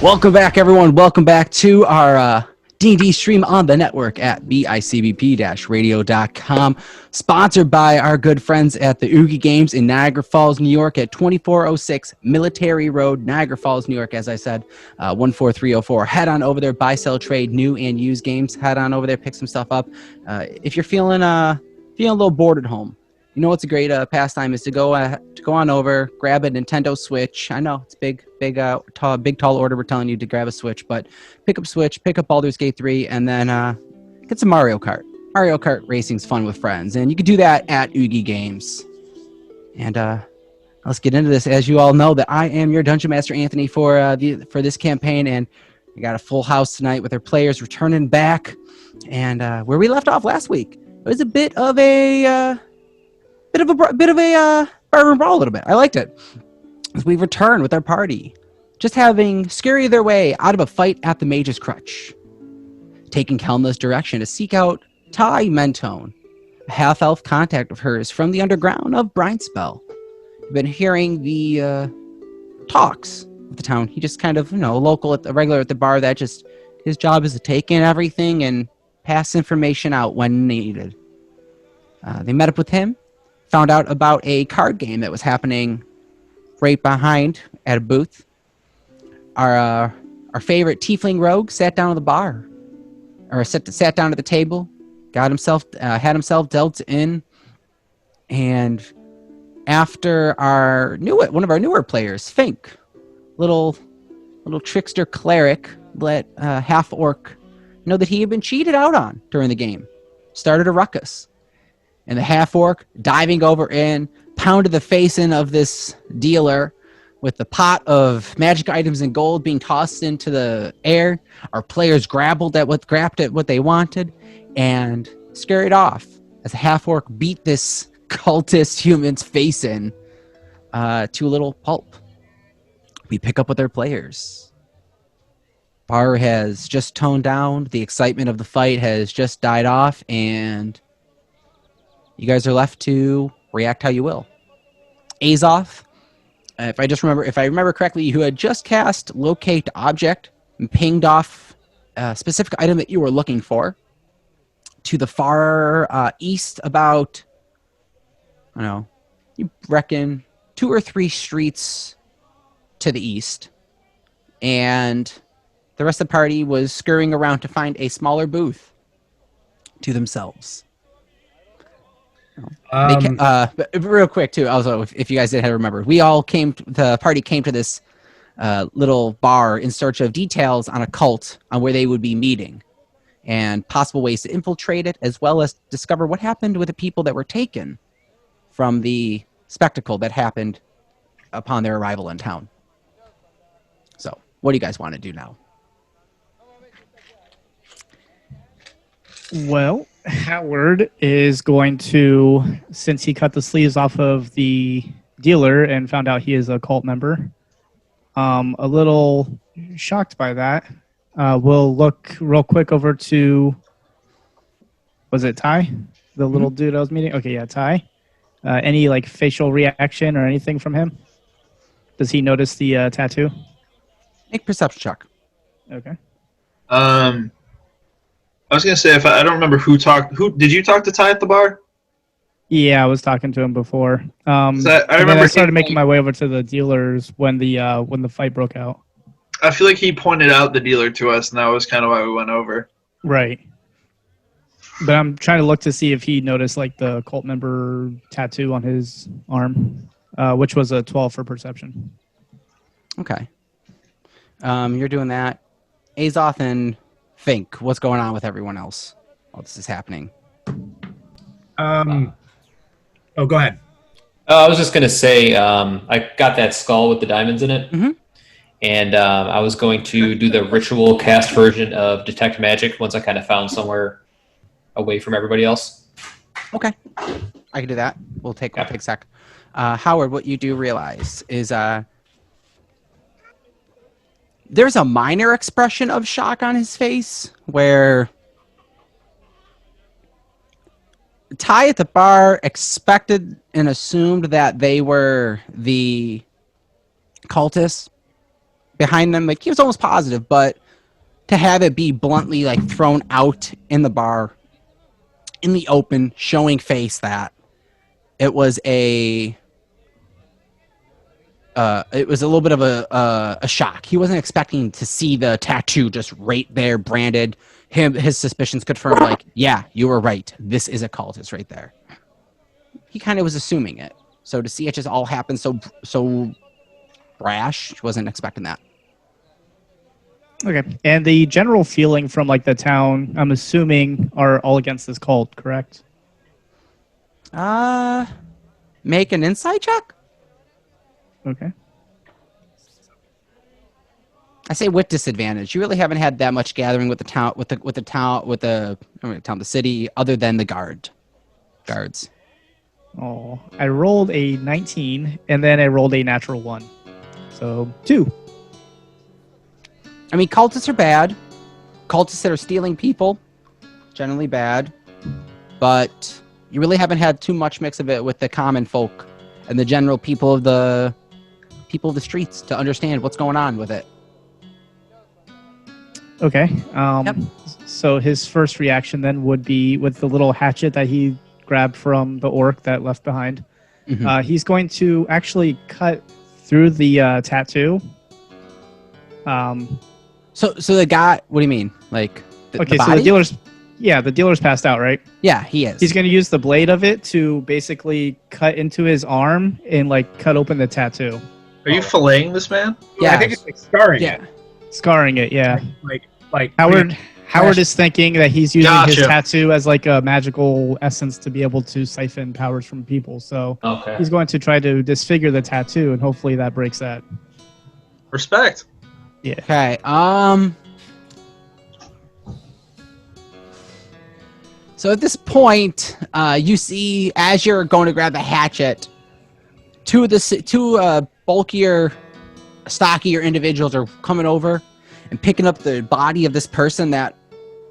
Welcome back, everyone. Welcome back to our D&D stream on the network at bicbp-radio.com, sponsored by our good friends at the Oogie Games in Niagara Falls, New York at 2406 Military Road, Niagara Falls, New York, as I said, 14304. Head on over there, buy, sell, trade, new and used games. Head on over there, pick some stuff up. If you're feeling a little bored at home, you know what's a great pastime is to go on over, grab a Nintendo Switch. I know it's big tall order. We're telling you to grab a Switch, but pick up Switch, pick up Baldur's Gate 3, and then get some Mario Kart. Mario Kart racing's fun with friends, and you can do that at Oogie Games. And let's get into this. As you all know, that I am your Dungeon Master Anthony for this campaign, and we got a full house tonight with our players returning back. And where we left off last week, it was a bit of a bar and brawl a little bit. I liked it. As we return with our party, just having scurried their way out of a fight at the Mage's Crutch, taking Kelna's direction to seek out Ty Mentone, a half-elf contact of hers from the underground of Brindspell. You've been hearing the talks of the town. He just kind of, local, a regular at the bar that just, his job is to take in everything and pass information out when needed. They met up with him, found out about a card game that was happening right behind at a booth. Our favorite tiefling rogue sat down at the bar, or sat down at the table, had himself dealt in, and after one of our newer players, Fink, little trickster cleric, let half orc know that he had been cheated out on during the game, started a ruckus. And the half-orc, diving over in, pounded the face in of this dealer with the pot of magic items and gold being tossed into the air. Our players grabbed at what they wanted and scurried off as the half-orc beat this cultist human's face in to a little pulp. We pick up with our players. Bar has just toned down. The excitement of the fight has just died off, and you guys are left to react how you will. Azoth, if I remember correctly, you had just cast Locate Object and pinged off a specific item that you were looking for to the far east, about, you reckon 2 or 3 streets to the east. And the rest of the party was scurrying around to find a smaller booth to themselves. Real quick too, also, if you guys didn't remember, the party came to this little bar in search of details on a cult, on where they would be meeting and possible ways to infiltrate it, as well as discover what happened with the people that were taken from the spectacle that happened upon their arrival in town. So what do you guys want to do now? Well, Howard is going to, since he cut the sleeves off of the dealer and found out he is a cult member, a little shocked by that, we'll look real quick over to, was it Ty? The little dude I was meeting? Okay, yeah, Ty. Any facial reaction or anything from him? Does he notice the tattoo? Make perception check. Okay. I was gonna say, if I don't remember who did you talk to Ty at the bar? Yeah, I was talking to him before. I I started making my way over to the dealers when the fight broke out. I feel like he pointed out the dealer to us, and that was kind of why we went over. Right. But I'm trying to look to see if he noticed the cult member tattoo on his arm, which was a 12 for perception. Okay. You're doing that. Azoth and Fink, what's going on with everyone else while this is happening? Go ahead. I was just going to say, I got that skull with the diamonds in it, and I was going to do the ritual cast version of Detect Magic once I kind of found somewhere away from everybody else. Okay. I can do that. We'll take a sec. Howard, what you do realize is there's a minor expression of shock on his face where Ty at the bar expected and assumed that they were the cultists, behind them. Like he was almost positive, but to have it be bluntly like thrown out in the bar, in the open, showing face that it was a little bit of a shock. He wasn't expecting to see the tattoo just right there, branded. His suspicions confirmed. Like, yeah, you were right. This is a cultist right there. He kind of was assuming it. So to see it just all happen so brash, wasn't expecting that. Okay. And the general feeling from like the town, I'm assuming, are all against this cult, correct? Make an insight check. Okay. I say with disadvantage. You really haven't had that much gathering with the town, the city, other than the guards. Oh, I rolled a 19 and then I rolled a natural 1. So 2. I mean, cultists are bad. Cultists that are stealing people, generally bad. But you really haven't had too much mix of it with the common folk and the general people of the streets to understand what's going on with it. Okay. Yep. So his first reaction then would be with the little hatchet that he grabbed from the orc that left behind. Mhm. He's going to actually cut through the tattoo. So the guy, what do you mean? Like Okay, the so body? the dealer's passed out, right? Yeah, he is. He's going to use the blade of it to basically cut into his arm and like cut open the tattoo, Are you filleting this man? Yeah, I think it's like scarring yeah. scarring it. Yeah. like Howard is thinking that he's using his Gotcha. tattoo as like a magical essence to be able to siphon powers from people. So Okay. he's going to try to disfigure the tattoo, and hopefully that breaks that. Respect. Yeah. Okay. So at this point, you see as you're going to grab the hatchet, two bulkier, stockier individuals are coming over and picking up the body of this person that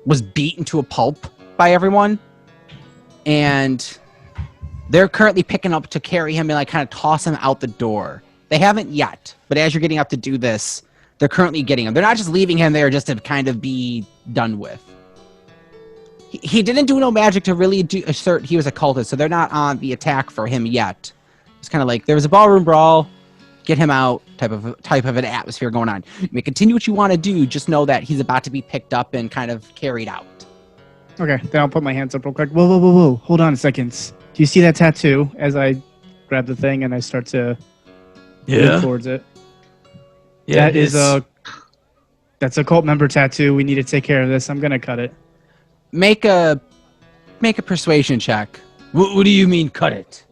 was beaten to a pulp by everyone, and they're currently picking up to carry him and like kind of toss him out the door. They haven't yet, but as you're getting up to do this, they're currently getting him. They're not just leaving him there just to kind of be done with. He didn't do no magic to really assert he was a cultist, so they're not on the attack for him yet. It's kind of like there was a ballroom brawl, get him out type of an atmosphere going on. You may continue what you want to do, just know that he's about to be picked up and kind of carried out. Okay, then I'll put my hands up real quick. Whoa. Hold on a second. Do you see that tattoo as I grab the thing and I start to move towards it? Yeah, That's a cult member tattoo. We need to take care of this. I'm going to cut it. Make a persuasion check. What do you mean cut it?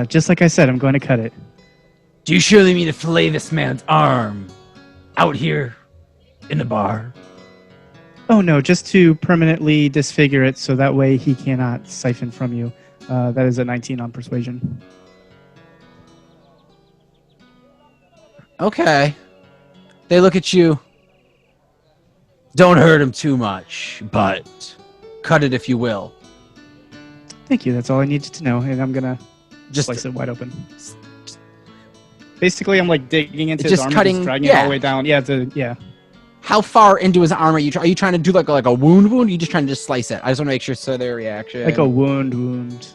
Just like I said, I'm going to cut it. Do you surely mean to fillet this man's arm out here in the bar? Oh, no, just to permanently disfigure it so that way he cannot siphon from you. That is a 19 on persuasion. Okay. They look at you. Don't hurt him too much, but Cut it if you will. Thank you. That's all I needed to know. And I'm going to Just slice it wide open. Basically, I'm like digging into his Just arm cutting- and just dragging it yeah. all the way down. Yeah. how far into his arm are you? Are you trying to do like a wound? Or are you just trying to just slice it? I just want to make sure so their reaction. Like a wound.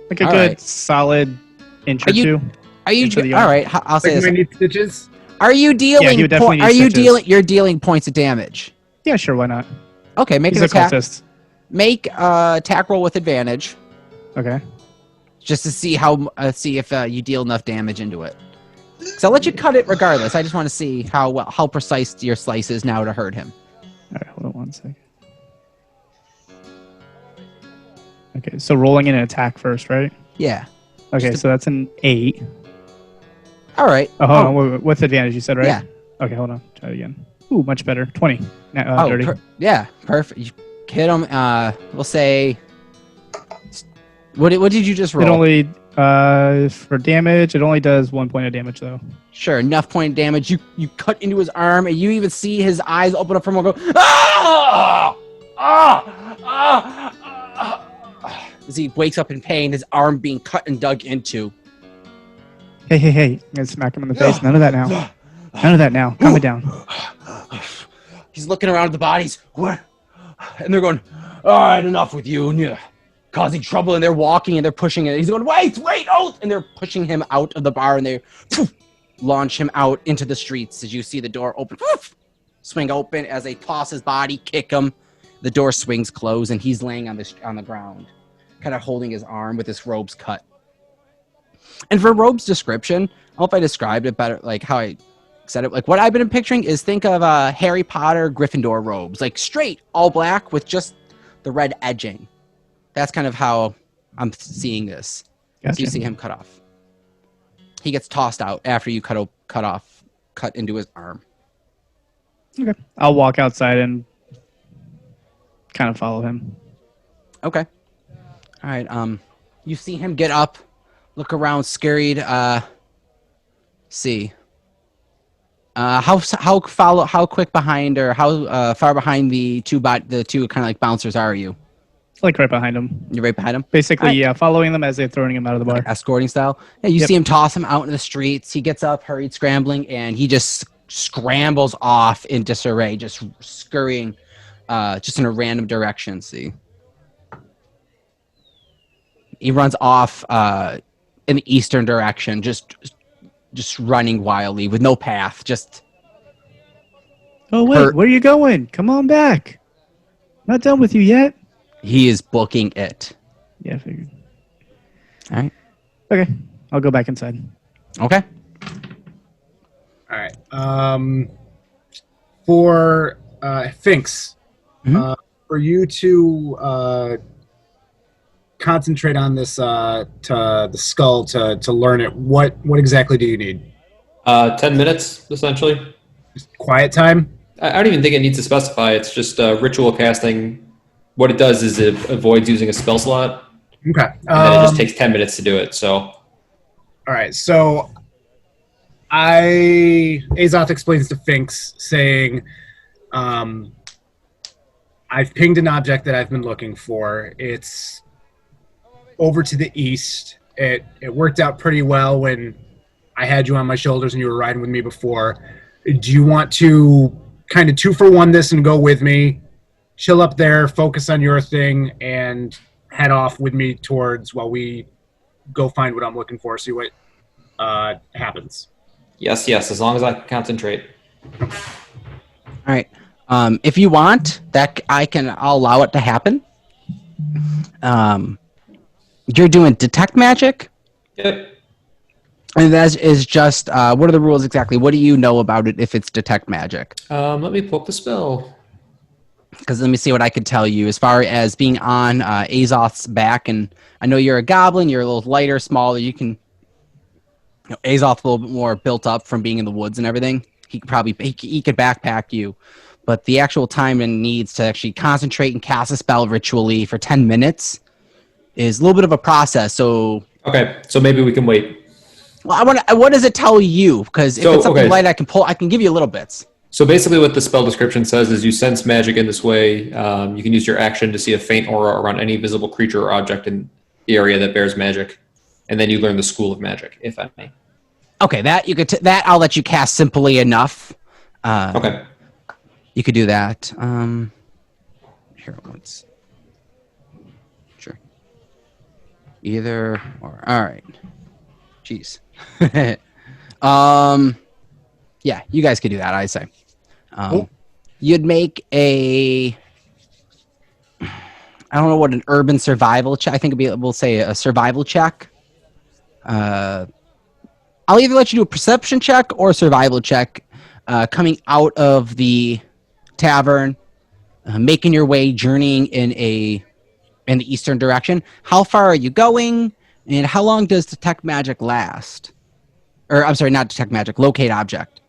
Like a All good right. solid inch or Are you- two. Are you into the all arm. right? I'll say Like, do I this. need stitches? Are you dealing? he would definitely need Are you stitches. dealing? You're dealing points of damage. Yeah, sure. Why not? Okay, make He's an a attack. cultist. Make attack roll with advantage, Okay. just to see if you deal enough damage into it. So I'll let you cut it regardless. I just want to see how precise your slice is now to hurt him. All right. Hold on one second. Okay. So rolling in an attack first, right? Yeah. Okay. So that's an 8. All right. Oh, hold on. With advantage, you said, right? Yeah. Okay. Hold on. Try it again. Ooh, much better. 20. Dirty. Yeah. Perfect. You hit him. We'll say. What did you just roll? It only for damage. It only does 1 point of damage though. Sure, enough point of damage. You cut into his arm, and you even see his eyes open up from one go. Ah! Ah! Ah! Ah! As he wakes up in pain, his arm being cut and dug into. Hey! I'm gonna smack him in the face. None of that now. None of that now. Calm it down. He's looking around at the bodies. What? And they're going, all right, enough with you. And you're causing trouble. And they're walking and they're pushing it. He's going, wait, oh! And they're pushing him out of the bar and they launch him out into the streets as you see the door open. Swing open as they toss his body, kick him. The door swings closed and he's laying on the ground, kind of holding his arm with his robes cut. And for Robe's description, I hope I described it better, like how I said it. Like what I've been picturing is think of Harry Potter Gryffindor robes, like straight, all black with just the red edging. That's kind of how I'm seeing this. Gotcha. So you see him cut off. He gets tossed out after you cut into his arm. Okay. I'll walk outside and kind of follow him. Okay. All right. You see him get up, look around, scared. See. How quick behind or how far behind the two kind of like bouncers are you? Like right behind him. You're right behind him. Basically, All right. yeah, following them as they're throwing him out of the bar. Like escorting style. Yeah, you Yep. see him toss him out in the streets. He gets up, hurried, scrambling, and he just scrambles off in disarray, just scurrying, just in a random direction. See. He runs off in the eastern direction, just running wildly with no path. Just Oh, wait, where are you going? Come on back. Not done with you yet. he is booking it. Yeah, I figured. All right. Okay, I'll go back inside. Okay. All right. For Finks, Mhm. for you to concentrate on this the skull to learn it, what exactly do you need? 10 minutes, essentially. Just quiet time? I don't even think it needs to specify. It's just ritual casting. What it does is it avoids using a spell slot, Okay. and then it just takes 10 minutes to do it. So, All right. So Azoth explains to Finks, saying, I've pinged an object that I've been looking for. It's over to the east. It worked out pretty well when I had you on my shoulders and you were riding with me before. Do you want to kind of 2-for-1 this and go with me? Chill up there, focus on your thing, and head off with me towards while we go find what I'm looking for, see what happens. yes, as long as I can concentrate. All right. If you want, I'll allow it to happen. You're doing detect magic, Yep. and that is just what are the rules exactly? What do you know about it if it's detect magic? Let me poke the spell. Because let me see what I could tell you as far as being on Azoth's back. And I know you're a goblin. You're a little lighter, smaller. You can. Azoth's a little bit more built up from being in the woods and everything. He could backpack you, but the actual time and needs to actually concentrate and cast a spell ritually for 10 minutes is a little bit of a process. So, Okay, so maybe we can wait. well, what does it tell you? Because if it's something light, I can give you little bits. So basically what the spell description says is you sense magic in this way. You can use your action to see a faint aura around any visible creature or object in the area that bears magic. And then you learn the school of magic, if I may. Okay, that you could that I'll let you cast simply enough. Okay. You could do that. Here, once. Sure. Either or. All right. Jeez. Yeah, you guys could do that, I say. Cool. You'd make I don't know what an urban survival check. I think we'll say a survival check. I'll either let you do a perception check or a survival check. Coming out of the tavern, making your way, journeying in the eastern direction. How far are you going, and how long does detect magic last? Or I'm sorry, not detect magic. Locate object.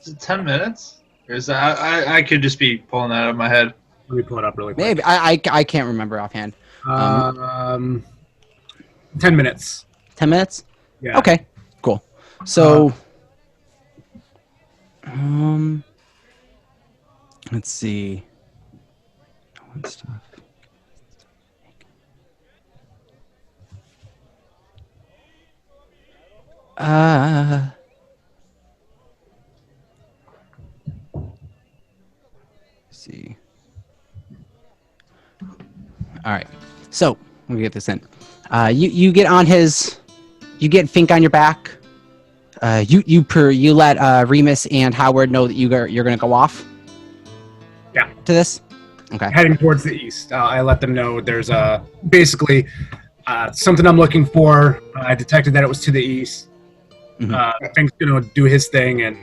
Is it 10 minutes? Or is that I could just be pulling that out of my head. Let me pull it up really quick. Maybe I can't remember offhand. 10 minutes. 10 minutes. Yeah. Okay, cool. So, let's see. Stuff. See. All right. So let me get this in. You get on his. You get Fink on your back. You let Remus and Howard know that you're going to go off. Yeah. To this. Okay. Heading towards the east. I let them know there's basically something I'm looking for. I detected that it was to the east. Mm-hmm. Fink's gonna do his thing, and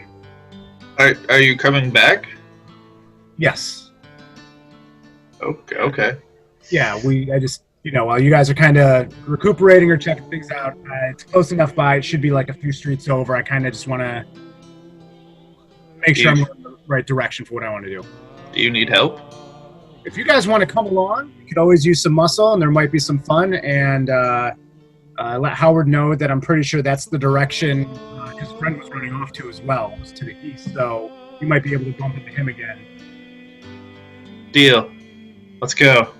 Are you coming back? yes. Okay. Yeah, I just, while you guys are kind of recuperating or checking things out, it's close enough by. It should be like a few streets over. I kind of just want to make sure I'm going in the right direction for what I want to do. Do you need help? If you guys want to come along, you could always use some muscle, and there might be some fun. And let Howard know that I'm pretty sure that's the direction his friend was running off to as well, was to the east. So you might be able to bump into him again. Deal. Let's go.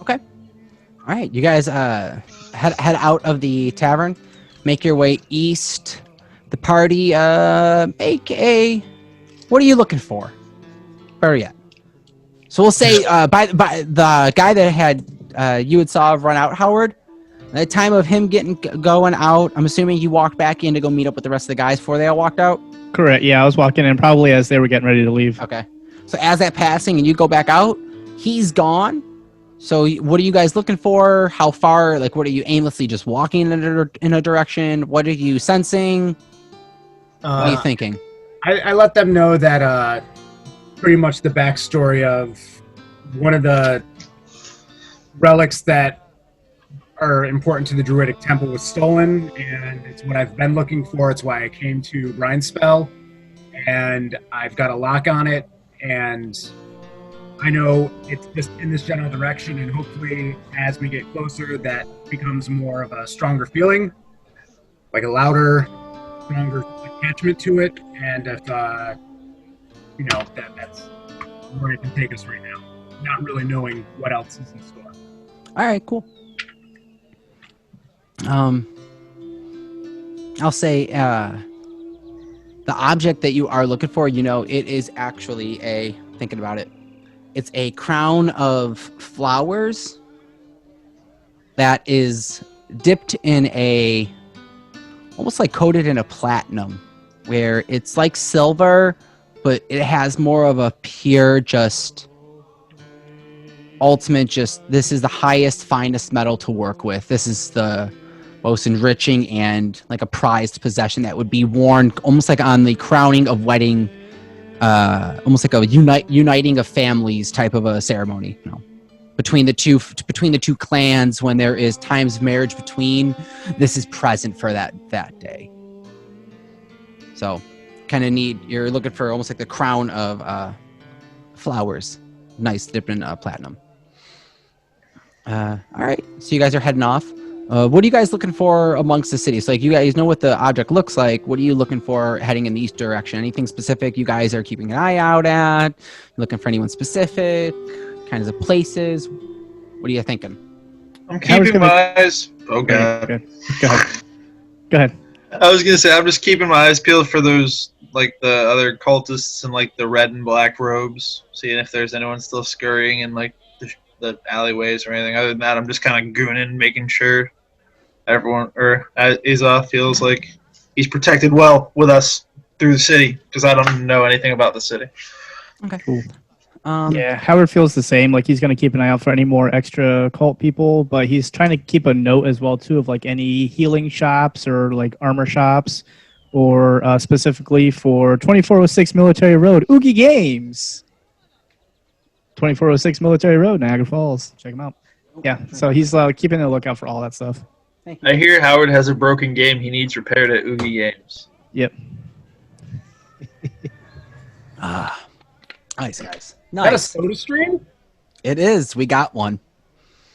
Okay. All right. You guys head out of the tavern, make your way east. The party make a. What are you looking for? Better yet. So we'll say by the guy that had you had saw run out, Howard. At the time of him going out, I'm assuming you walked back in to go meet up with the rest of the guys before they all walked out. Correct. Yeah, I was walking in probably as they were getting ready to leave. Okay. So as that passing and you go back out, he's gone. So what are you guys looking for? How far? Like, what are you aimlessly just walking in a direction? What are you sensing? What are you thinking? I let them know that pretty much the backstory of one of the relics that are important to the Druidic Temple was stolen, and it's what I've been looking for. It's why I came to Grindspell, and I've got a lock on it, and I know it's just in this general direction, and hopefully as we get closer, that becomes more of a stronger feeling, like a louder, stronger attachment to it, and if, that's where it can take us right now, not really knowing what else is in store. All right, cool. I'll say the object that you are looking for, it is actually thinking about it, it's a crown of flowers that is dipped in almost like coated in a platinum, where it's like silver, but it has more of a pure, just ultimate, this is the highest, finest metal to work with. This is the most enriching and like a prized possession that would be worn almost like on the crowning of wedding, almost like a uniting of families type of a ceremony. Between the two clans, when there is times of marriage between, this is present for that day. So, kind of neat. You're looking for almost like the crown of flowers, nice dipped in platinum. All right, so you guys are heading off. What are you guys looking for amongst the cities? So, like, you guys know what the object looks like. What are you looking for heading in the east direction? Anything specific you guys are keeping an eye out at? Looking for anyone specific? Kinds of places? What are you thinking? I'm keeping my eyes. Oh god. Okay. Go ahead. I was gonna say I'm just keeping my eyes peeled for those, like, the other cultists in like the red and black robes, seeing if there's anyone still scurrying in like the alleyways or anything. Other than that, I'm just kind of gooning, making sure everyone or Azoth feels like he's protected well with us through the city, because I don't know anything about the city. Okay. Cool. Yeah, Howard feels the same. Like, he's going to keep an eye out for any more extra cult people, but he's trying to keep a note as well too of like any healing shops or like armor shops, or specifically for 2406 Military Road, Oogie Games. 2406 Military Road, Niagara Falls. Check them out. Yeah, so he's keeping a lookout for all that stuff. Thank you. I hear Howard has a broken game he needs repaired at Oogie Games. Yep. Nice, guys. Is that a Nice. soda stream? It is. We got one.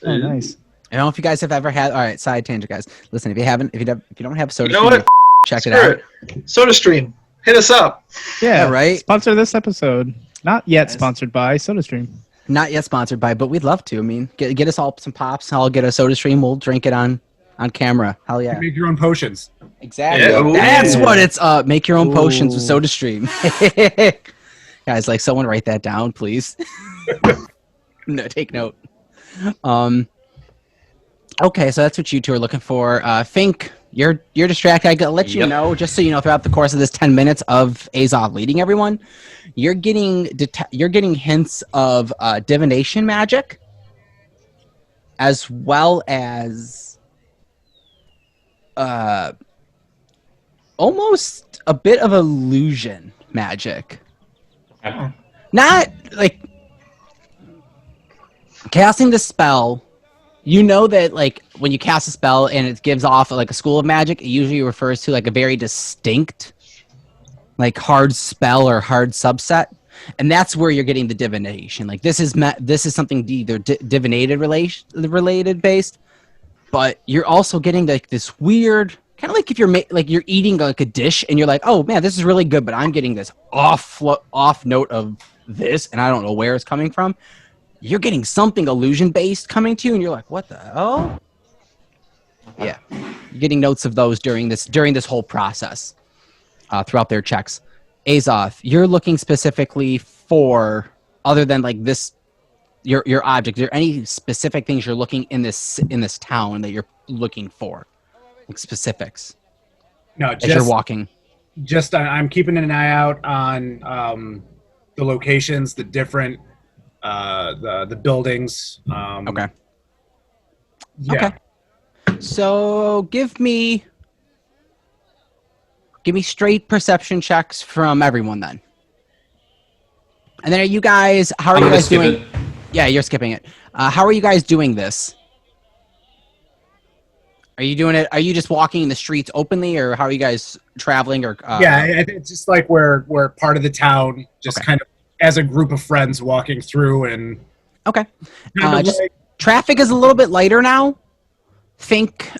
Oh, nice. I don't know if you guys have ever had. All right, side tangent, guys. Listen, if you don't have soda, You know stream, what? check it Screw out. it. SodaStream. Hit us up. Yeah, right? Sponsor this episode. Not yet Yes. sponsored by SodaStream. Not yet sponsored by, but we'd love to. I mean, get us all some pops. I'll get a soda stream. We'll drink it on on camera. Hell yeah. Make your own potions. Exactly. Yeah, ooh. That's what it's make your own potions with Ooh. SodaStream. Guys, like someone write that down, please. No, take note. Okay, so that's what you two are looking for. Fink, you're distracted. I gotta let you Yep. know, just so you know, throughout the course of this 10 minutes of Azoth leading everyone, you're getting hints of divination magic, as well as almost a bit of illusion magic. Okay. Not like casting the spell. You know that like when you cast a spell and it gives off like a school of magic, it usually refers to like a very distinct like hard spell or hard subset, and that's where you're getting the divination. Like this is something either divinated related based, but you're also getting like this weird kind of like if you're you're eating like a dish and you're like, oh man, this is really good, but I'm getting this off note of this, and I don't know where it's coming from. You're getting something illusion based coming to you, and you're like, what the hell? Yeah, you're getting notes of those during this whole process throughout their checks. Azoth, you're looking specifically for, other than like this, your object. Are there any specific things you're looking in this town that you're looking for, like specifics No, as you're walking? Just I'm keeping an eye out on the locations, the different the buildings. Okay. Yeah. Okay. So give me straight perception checks from everyone then. And then are you guys? How are I'm you gonna guys skip doing? it. Yeah, you're skipping it. How are you guys doing this? Are you doing it? Are you just walking the streets openly, or how are you guys traveling? Or Yeah, it's just like we're part of the town, just Okay. kind of as a group of friends walking through, and Okay. kind of Just like, traffic is a little bit lighter now. Think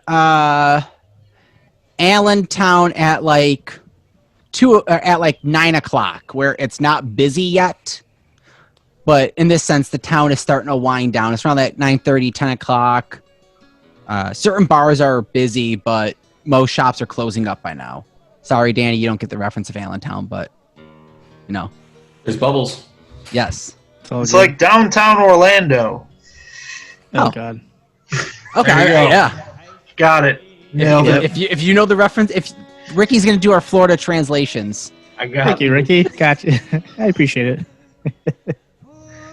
Allentown at like 9 o'clock, where it's not busy yet. But in this sense, the town is starting to wind down. It's around that 9:30, 10 o'clock. Certain bars are busy, but most shops are closing up by now. Sorry, Danny, you don't get the reference of Allentown, but you know, There's bubbles. yes. It's like downtown Orlando. Oh. God. Okay, There you go. yeah. Got it. Nailed it. If you know the reference, if Ricky's gonna do our Florida translations, I got Thank you, Ricky. Gotcha. I appreciate it.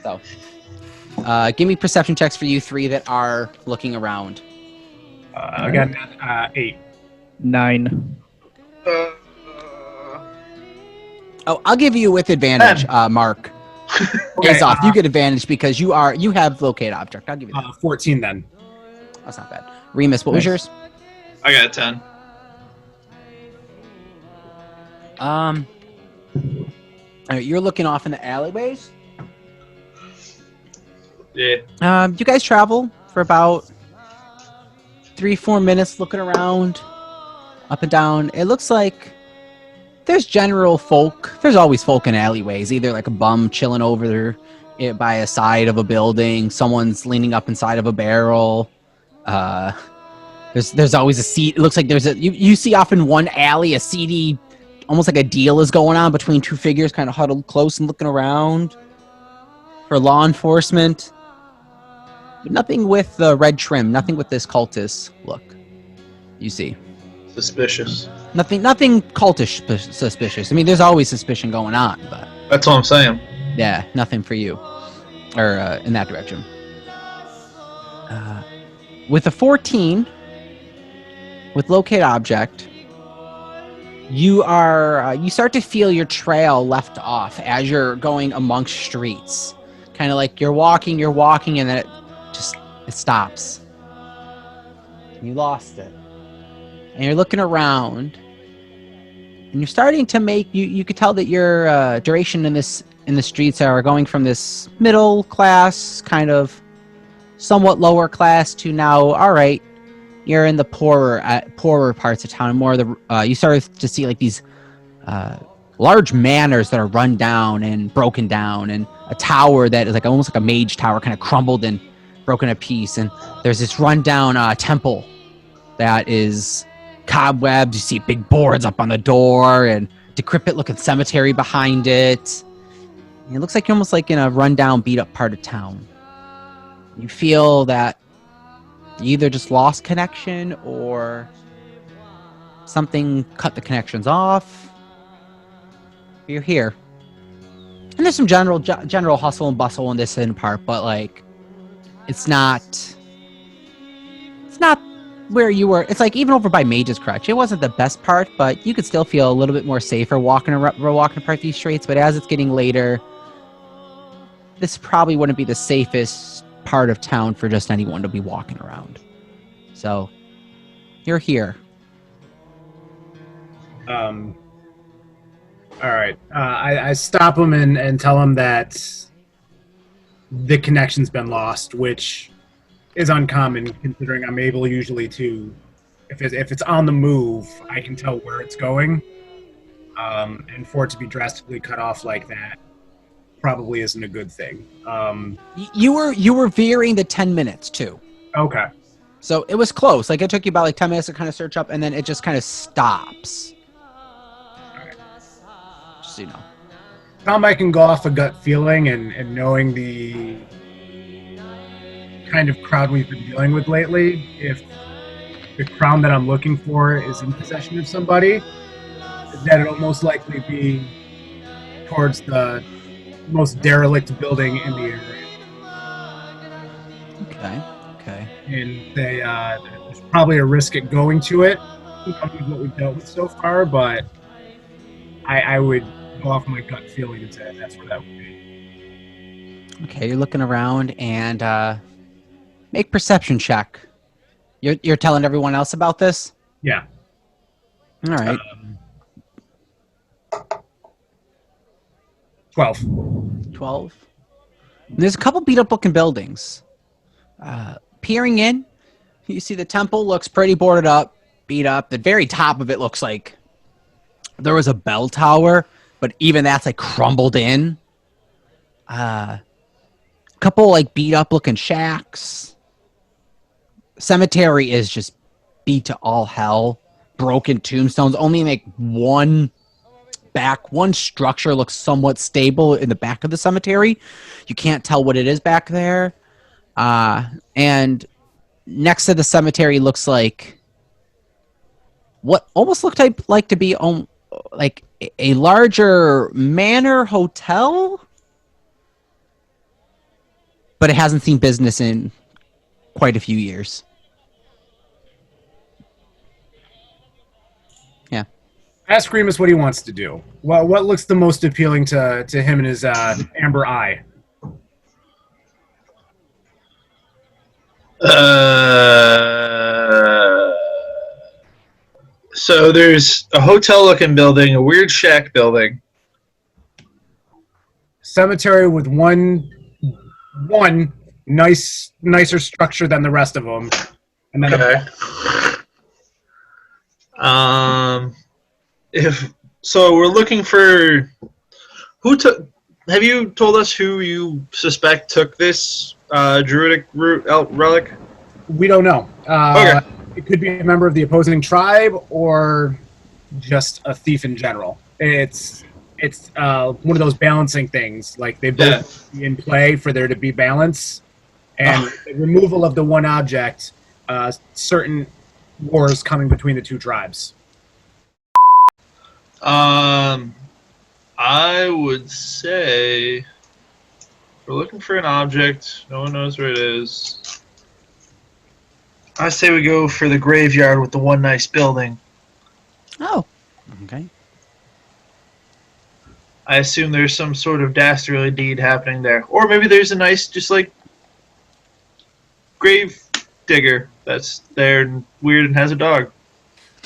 so give me perception checks for you three that are looking around. I got 8. 9. Oh, I'll give you with advantage, Mark. Okay, Azoth, you get advantage because you have locate object. I'll give you that. 14 then. That's not bad. Remus, what was Nice. yours? I got a 10. All right, you're looking off in the alleyways. Yeah. You guys travel for about 3-4 minutes, looking around, up and down. It looks like there's general folk. There's always folk in alleyways, either like a bum chilling over there by a side of a building, someone's leaning up inside of a barrel. There's always a seat. It looks like you see off in one alley a seedy, almost like a deal is going on between two figures, kind of huddled close and looking around for law enforcement. But nothing with the red trim. Nothing with this cultist look. You see. Suspicious. Nothing cultish suspicious. I mean, there's always suspicion going on, but That's what I'm saying. yeah, nothing for you, or in that direction. With a 14, with locate object, you start to feel your trail left off as you're going amongst streets. Kind of like you're walking, and then it stops. You lost it. And you're looking around, and you're starting to make you could tell that your duration in the streets are going from this middle class, kind of somewhat lower class, to now, all right, you're in the poorer parts of town. More of the you start to see like these large manors that are run down and broken down, and a tower that is like almost like a mage tower, kind of crumbled and broken to piece. And there's this rundown temple that is cobwebs. You see big boards up on the door and decrepit-looking cemetery behind it. It looks like you're almost like in a rundown, beat-up part of town. You feel that you either just lost connection or something cut the connections off. You're here. And there's some general hustle and bustle in this part, but like it's not where you were. It's like even over by Mage's Crutch. It wasn't the best part, but you could still feel a little bit more safer walking apart these streets. But as it's getting later, this probably wouldn't be the safest part of town for just anyone to be walking around. So you're here. All right. I stop him and tell him that the connection's been lost, which is uncommon considering I'm able usually to, if it's on the move, I can tell where it's going. And for it to be drastically cut off like that probably isn't a good thing. You were veering the 10 minutes too. Okay. So it was close. Like it took you about like 10 minutes to kind of search up, and then it just kind of stops. Just so you know. Tom, I can go off a gut feeling and knowing the kind of crowd we've been dealing with lately. If the crown that I'm looking for is in possession of somebody, that it'll most likely be towards the most derelict building in the area. Okay. And there's probably a risk at going to it, with what we've dealt with so far, but I would go off my gut feeling and say that's where that would be. Okay, you're looking around and make perception check. You're telling everyone else about this? Yeah. All right. 12. There's a couple beat up looking buildings. Peering in, you see the temple looks pretty boarded up, beat up. The very top of it looks like there was a bell tower, but even that's like crumbled in. Couple like beat up looking shacks. Cemetery is just beat to all hell. Broken tombstones. Only make one structure looks somewhat stable in the back of the cemetery. You can't tell what it is back there. And next to the cemetery looks like what almost looked like to be like a larger manor hotel, but it hasn't seen business in quite a few years. Yeah. Ask Remus what he wants to do. Well, what looks the most appealing to him and his amber eye? So there's a hotel-looking building, a weird shack building. Cemetery with one nicer structure than the rest of them, and then Okay. If so, we're looking for who took. Have you told us who you suspect took this druidic relic? we don't know. Okay. It could be a member of the opposing tribe or just a thief in general. It's one of those balancing things. Like they both be in play for there to be balance, and the removal of the one object, certain wars coming between the two tribes. I would say we're looking for an object. No one knows where it is. I say we go for the graveyard with the one nice building. Oh. Okay. I assume there's some sort of dastardly deed happening there. Or maybe there's a nice, just like, grave digger that's there and weird and has a dog.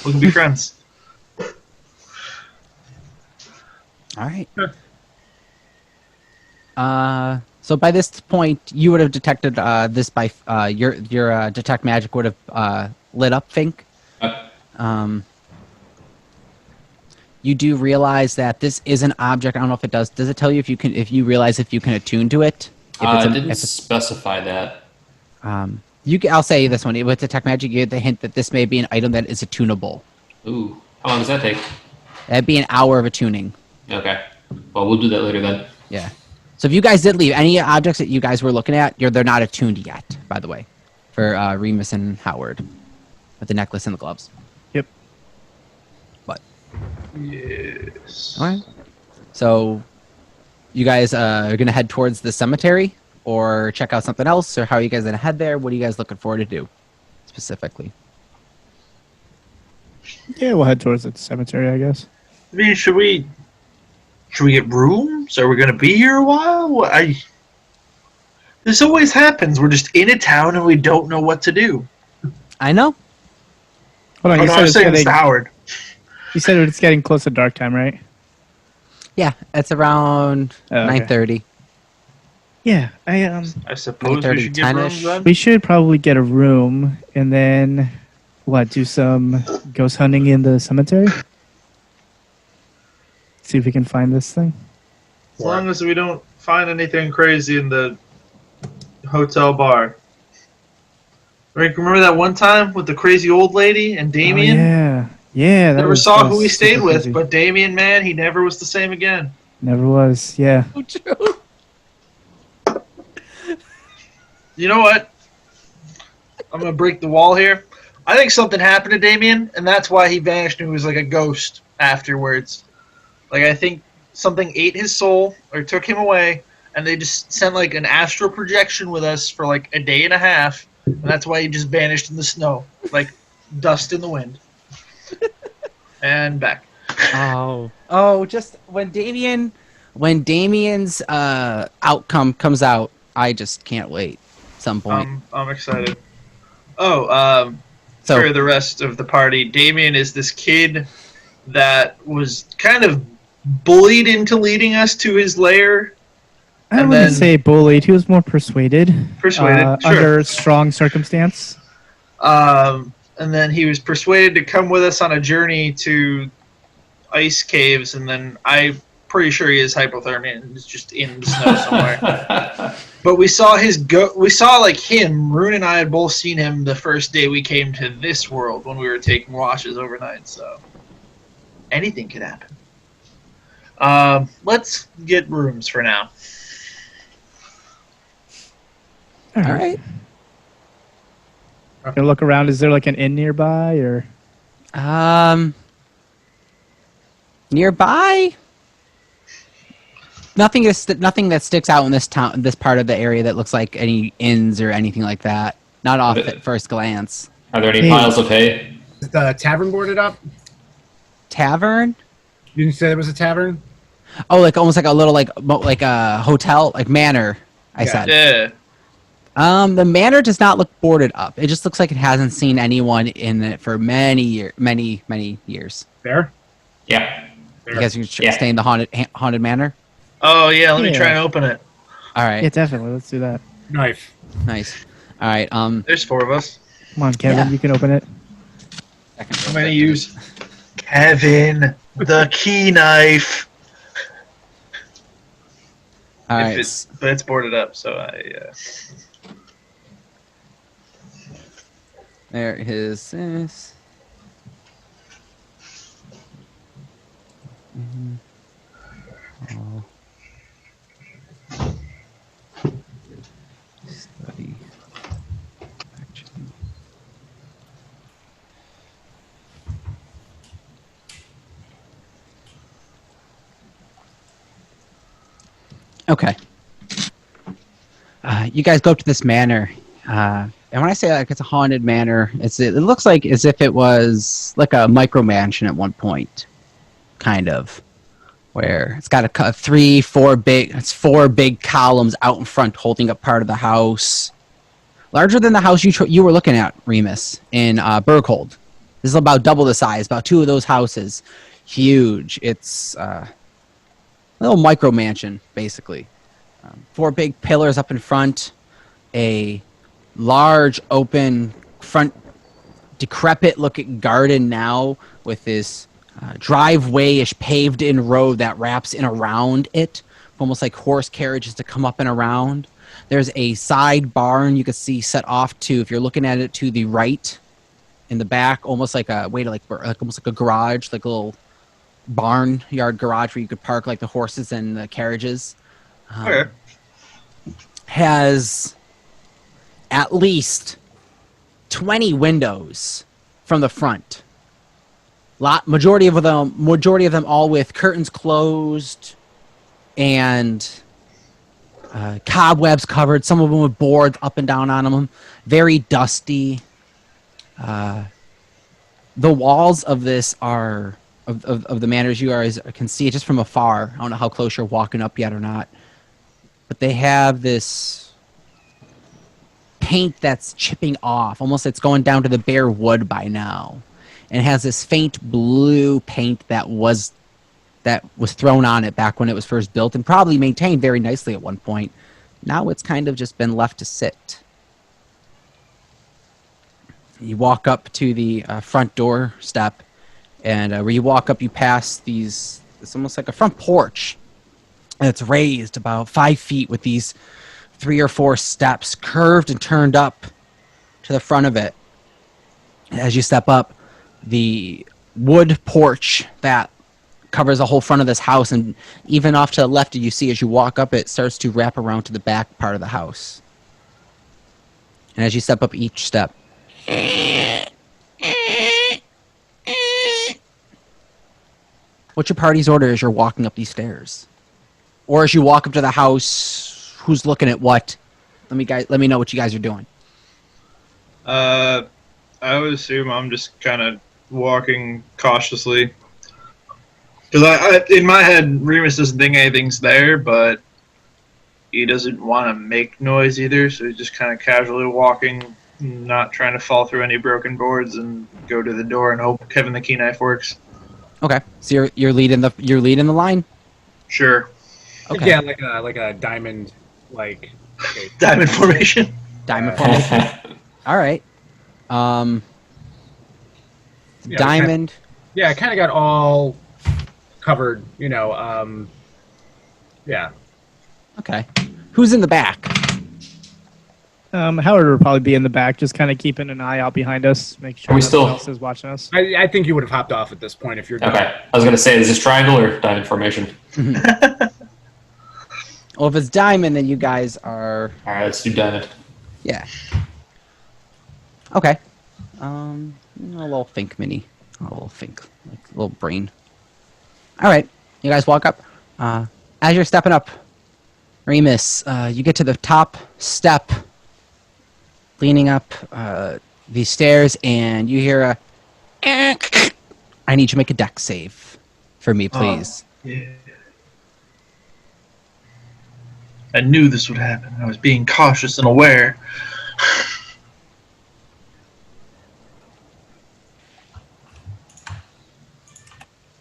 We can be friends. All right. So by this point, you would have detected this by your detect magic would have lit up, Fink. You do realize that this is an object. I don't know if it does. Does it tell you if you can? If you realize if you can attune to it? It didn't specify that. I'll say this one. With Detect Magic, you get the hint that this may be an item that is attunable. Ooh, how long does that take? That'd be an hour of attuning. Okay. Well, we'll do that later then. Yeah. So if you guys did leave any objects that you guys were looking at, they're not attuned yet, by the way, for Remus and Howard with the necklace and the gloves. Yep. But Yes. all right. So you guys are gonna head towards the cemetery, or check out something else, or how are you guys gonna head there? What are you guys looking forward to do specifically? Yeah, we'll head towards the cemetery, I guess. I mean, should we get rooms? Are we gonna be here a while? This always happens. We're just in a town and we don't know what to do. I know. Hold on, Oh, no, I was saying this to Howard. you said it's getting close to dark time, right? Yeah, it's around Oh, okay. 9:30. Yeah, I suppose we 9:30, should get rooms 10-ish. then. we should probably get a room and then do some ghost hunting in the cemetery? See if we can find this thing. As long as we don't find anything crazy in the hotel bar. Rick, remember that one time with the crazy old lady and Damien? Oh, yeah. Yeah. Never that saw was who we stayed super with, crazy. but Damien, man, he never was the same again. Never was. Yeah. Oh, true. You know what? I'm gonna break the wall here. I think something happened to Damien, and that's why he vanished and he was like a ghost afterwards. Like, I think something ate his soul or took him away, and they just sent like an astral projection with us for like a day and a half, and that's why he just vanished in the snow, like dust in the wind. And back. Oh, just when Damien's outcome comes out, I just can't wait. Some point. I'm excited. Oh, So- for the rest of the party, Damien is this kid that was kind of bullied into leading us to his lair. I And wouldn't then- say bullied. He was more persuaded. Persuaded, sure. Under strong circumstance. And then he was persuaded to come with us on a journey to ice caves, and then I'm pretty sure he is hypothermia and is just in the snow somewhere. But we saw like him. Rune and I had both seen him the first day we came to this world when we were taking washes overnight. So anything could happen. Let's get rooms for now. All right. Gonna look around. Is there like an inn nearby or? Nearby. Nothing that sticks out in this town, this part of the area that looks like any inns or anything like that. Not off at first glance. Are there any Hey. piles of hay? Is the tavern boarded up? Tavern? You didn't say there was a tavern? Oh, like almost like a little like a hotel, like manor. I Yeah. said. Yeah. The manor does not look boarded up. It just looks like it hasn't seen anyone in it for many years. There? Yeah. You guys can Yeah. stay in the haunted manor. Oh yeah. Let me Yeah. try and open it. All right, Yeah, definitely. Let's do that. Knife. nice. All right, There's 4 of us. Come on, Kevin. Yeah. You can open it. I'm gonna use Kevin the key knife. All If right. but it's boarded up, so There is this. Oh. Study. Action. Okay. You guys go up to this manor. And when I say like it's a haunted manor, it looks like as if it was like a micro mansion at one point, kind of, where it's got four big columns out in front holding up part of the house, larger than the house you were looking at, Remus, in Berghold. This is about double the size, about 2 of those houses, huge. It's a little micro mansion, basically. 4 big pillars up in front, a large open front decrepit looking garden now with this driveway-ish paved in road that wraps in around it, almost like horse carriages to come up and around. There's a side barn you can see set off to, if you're looking at it, to the right in the back, almost like a way to like almost like a garage, like a little barnyard garage where you could park like the horses and the carriages. Okay. Has at least 20 windows from the front. Majority of them all with curtains closed and cobwebs covered. Some of them with boards up and down on them. Very dusty. The walls of this are of the manor, as you guys can see it just from afar. I don't know how close you're walking up yet or not, but they have this paint that's chipping off. Almost it's going down to the bare wood by now. And it has this faint blue paint that was thrown on it back when it was first built and probably maintained very nicely at one point. Now it's kind of just been left to sit. You walk up to the front door step, and where you walk up, you pass it's almost like a front porch. And it's raised about 5 feet with these 3 or 4 steps curved and turned up to the front of it. As you step up, the wood porch that covers the whole front of this house, and even off to the left, you see as you walk up, it starts to wrap around to the back part of the house. And as you step up each step, what's your party's order as you're walking up these stairs? Or as you walk up to the house, who's looking at what? Let me know what you guys are doing. I would assume I'm just kind of walking cautiously. Because I, in my head, Remus doesn't think anything's there, but he doesn't want to make noise either, so he's just kind of casually walking, not trying to fall through any broken boards, and go to the door and hope Kevin the Key Knife works. Okay, so you're leading the line. Sure. Okay. Yeah, like a diamond, like Diamond formation. Diamond formation. All right. Yeah, Diamond. Yeah, I kind of got all covered, yeah. Okay. Who's in the back? Howard would probably be in the back, just kind of keeping an eye out behind us, make sure Are we no still- one else is watching us. I think you would have hopped off at this point if you're done. Okay. I was going to say, is this triangle or diamond formation? Well, if it's diamond, then you guys are... All right, let's do diamond. Yeah. Okay. A little think mini. A little think. Like a little brain. All right. You guys walk up. As you're stepping up, Remus, you get to the top step, leaning up these stairs, and you hear a... I need you to make a dex save for me, please. Yeah. I knew this would happen. I was being cautious and aware.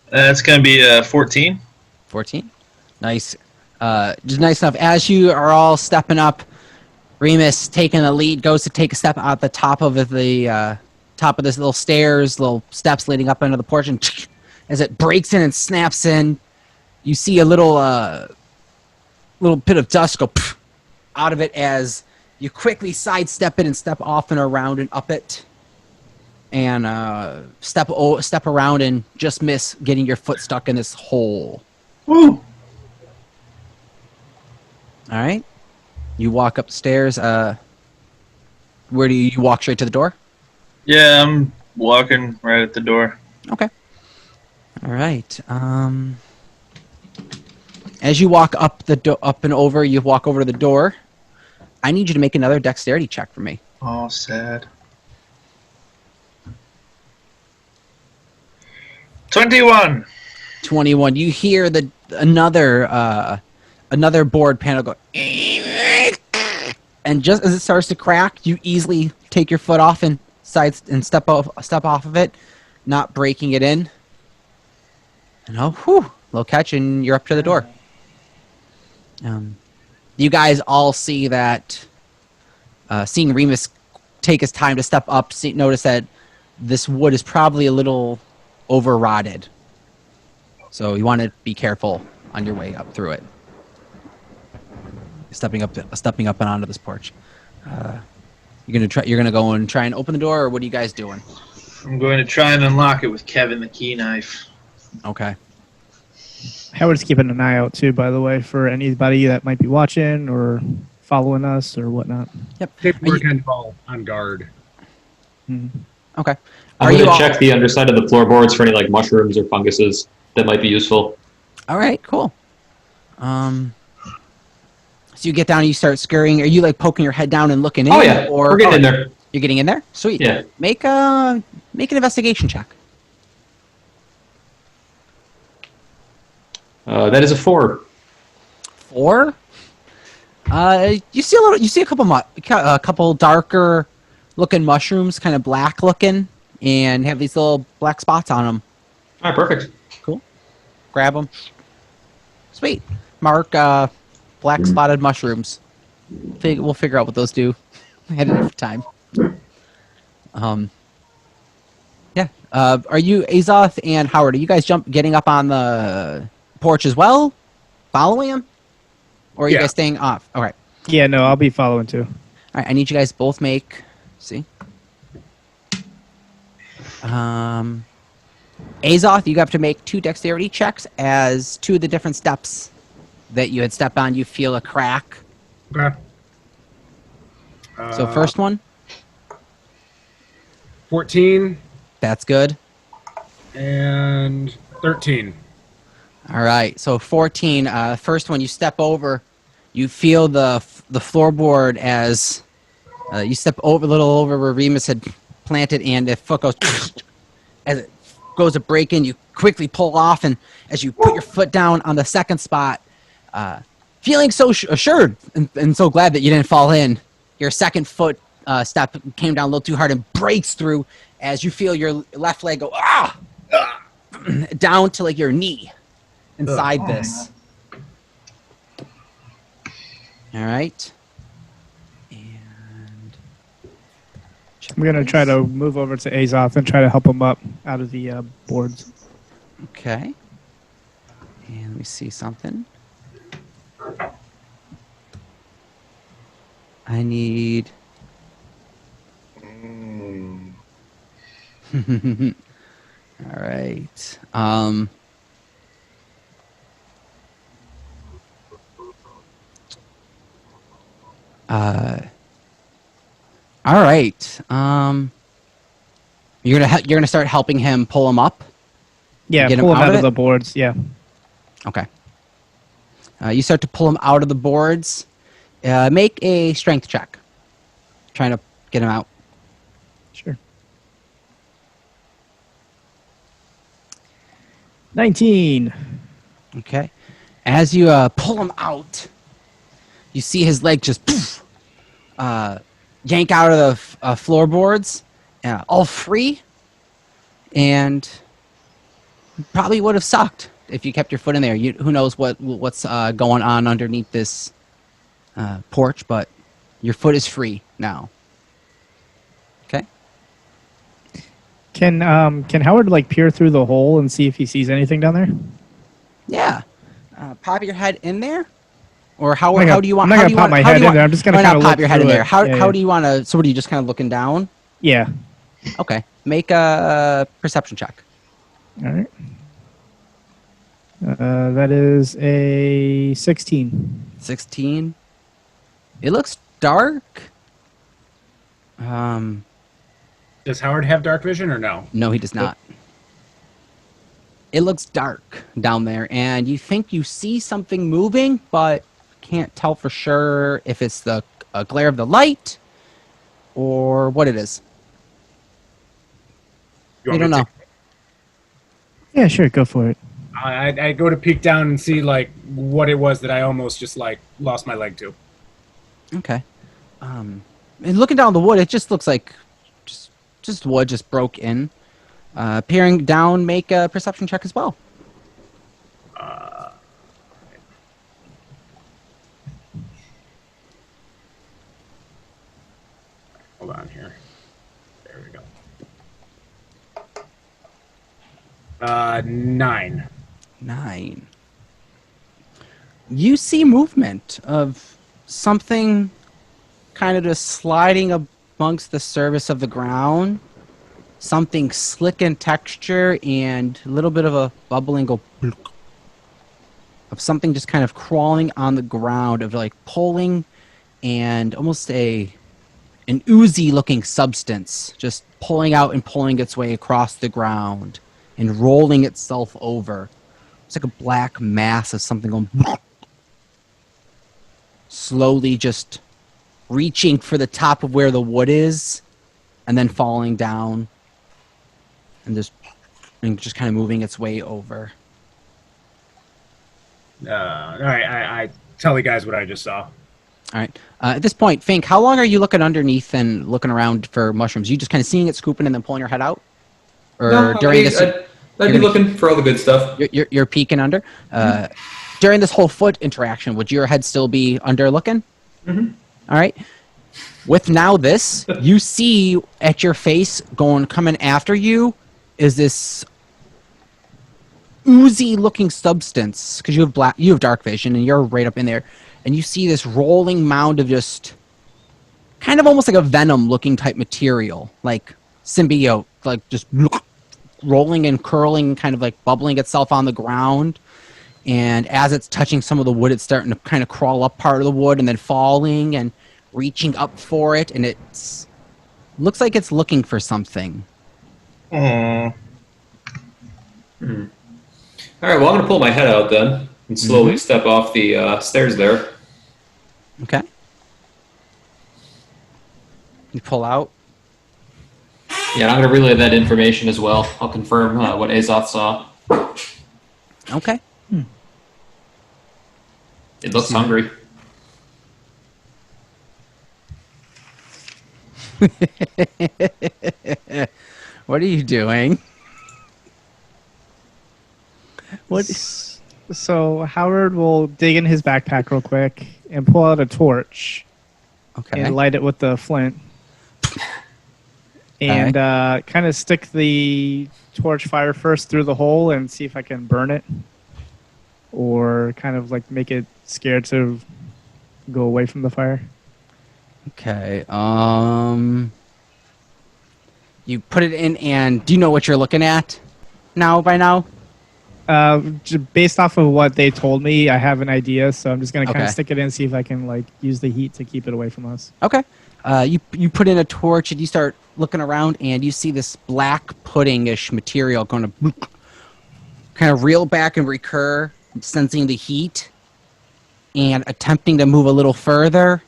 That's going to be 14. 14. Nice. Just nice enough. As you are all stepping up, Remus, taking the lead, goes to take a step out the top of the top of this little stairs, little steps leading up into the porch, and as it breaks in and snaps in, you see a little bit of dust go out of it as you quickly sidestep it and step off and around and up it, and step around and just miss getting your foot stuck in this hole. Woo! All right. You walk upstairs. Where do you walk straight to the door? Yeah, I'm walking right at the door. Okay. All right. As you walk up up and over, you walk over to the door. I need you to make another dexterity check for me. Oh, sad. 21. 21. You hear another board panel go, and just as it starts to crack, you easily take your foot off and step off of it, not breaking it in. And little catch, and you're up to the door. You guys all see that. Seeing Remus take his time to step up, notice that this wood is probably a little over-rotted. So you want to be careful on your way up through it. stepping up and onto this porch. You're gonna go and try and open the door, or what are you guys doing? I'm going to try and unlock it with Kevin the key knife. Okay. Howard's keeping an eye out too, by the way, for anybody that might be watching or following us or whatnot. Yep. We're kind of all on guard. Okay. I'm going to check the underside of the floorboards for any like mushrooms or funguses that might be useful. All right. Cool. So you get down and you start scurrying. Are you like poking your head down and looking in? Oh yeah, or we're getting in there. You're getting in there? Sweet. Yeah. Make an investigation check. That is a 4. 4. You see a couple darker looking mushrooms, kind of black looking, and have these little black spots on them. All right, perfect. Cool. Grab them. Sweet. Mark black spotted mushrooms. We'll figure out what those do at a different time. Yeah. Are you Azoth and Howard? Are you guys getting up on the porch as well, following him, or are you guys staying off? All right. Yeah, no, I'll be following too. All right. I need you guys both make. See. Azoth, you have to make 2 dexterity checks as 2 of the different steps that you had stepped on. You feel a crack. Okay. So first one. 14 That's good. and 13. All right. So 14. First one, you step over. You feel the floorboard as you step over a little over where Remus had planted, and the foot goes as it goes to break in. You quickly pull off, and as you put your foot down on the second spot, feeling so assured and so glad that you didn't fall in, your second foot step came down a little too hard and breaks through as you feel your left leg go down to like your knee inside this. All right. And I'm going to try to move over to Azoth and try to help him up out of the boards. Okay. And let me see something. I need. All right. All right. You're gonna start helping him pull him up. Yeah, Get him pull him out out of of the boards. Yeah. Okay. You start to pull him out of the boards. Make a strength check. Trying to get him out. Sure. 19. Okay. As you pull him out, you see his leg just yank out of the floorboards, all free, and probably would have sucked if you kept your foot in there. Who knows what's going on underneath this porch, but your foot is free now. Okay. Can Howard like peer through the hole and see if he sees anything down there? Yeah. Pop your head in there. Or how do you want? I'm not gonna pop my head in there. I'm just gonna kind of pop your head in there. How Yeah. do you want to? So what are you just kind of looking down? Yeah. Okay. Make a perception check. All right. That is a 16. 16. It looks dark. Does Howard have dark vision or no? No, he does not. It looks dark down there, and you think you see something moving, but can't tell for sure if it's the glare of the light or what it is. You don't know. Yeah, sure, go for it. I go to peek down and see like what it was that I almost just like lost my leg to. Okay. And looking down the wood, it just looks like just wood just broke in. Peering down, make a perception check as well. Hold on here. There we go. 9. 9. You see movement of something kind of just sliding amongst the surface of the ground. Something slick in texture and a little bit of a bubbling go of something just kind of crawling on the ground, of like pulling, and almost an oozy looking substance just pulling out and pulling its way across the ground and rolling itself over. It's like a black mass of something going slowly just reaching for the top of where the wood is and then falling down and just kind of moving its way over. All right, I tell the guys what I just saw. All right. At this point, Fink, how long are you looking underneath and looking around for mushrooms? You just kind of seeing it scooping and then pulling your head out? Or No, during this, I'd be looking for all the good stuff. you're peeking under? During this whole foot interaction, would your head still be under looking? Mm-hmm. All right. With now this, you see at your face coming after you is this oozy looking substance, because you have dark vision and you're right up in there, and you see this rolling mound of just kind of almost like a venom looking type material, like symbiote, like just rolling and curling, kind of like bubbling itself on the ground. And as it's touching some of the wood, it's starting to kind of crawl up part of the wood and then falling and reaching up for it, and it's looks like it's looking for something. Aww. Hmm. All right, well, I'm going to pull my head out then and slowly step off the stairs there. Okay. You pull out. Yeah, and I'm going to relay that information as well. I'll confirm what Azoth saw. Okay. It looks hungry. What are you doing? So Howard will dig in his backpack real quick and pull out a torch Okay. and light it with the flint. And kind of stick the torch fire first through the hole and see if I can burn it. Or kind of like make it scared to go away from the fire. Okay. You put it in, and do you know what you're looking at by now? Based off of what they told me, I have an idea, so I'm just gonna kind Okay. of stick it in, see if I can like use the heat to keep it away from us. Okay. You put in a torch, and you start looking around, and you see this black pudding-ish material going to kind of reel back and recur, sensing the heat, and attempting to move a little further.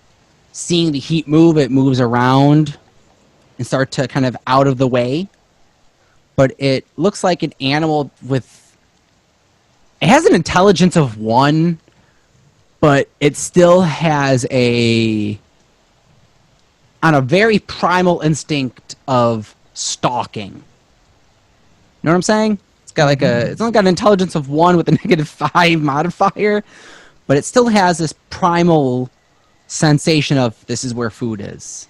Seeing the heat move, it moves around and start to kind of out of the way. But it looks like an animal it has an intelligence of 1, but it still has on a very primal instinct of stalking. You know what I'm saying? It's got it's only got an intelligence of 1 with a -5 modifier, but it still has this primal sensation of this is where food is.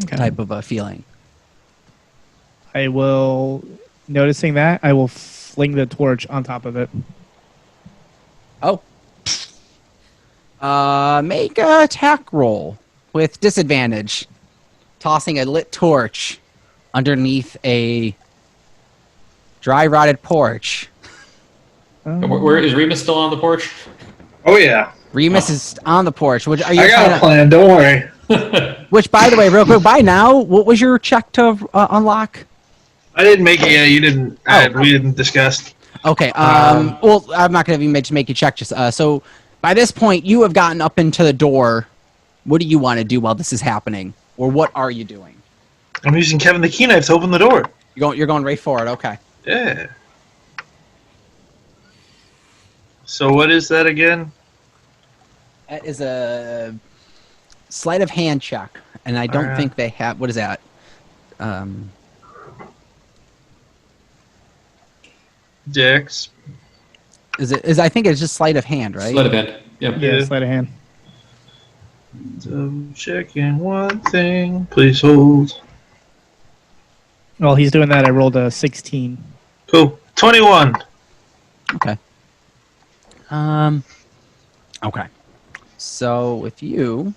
Okay. Type of a feeling. I will, noticing that, I will fling the torch on top of it. Oh. Make a attack roll with disadvantage. Tossing a lit torch underneath a dry rotted porch. Where is Remus still on the porch? Oh yeah, Remus is on the porch. Which are you I got trying a plan. Don't worry. Which, by the way, real quick, by now, what was your check to unlock? I didn't make it yet. You didn't. We didn't discuss. Okay. Well, I'm not going to make you check. Just so by this point, you have gotten up into the door. What do you want to do while this is happening, or what are you doing? I'm using Kevin the Key Knife to open the door. You're going right for it. Okay. Yeah. So what is that again? That is a sleight of hand check, and I don't think they have. What is that? Dex. I think it's just sleight of hand, right? Sleight of hand. Yep. Yeah, sleight of hand. So checking one thing. Please hold. While he's doing that, I rolled a 16. Cool. 21. Okay. Okay. So with you,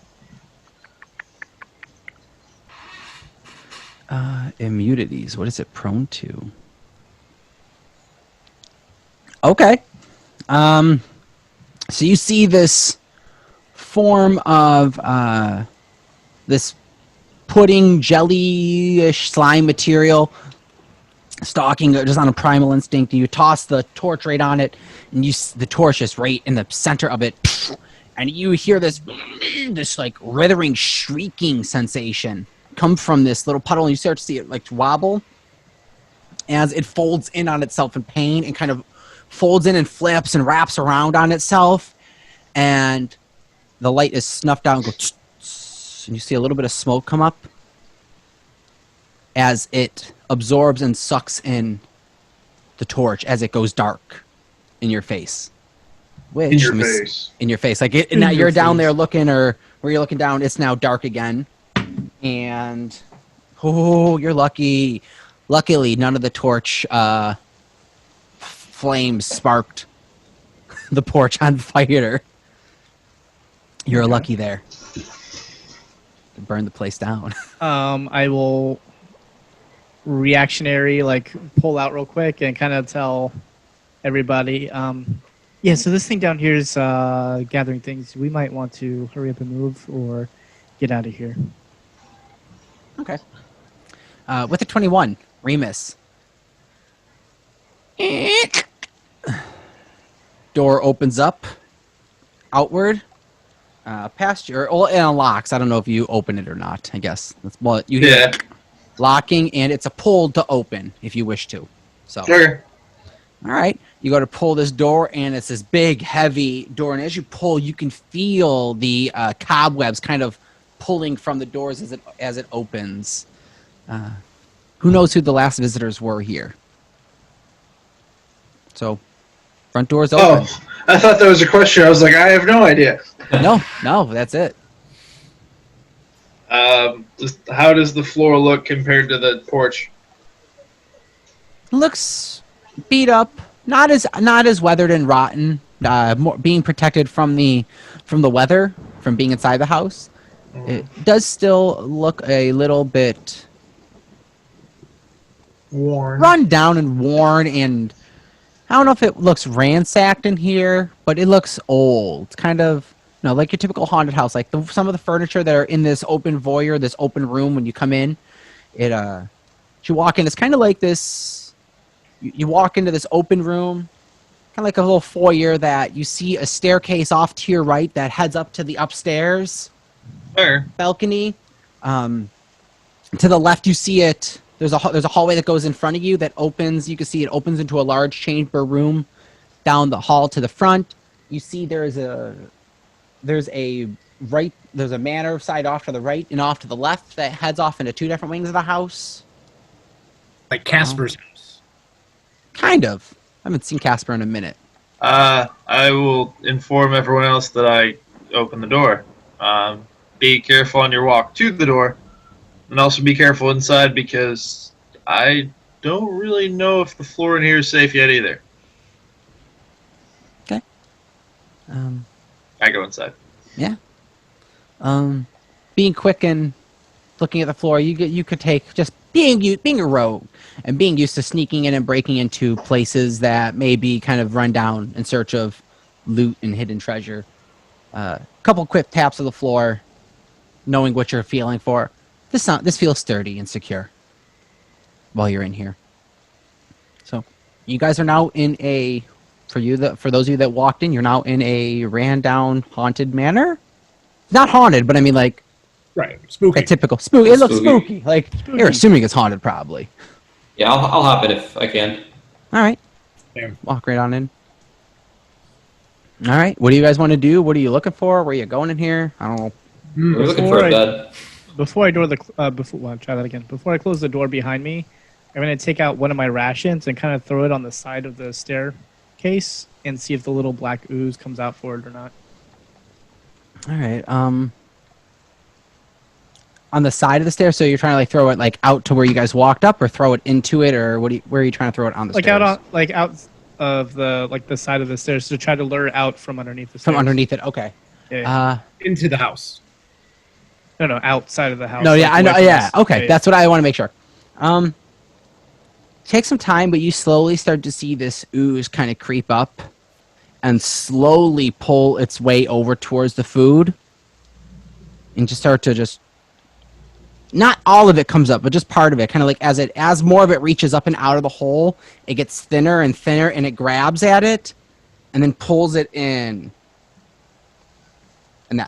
immunities. What is it prone to? Okay. So you see this form of this pudding jelly-ish slime material stalking just on a primal instinct. You toss the torch right on it, and the torch is right in the center of it, and you hear this like withering, shrieking sensation come from this little puddle, and you start to see it like wobble as it folds in on itself in pain and kind of folds in and flips and wraps around on itself, and the light is snuffed out and goes, and you see a little bit of smoke come up as it absorbs and sucks in the torch as it goes dark in your face. Which, In your face. In your face. Like now you're down there looking, or where you're looking down, it's now dark again. And you're lucky. Luckily, none of the torch flames sparked the porch on fire. You're lucky there. To burn the place down. I will reactionary, like, pull out real quick and kind of tell everybody, yeah, so this thing down here is gathering things. We might want to hurry up and move or get out of here. Okay. With a 21, Remus. Door opens up outward past your, well, it unlocks. I don't know if you open it or not, I guess. Well, you hear it locking, and it's a pull to open if you wish to. So, Sure. all right. You go to pull this door, and it's this big, heavy door. And as you pull, you can feel the cobwebs kind of pulling from the doors as it opens. Who knows who the last visitors were here? So, front door's open. Oh, I thought that was a question. I was like, I have no idea. No, that's it. How does the floor look compared to the porch? Looks beat up. Not as weathered and rotten. More being protected from the weather, from being inside the house. It does still look a little bit Worn. run down and worn, and I don't know if it looks ransacked in here, but it looks old. Kind of, like your typical haunted house. Like some of the furniture that are in this open voyeur, this open room when you come in, you walk in, it's kind of like this. You walk into this open room, kind of like a little foyer that you see a staircase off to your right that heads up to the upstairs balcony. To the left, you see it. There's a hallway that goes in front of you that opens. You can see it opens into a large chamber room down the hall to the front. You see there's a manor side off to the right and off to the left that heads off into two different wings of the house. Like Casper's house. Kind of. I haven't seen Casper in a minute. I will inform everyone else that I opened the door. Be careful on your walk to the door. And also be careful inside because I don't really know if the floor in here is safe yet either. Okay. I go inside. Yeah. Being quick and looking at the floor, you could take just being a rogue and being used to sneaking in and breaking into places that may be kind of run down in search of loot and hidden treasure. A couple quick taps of the floor, knowing what you're feeling for. This feels sturdy and secure while you're in here. So, you guys are now in for those of you that walked in, you're now in a ran down haunted manor. Not haunted, but I mean like Right, spooky. a typical spooky. It looks spooky. Like you're assuming it's haunted, probably. Yeah, I'll hop in if I can. All right. Damn. Walk right on in. All right. What do you guys want to do? What are you looking for? Where are you going in here? I don't know. We're looking for a bed. Before I try that again. Before I close the door behind me, I'm going to take out one of my rations and kind of throw it on the side of the staircase and see if the little black ooze comes out for it or not. All right. On the side of the stairs, so you're trying to like throw it like out to where you guys walked up, or throw it into it, or where are you trying to throw it on the stairs? Out of the side of the stairs to try to lure it out from underneath the stairs. From underneath it. Okay. Yeah. Into the house. No, outside of the house. No, yeah, I know. away from Yeah, us. okay. That's what I want to make sure. Take some time, but you slowly start to see this ooze kind of creep up and slowly pull its way over towards the food, and just start to just. Not all of it comes up, but just part of it. Kind of like as more of it reaches up and out of the hole, it gets thinner and thinner, and it grabs at it, and then pulls it in, and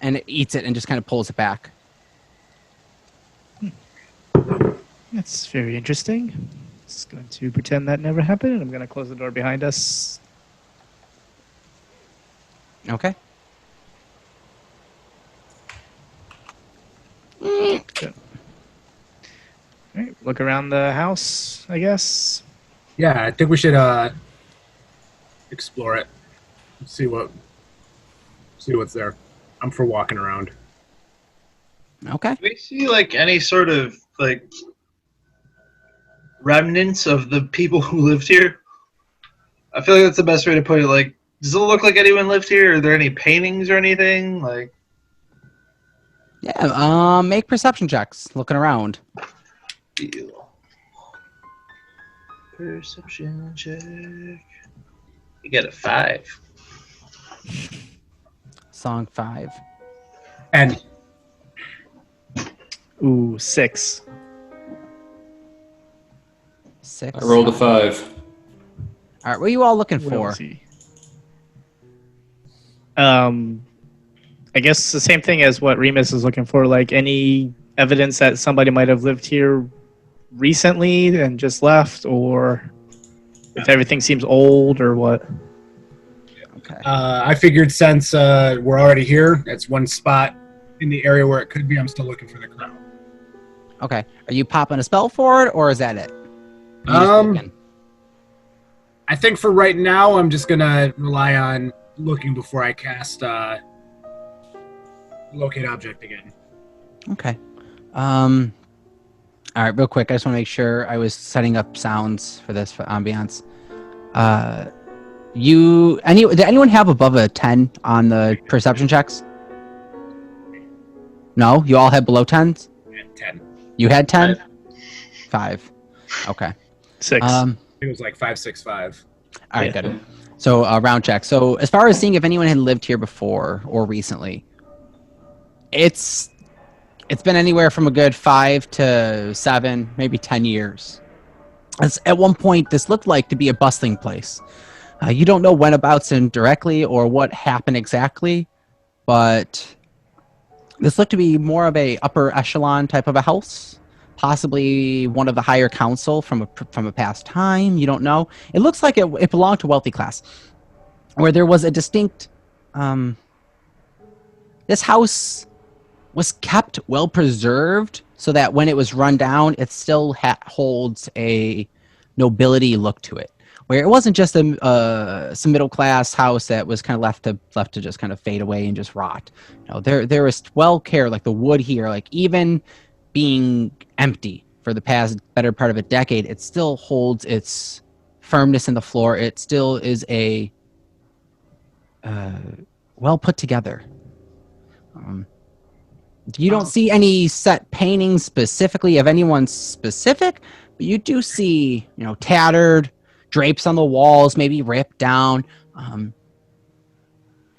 it eats it and just kind of pulls it back. That's very interesting. Just going to pretend that never happened, and I'm going to close the door behind us. Okay. Good. All right, look around the house, I guess. Yeah, I think we should explore it. See what's there. I'm for walking around. Okay. Do we see like any sort of like remnants of the people who lived here? I feel like that's the best way to put it. Like, does it look like anyone lived here? Are there any paintings or anything? Like, Yeah. Make perception checks. Looking around. deal. Perception check. You get a 5. Song 5. And Ooh, 6. 6. I rolled a 5. All right. What are you all looking What for? else see? I guess the same thing as what Remus is looking for. Like any evidence that somebody might have lived here recently and just left, or if everything seems old, or what. Okay. I figured since we're already here, that's one spot in the area where it could be. I'm still looking for the crown. Okay. Are you popping a spell for it, or is that it? You just looking? I think for right now, I'm just gonna rely on looking before I cast locate object again. Okay. All right, real quick. I just want to make sure I was setting up sounds for this for ambiance. Did anyone have above a 10 on the perception checks? No, you all had below 10s. 10. You had 10. 5. Okay. 6. It was like 5, 6, 5. All right, good. So round check. So as far as seeing if anyone had lived here before or recently, it's been anywhere from a good 5 to 7, maybe 10 years. At one point, this looked like to be a bustling place. You don't know whenabouts and directly or what happened exactly, but this looked to be more of a upper echelon type of a house, possibly one of the higher council from a past time. You don't know. It looks like it belonged to wealthy class, where there was a distinct. This house was kept well preserved, so that when it was run down, it still holds a nobility look to it. Where it wasn't just some middle class house that was kind of left to just kind of fade away and just rot. There was well care, like the wood here, like even being empty for the past better part of a decade, it still holds its firmness in the floor. It still is a well put together. You don't see any set paintings specifically of anyone specific, but you do see, tattered drapes on the walls, maybe ripped down.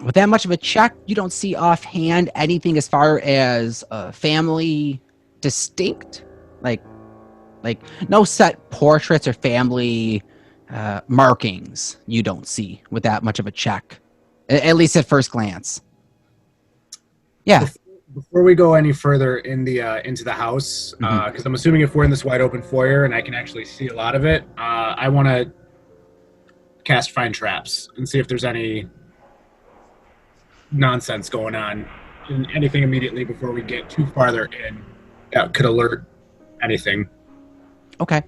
With that much of a check, you don't see offhand anything as far as family distinct, like no set portraits or family markings. You don't see with that much of a check, at least at first glance. Yeah. Before we go any further in the into the house, because I'm assuming if we're in this wide open foyer and I can actually see a lot of it, I want to cast Find Traps and see if there's any nonsense going on, and anything immediately before we get too farther in that could alert anything. Okay.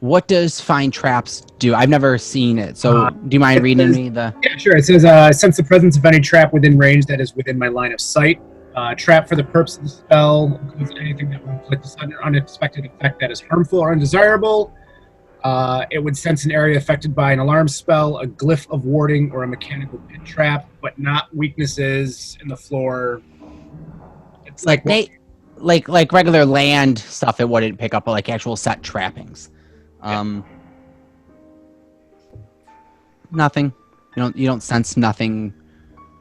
What does Find Traps do? I've never seen it, so do you mind reading me the... Yeah, sure. It says, sense the presence of any trap within range that is within my line of sight. Trap for the purpose of the spell includes anything that will inflict a sudden or unexpected effect that is harmful or undesirable. It would sense an area affected by an alarm spell, a glyph of warding, or a mechanical pit trap, but not weaknesses in the floor. It's like regular land stuff. It wouldn't pick up, but like actual set trappings. Nothing. You don't sense nothing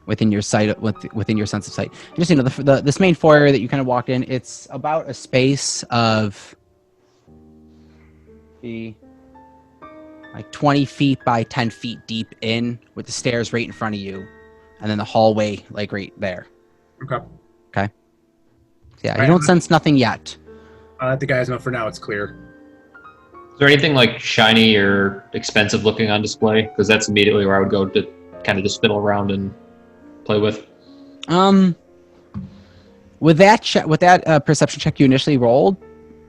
within your sight, within your sense of sight. Just this main foyer that you kind of walked in. It's about a space of like 20 feet by 10 feet deep in, with the stairs right in front of you, and then the hallway like right there. Okay. Yeah, you don't sense nothing yet. The guys know for now it's clear. Is there anything like shiny or expensive looking on display? Because that's immediately where I would go to kind of just fiddle around and play with. With that perception check you initially rolled,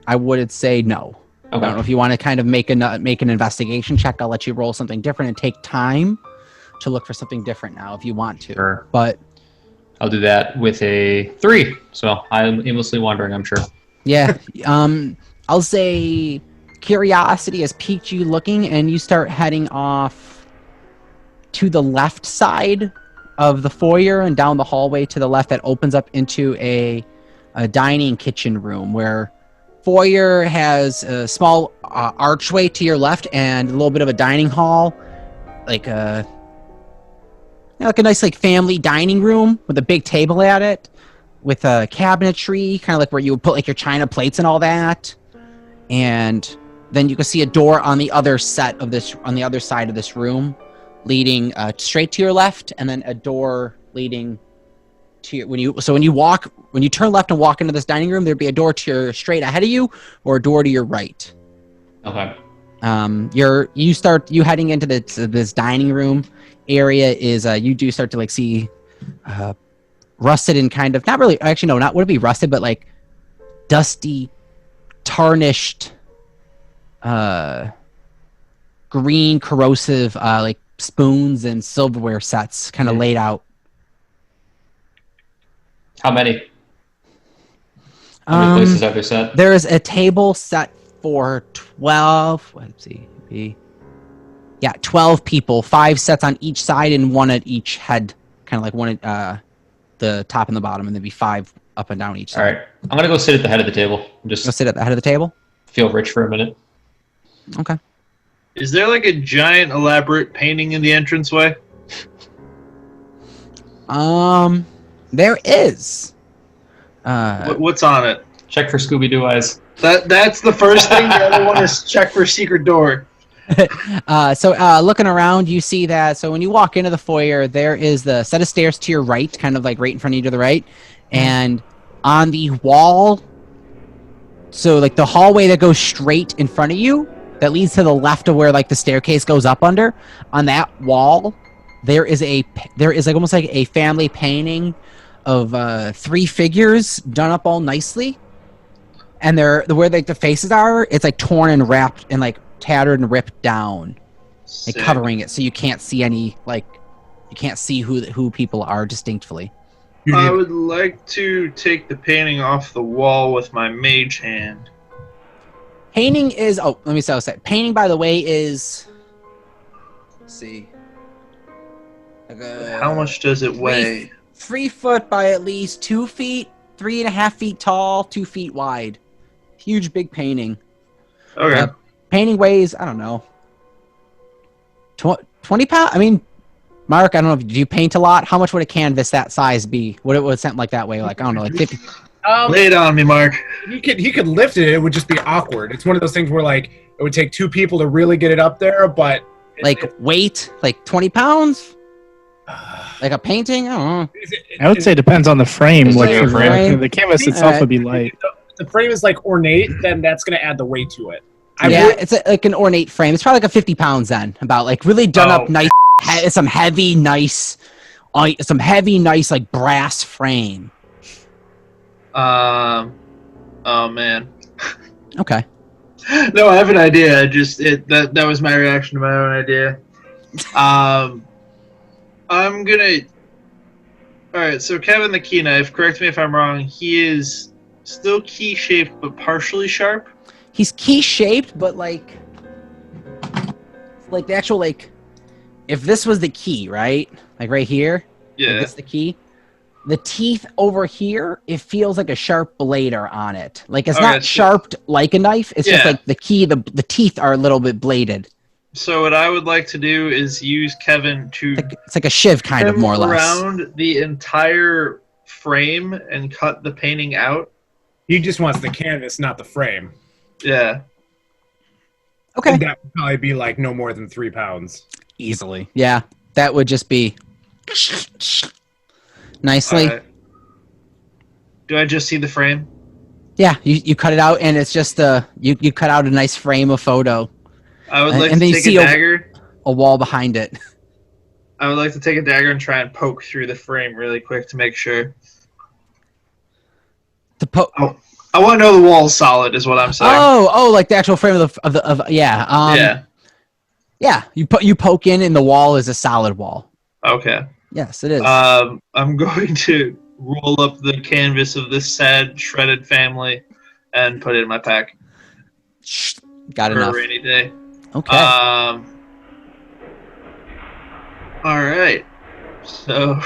I would say no. Okay. I don't know if you want to kind of make an investigation check. I'll let you roll something different and take time to look for something different now if you want to. Sure. But I'll do that with a 3. So I'm aimlessly wandering, I'm sure. yeah, I'll say curiosity has piqued you looking, and you start heading off to the left side of the foyer and down the hallway to the left that opens up into a dining kitchen room, where foyer has a small archway to your left and a little bit of a dining hall, like a nice like family dining room with a big table at it, with a cabinetry, kind of like where you would put like your china plates and all that. And then you can see a door on the other side of this room, leading straight to your left, and then a door leading to your, when you turn left and walk into this dining room, there'd be a door to your straight ahead of you, or a door to your right. Okay. You heading into this dining room area is you do start to like see rusted and kind of not really, actually no, not would it be rusted, but like dusty, tarnished, green, corrosive like spoons and silverware sets kind of laid out. How many? How many places are there set? There is a table set for 12. Let's see. 12 people. 5 sets on each side and 1 at each head. Kind of like one at the top and the bottom, and there'd be 5 up and down each side. All right. I'm going to go sit at the head of the table. Just go sit at the head of the table? Feel rich for a minute. Okay. Is there like a giant elaborate painting in the entranceway? There is. What's on it? Check for Scooby-Doo eyes. That's the first thing. The other one is check for secret door. So looking around, you see that. So when you walk into the foyer, there is the set of stairs to your right, kind of like right in front of you to the right, and on the wall. So like the hallway that goes straight in front of you, that leads to the left of where like the staircase goes up under. On that wall, there is like almost like a family painting of 3 figures done up all nicely, and they're where like the faces are. It's like torn and wrapped and like tattered and ripped down, like covering it, so you can't see any you can't see who people are distinctly. I would like to take the painting off the wall with my mage hand. Painting is painting, by the way, is, let's see, how much does it weigh? 3 foot by at least 2 feet, 3.5 feet tall, 2 feet wide. Huge, big painting. Okay. Painting weighs, I don't know, 20 pounds. I mean, Mark, I don't know. Do you paint a lot? How much would a canvas that size be? What would something like that weigh? Like, I don't know, like 50. Lay it on me, Mark. He could lift it. It would just be awkward. It's one of those things where like it would take 2 people to really get it up there, but weight, like 20 pounds. Like a painting? I don't know. I would say it depends on the frame. Like there a frame? the canvas itself would be light. If the frame is like ornate, then that's going to add the weight to it. It's like an ornate frame. It's probably like a 50 pounds then. About like really done up nice. Some heavy, nice like brass frame. Oh man. Okay. No, I have an idea. That was my reaction to my own idea. I'm gonna. All right. So Kevin the key knife. Correct me if I'm wrong. He is still key shaped but partially sharp. He's key shaped, but like like the actual like, if this was the key, right? Like right here. Yeah. Like this is the key. The teeth over here, it feels like a sharp blade are on it. Like it's not sharped like a knife. It's just like the key. The teeth are a little bit bladed. So what I would like to do is use Kevin to. It's like a shiv, kind of more or less. Around the entire frame and cut the painting out. He just wants the canvas, not the frame. Yeah. Okay. And that would probably be like no more than 3 pounds. Easily. Yeah, that would just be nicely. Right. Do I just see the frame? Yeah, you cut it out, and it's just you cut out a nice frame of photo. I would like and to then take you see a dagger. A wall behind it. I would like to take a dagger and try and poke through the frame really quick to make sure. I want to know the wall's solid, is what I'm saying. Oh, like the actual frame of yeah. Yeah. Yeah, you poke in, and the wall is a solid wall. Okay. Yes, it is. I'm going to roll up the canvas of this sad, shredded family and put it in my pack. Got enough. For a rainy day. Okay. All right. So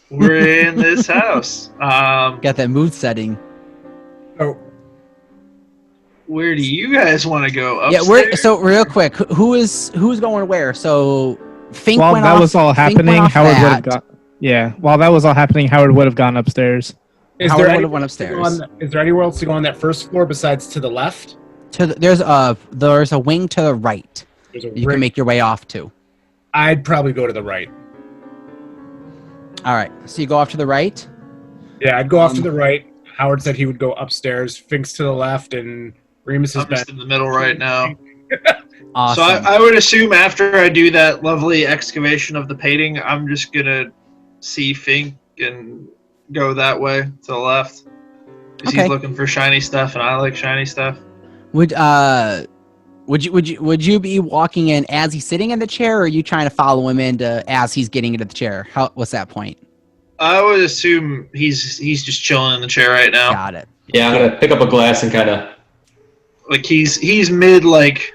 we're in this house. Got that mood setting. Oh, where do you guys want to go? Upstairs? Yeah, so real quick, who's going where? So Fink While went that off, was all Fink happening, went off Howard would that. have got. Yeah, while that was all happening, Howard would have gone upstairs. Howard would have went upstairs. Is there anywhere else to go on that first floor besides to the left? There's a wing to the right. You can make your way off to. I'd probably go to the right. All right, so you go off to the right. Yeah, I'd go off to the right. Howard said he would go upstairs. Fink's to the left, and Remus is I'm just in the middle right now. Awesome. So I would assume after I do that lovely excavation of the painting, I'm just gonna see Fink and go that way to the left. Because he's looking for shiny stuff, and I like shiny stuff. Would you be walking in as he's sitting in the chair, or are you trying to follow him as he's getting into the chair? What's that point? I would assume he's just chilling in the chair right now. Got it. Yeah, I'm gonna pick up a glass and kind of. Like he's mid like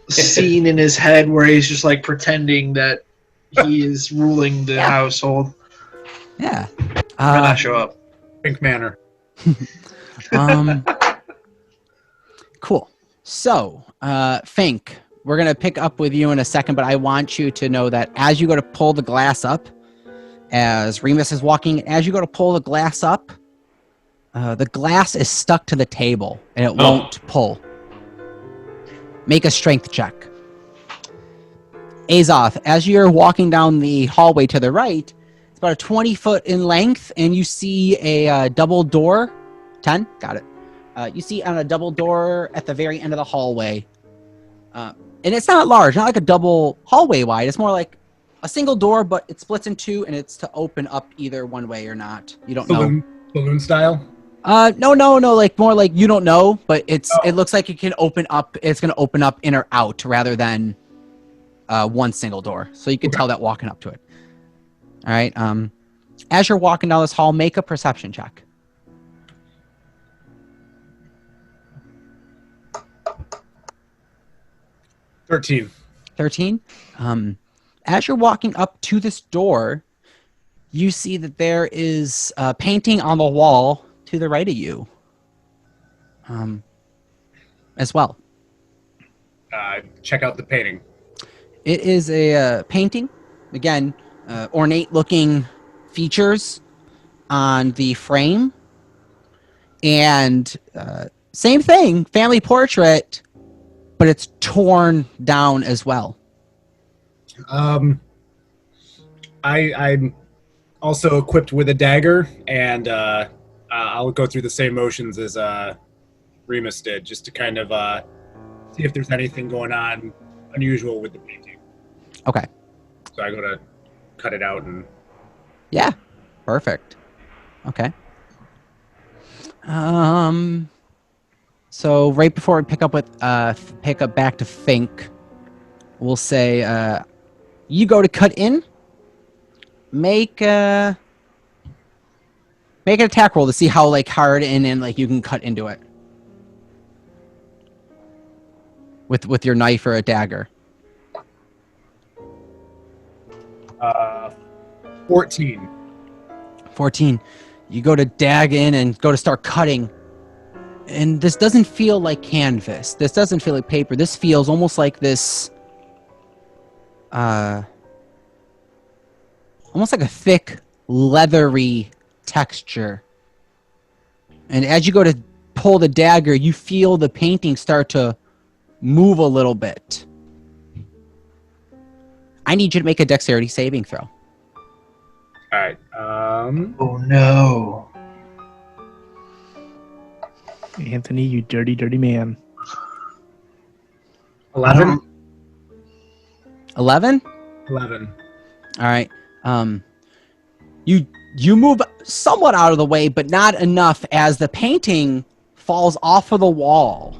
scene in his head where he's just like pretending that he is ruling the household. Yeah. When I show up. Fink Manor. Cool. So, Fink, we're going to pick up with you in a second, but I want you to know that as you go to pull the glass up, as Remus is walking, as you go to pull the glass up, the glass is stuck to the table, and it won't pull. Make a strength check. Azoth, as you're walking down the hallway to the right, it's about a 20-foot in length, and you see a double door. 10? Got it. You see on a double door at the very end of the hallway. And it's not large, not like a double hallway wide. It's more like a single door, but it splits in two, and it's to open up either one way or not. You don't know. Balloon style? No, like more like you don't know, but it looks like it can open up. It's going to open up in or out rather than one single door. So you can tell that walking up to it. All right. As you're walking down this hall, make a perception check. 13. 13. As you're walking up to this door, you see that there is a painting on the wall to the right of you. As well. Check out the painting. It is a painting. Again, ornate-looking features on the frame. And same thing, family portrait, but it's torn down as well. I'm also equipped with a dagger, and I'll go through the same motions as Remus did, just to kind of see if there's anything going on unusual with the painting. Okay. So I go to cut it out and... Yeah, perfect. Okay. So right before we pick up back to Fink, we'll say you go to cut in. Make an attack roll to see how hard and like you can cut into it. with your knife or a dagger. 14. 14. You go to dag in and go to start cutting. And this doesn't feel like canvas. This doesn't feel like paper. This feels almost like this... almost like a thick, leathery texture. And as you go to pull the dagger, you feel the painting start to move a little bit. I need you to make a dexterity saving throw. All right. Oh no. Anthony, you dirty, dirty man. 11. 11? 11. All right. You move somewhat out of the way, but not enough as the painting falls off of the wall.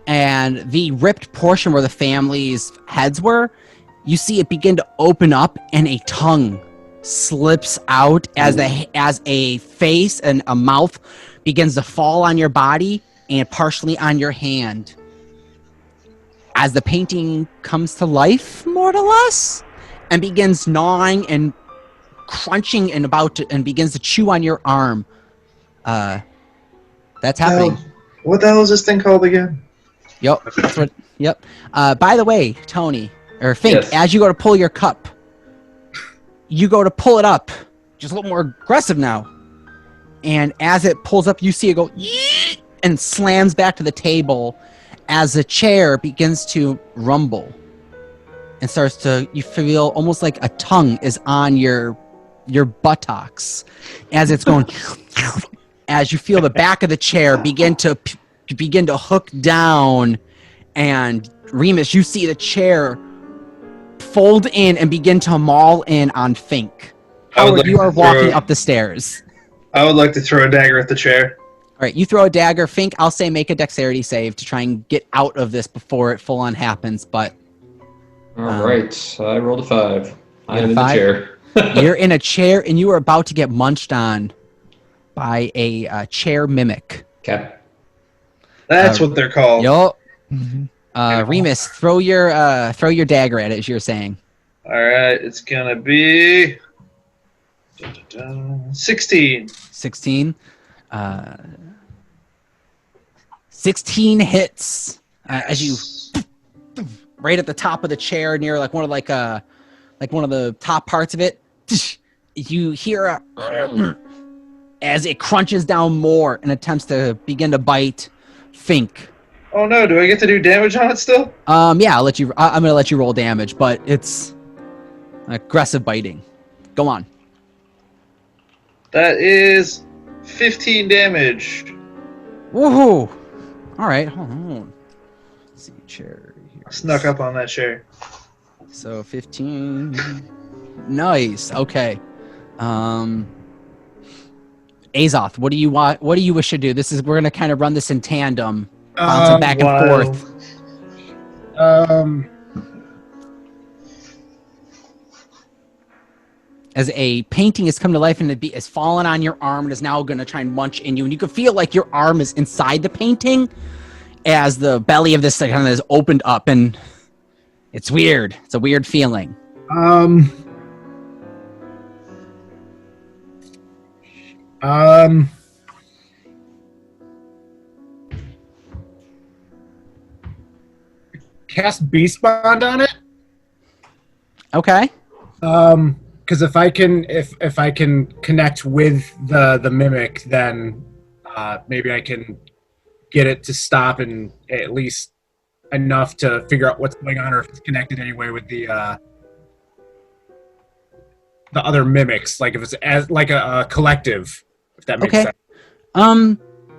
And the ripped portion where the family's heads were, you see it begin to open up and a tongue slips out as a face and a mouth begins to fall on your body and partially on your hand. As the painting comes to life, more or less, and begins gnawing and crunching and and begins to chew on your arm. That's happening. What the hell is this thing called again? Yep, that's what. Yep. By the way, Tony or Fink, Yes. as you go to pull your cup, you go to pull it up, just a little more aggressive now. And as it pulls up, you see it go "Yeet," and slams back to the table as the chair begins to rumble and starts to. You feel almost like a tongue is on your buttocks as it's going. As you feel the back of the chair begin to hook down, and Remus, you see the chair fold in and begin to maul in on Fink. Howard, you are walking up the stairs. I would like to throw a dagger at the chair. All right, you throw a dagger. Fink, I'll say make a dexterity save to try and get out of this before it full on happens, but... All right, I rolled a 5. I'm in the 5? chair. You're in a chair, and you are about to get munched on by a chair mimic. Okay. That's what they're called. Yup. Remus, throw your dagger at it, as you're saying. All right, it's gonna be 16. 16. 16 hits as you right at the top of the chair near like one of the top parts of it. You hear as it crunches down more and attempts to begin to bite Fink. Oh no! Do I get to do damage on it still? Yeah, I'm gonna let you roll damage, but it's aggressive biting. Go on. That is 15 damage. Woohoo! All right, hold on. Let's see, chair here. Snuck up on that chair. So 15. Nice. Okay. Azoth, what do you want? What do you wish to do? We're gonna kind of run this in tandem, bouncing back and forth. As a painting has come to life and is fallen on your arm and is now going to try and munch in you, and you can feel like your arm is inside the painting as the belly of this kind of is opened up, and it's weird. It's a weird feeling. Cast Beast Bond on it. Okay. Because if I can connect with the mimic, then maybe I can get it to stop and at least enough to figure out what's going on, or if it's connected anyway with the other mimics. Like if it's as like a collective, if that makes sense.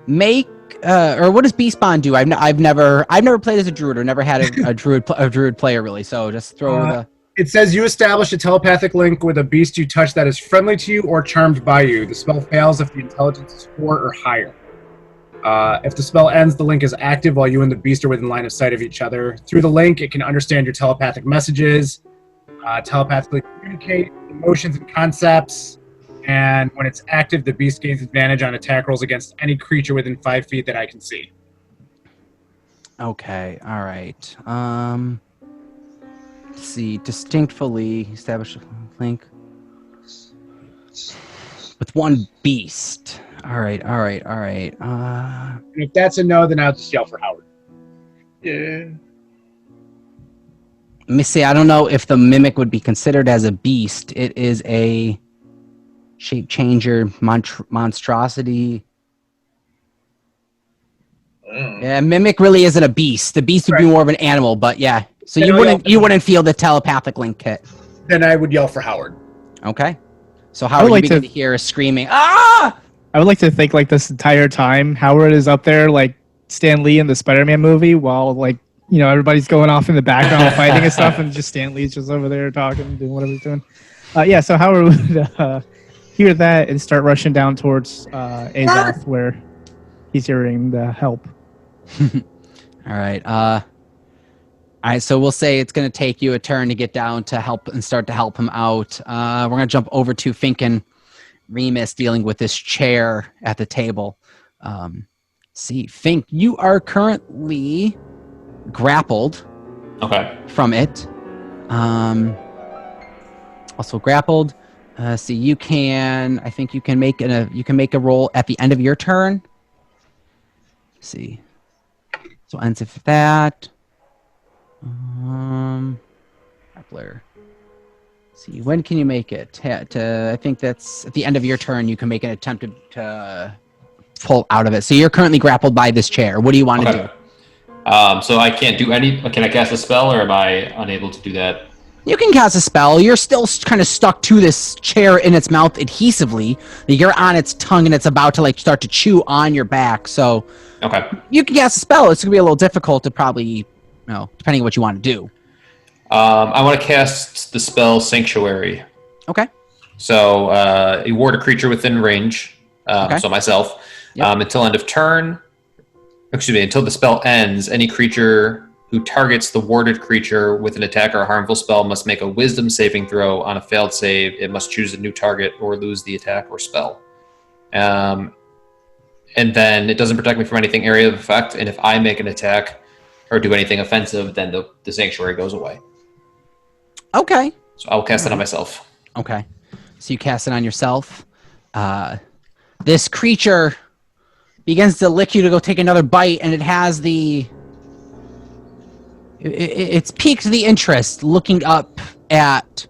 Make or what does Beast Bond do? I've never played as a druid or never had a druid player really. So just throw the. It says you establish a telepathic link with a beast you touch that is friendly to you or charmed by you. The spell fails if the intelligence is 4 or higher. If the spell ends, the link is active while you and the beast are within line of sight of each other. Through the link, it can understand your telepathic messages, telepathically communicate emotions and concepts, and when it's active, the beast gains advantage on attack rolls against any creature within 5 feet that I can see. Okay. All right. Let's see. Distinctly establish a link with one beast. All right. And if that's a no, then I'll just yell for Howard. Yeah. Let me see. I don't know if the mimic would be considered as a beast. It is a shape changer, monstrosity. Yeah, mimic really isn't a beast. The beast would be more of an animal, but yeah. So you wouldn't feel the telepathic link hit. Then I would yell for Howard. Okay. So Howard, you begin to hear a screaming. Ah! I would like to think like this entire time, Howard is up there like Stan Lee in the Spider-Man movie, while like everybody's going off in the background fighting and stuff, and just Stan Lee's just over there talking, doing whatever he's doing. Yeah, so Howard would hear that and start rushing down towards Azoth, where he's hearing the help. All right. All right. So we'll say it's going to take you a turn to get down to help and start to help him out. We're going to jump over to Fink and Remus dealing with this chair at the table. See, Fink, you are currently grappled. Okay. From it. Also grappled. See, you can. I think you can make a roll at the end of your turn. Let's see. So ends with that. Grappler. See, when can you make it? I think that's at the end of your turn. You can make an attempt to pull out of it. So you're currently grappled by this chair. What do you want to do? So I can't do any. Can I cast a spell, or am I unable to do that? You can cast a spell. You're still kind of stuck to this chair in its mouth adhesively. You're on its tongue, and it's about to start to chew on your back. So, okay, you can cast a spell. It's gonna be a little difficult to probably, depending on what you want to do. I want to cast the spell Sanctuary. Okay. So you ward a creature within range. Okay. So myself, Yep. until end of turn. Excuse me. Until the spell ends, any creature who targets the warded creature with an attack or a harmful spell must make a Wisdom saving throw. On a failed save, it must choose a new target or lose the attack or spell. And then it doesn't protect me from anything area of effect. And if I make an attack or do anything offensive, then the sanctuary goes away. Okay. So I will cast it on myself. Okay. So you cast it on yourself. This creature begins to lick you to go take another bite, and it has it's piqued the interest, looking up at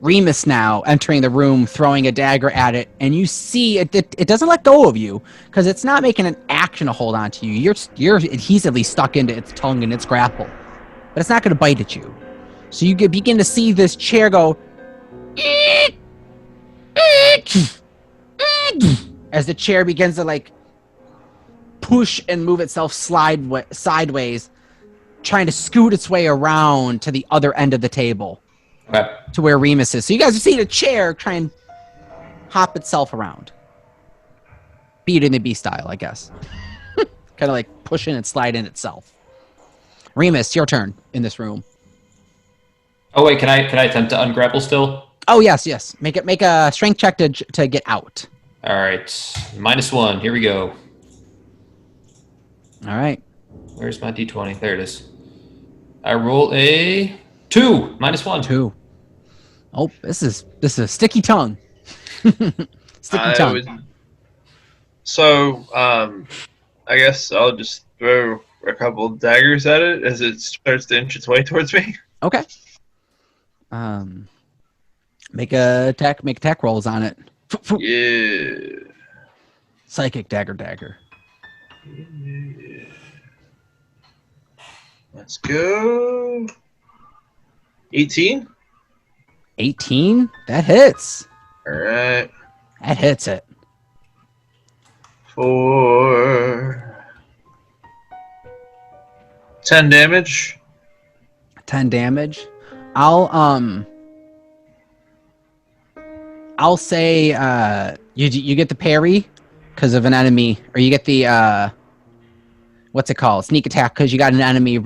Remus now, entering the room, throwing a dagger at it, and you see it doesn't let go of you, because it's not making an action to hold on to you. You're adhesively stuck into its tongue and its grapple, but it's not going to bite at you. So you begin to see this chair go as the chair begins to push and move itself sideways, trying to scoot its way around to the other end of the table. Okay. To where Remus is. So you guys are seeing a chair try and hop itself around. Beauty and the Beast style, I guess. Kind of pushing and sliding itself. Remus, your turn in this room. Oh wait, can I attempt to ungrapple still? Oh yes. Make a strength check to get out. All right, -1. Here we go. All right. Where's my d20? There it is. I roll a 2, -1. 2. Oh, this is a sticky tongue. Sticky tongue. So, I guess I'll just throw a couple daggers at it as it starts to inch its way towards me. Okay. Make attack rolls on it. Yeah. Psychic dagger. Yeah. Let's go. 18. 18? That hits. All right. That hits it. For 10 damage. 10 damage. I'll say you get the parry because of an enemy, or you get the what's it called? Sneak attack because you got an enemy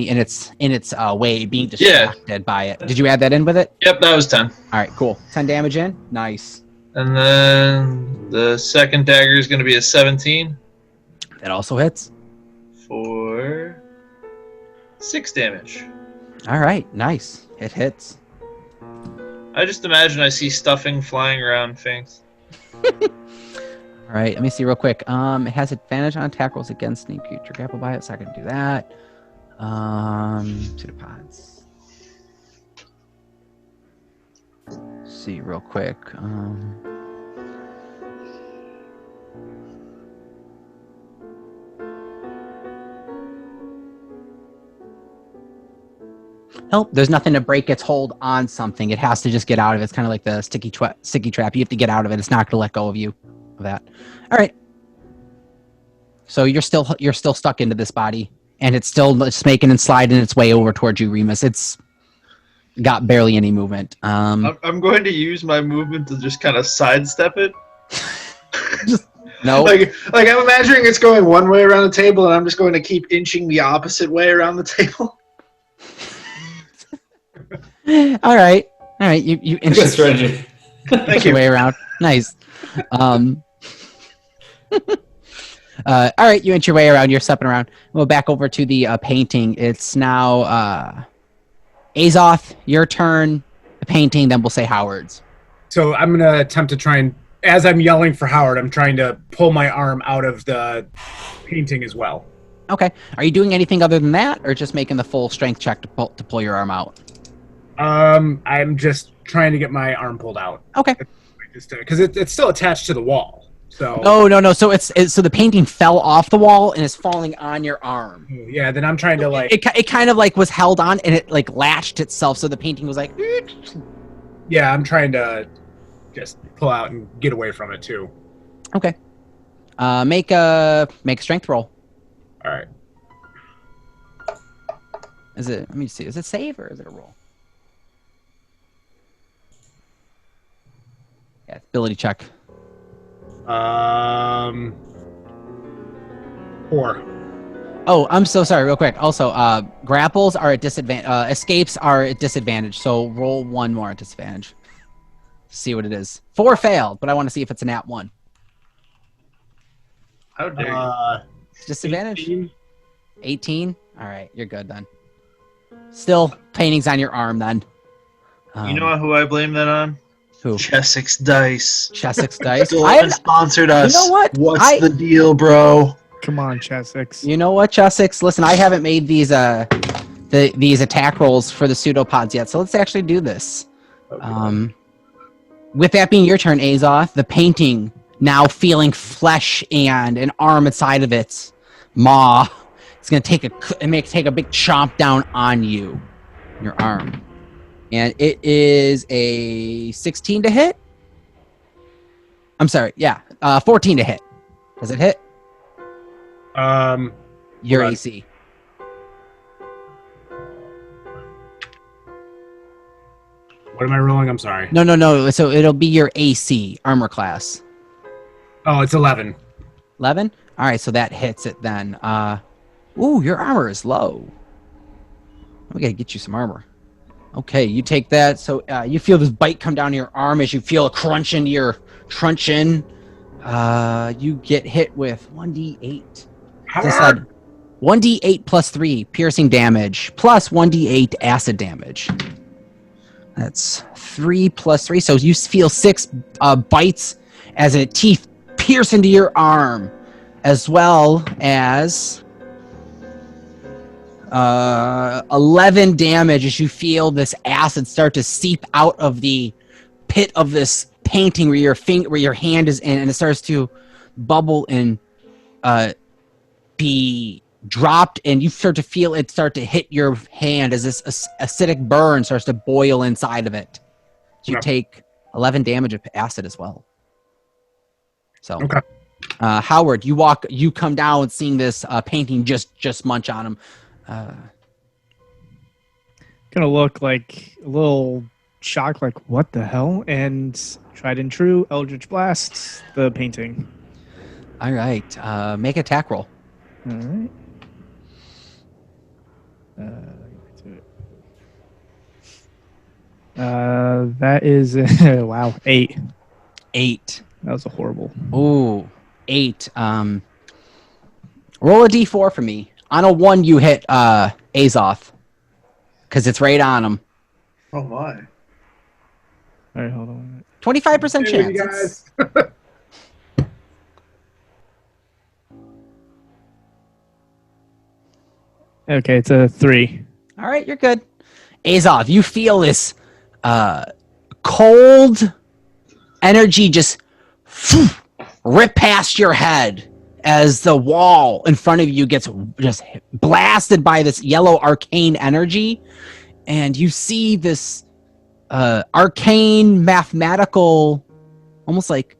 in its way being distracted by it. Did you add that in with it? Yep, that was 10. All right, cool. 10 damage in. Nice. And then the second dagger is going to be a 17. That also hits. For 6 damage. All right, nice. It hits. I just imagine I see stuffing flying around Finks. All right, let me see real quick. It has advantage on attack rolls against named creature grappled by it, so I can do that. Pseudopods. See real quick. Nope, there's nothing to break its hold on something. It has to just get out of it. It's kind of like the sticky trap. You have to get out of it. It's not going to let go of you. Of that. All right. So you're still stuck into this body, and it's still making and sliding its way over towards you, Remus. It's got barely any movement. I'm going to use my movement to just kind of sidestep it. No. Like I'm imagining it's going one way around the table, and I'm just going to keep inching the opposite way around the table. All right. You inch Good strategy. your way around. Nice. All right, you inch your way around. You're stepping around. We'll go back over to the painting. It's now Azoth, your turn. The painting. Then we'll say Howard's. So I'm going to attempt to try and, as I'm yelling for Howard, I'm trying to pull my arm out of the painting as well. Okay. Are you doing anything other than that, or just making the full strength check to pull your arm out? I'm just trying to get my arm pulled out. Okay. Because it's still attached to the wall. So No. So so the painting fell off the wall and is falling on your arm. yeah, then I'm trying to like. It kind of like was held on and it like latched itself. So the painting was like. Yeah, I'm trying to just pull out and get away from it too. Okay. Make a strength roll. All right. Is it? Let me see. Is it save or is it a roll? Yeah, ability check. 4. Oh, I'm so sorry. Real quick. Also, grapples are at disadvantage. Escapes are at disadvantage. So roll one more at disadvantage. See what it is. 4 failed, but I want to see if it's an at 1. How dare you? Disadvantage. 18. All right, you're good then. Still, paintings on your arm then. You know who I blame that on? Who? Chessex Dice. Chessex Dice. Still haven't sponsored us. You know what? What's the deal, bro? Come on, Chessex. You know what, Chessex? Listen, I haven't made these these attack rolls for the pseudopods yet, so let's actually do this. Okay. With that being your turn, Azoth, the painting now feeling flesh and an arm inside of its maw. It's gonna take a big chomp down on you, your arm, and it is a 16 to hit. I'm sorry, yeah, 14 to hit. Does it hit? Your Right. AC. What am I rolling? I'm sorry. No. So it'll be your AC armor class. Oh, it's 11. 11? All right, so that hits it then. Ooh, your armor is low. We gotta get you some armor. Okay, you take that. So you feel this bite come down your arm as you feel a crunch into your truncheon. You get hit with 1d8. As I said, 1d8 plus 3 piercing damage plus 1d8 acid damage. That's 3 plus 3. So you feel 6 bites as a teeth pierce into your arm, as well as 11 damage as you feel this acid start to seep out of the pit of this painting where your hand is in, and it starts to bubble and be dropped, and you start to feel it start to hit your hand as this acidic burn starts to boil inside of it. So you take 11 damage of acid as well. So, Okay. Howard, you come down seeing this painting just munch on him. Gonna look like a little shocked, like what the hell? And tried and true, Eldritch Blast the painting. All right, make an attack roll. All right. That is wow, 8. 8. That was a horrible. Ooh, 8. Roll a d4 for me. On a 1, you hit Azoth. Because it's right on him. Oh my. All right, hold on. 25% Hey, you chance. guys. Okay, it's a 3. All right, you're good. Azoth, you feel this cold energy just rip past your head as the wall in front of you gets just blasted by this yellow arcane energy, and you see this arcane mathematical, almost like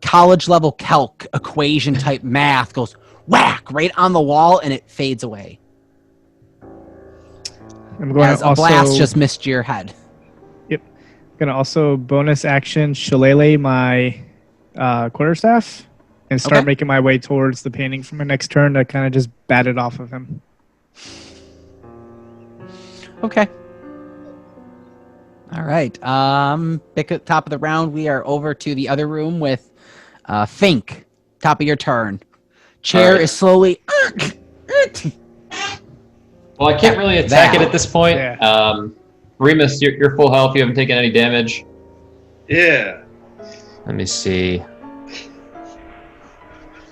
college level calc equation type math goes whack right on the wall, and it fades away I'm going as to a also blast just missed your head. gonna also bonus action shillelagh my quarterstaff and start Okay. making my way towards the painting for my next turn to kind of just bat it off of him. Okay. All right. Pick at top of the round. We are over to the other room with Fink. Top of your turn. Chair All right. is slowly. Well, I can't really attack it at this point. Yeah. Remus, you're full health. You haven't taken any damage. Yeah. Let me see.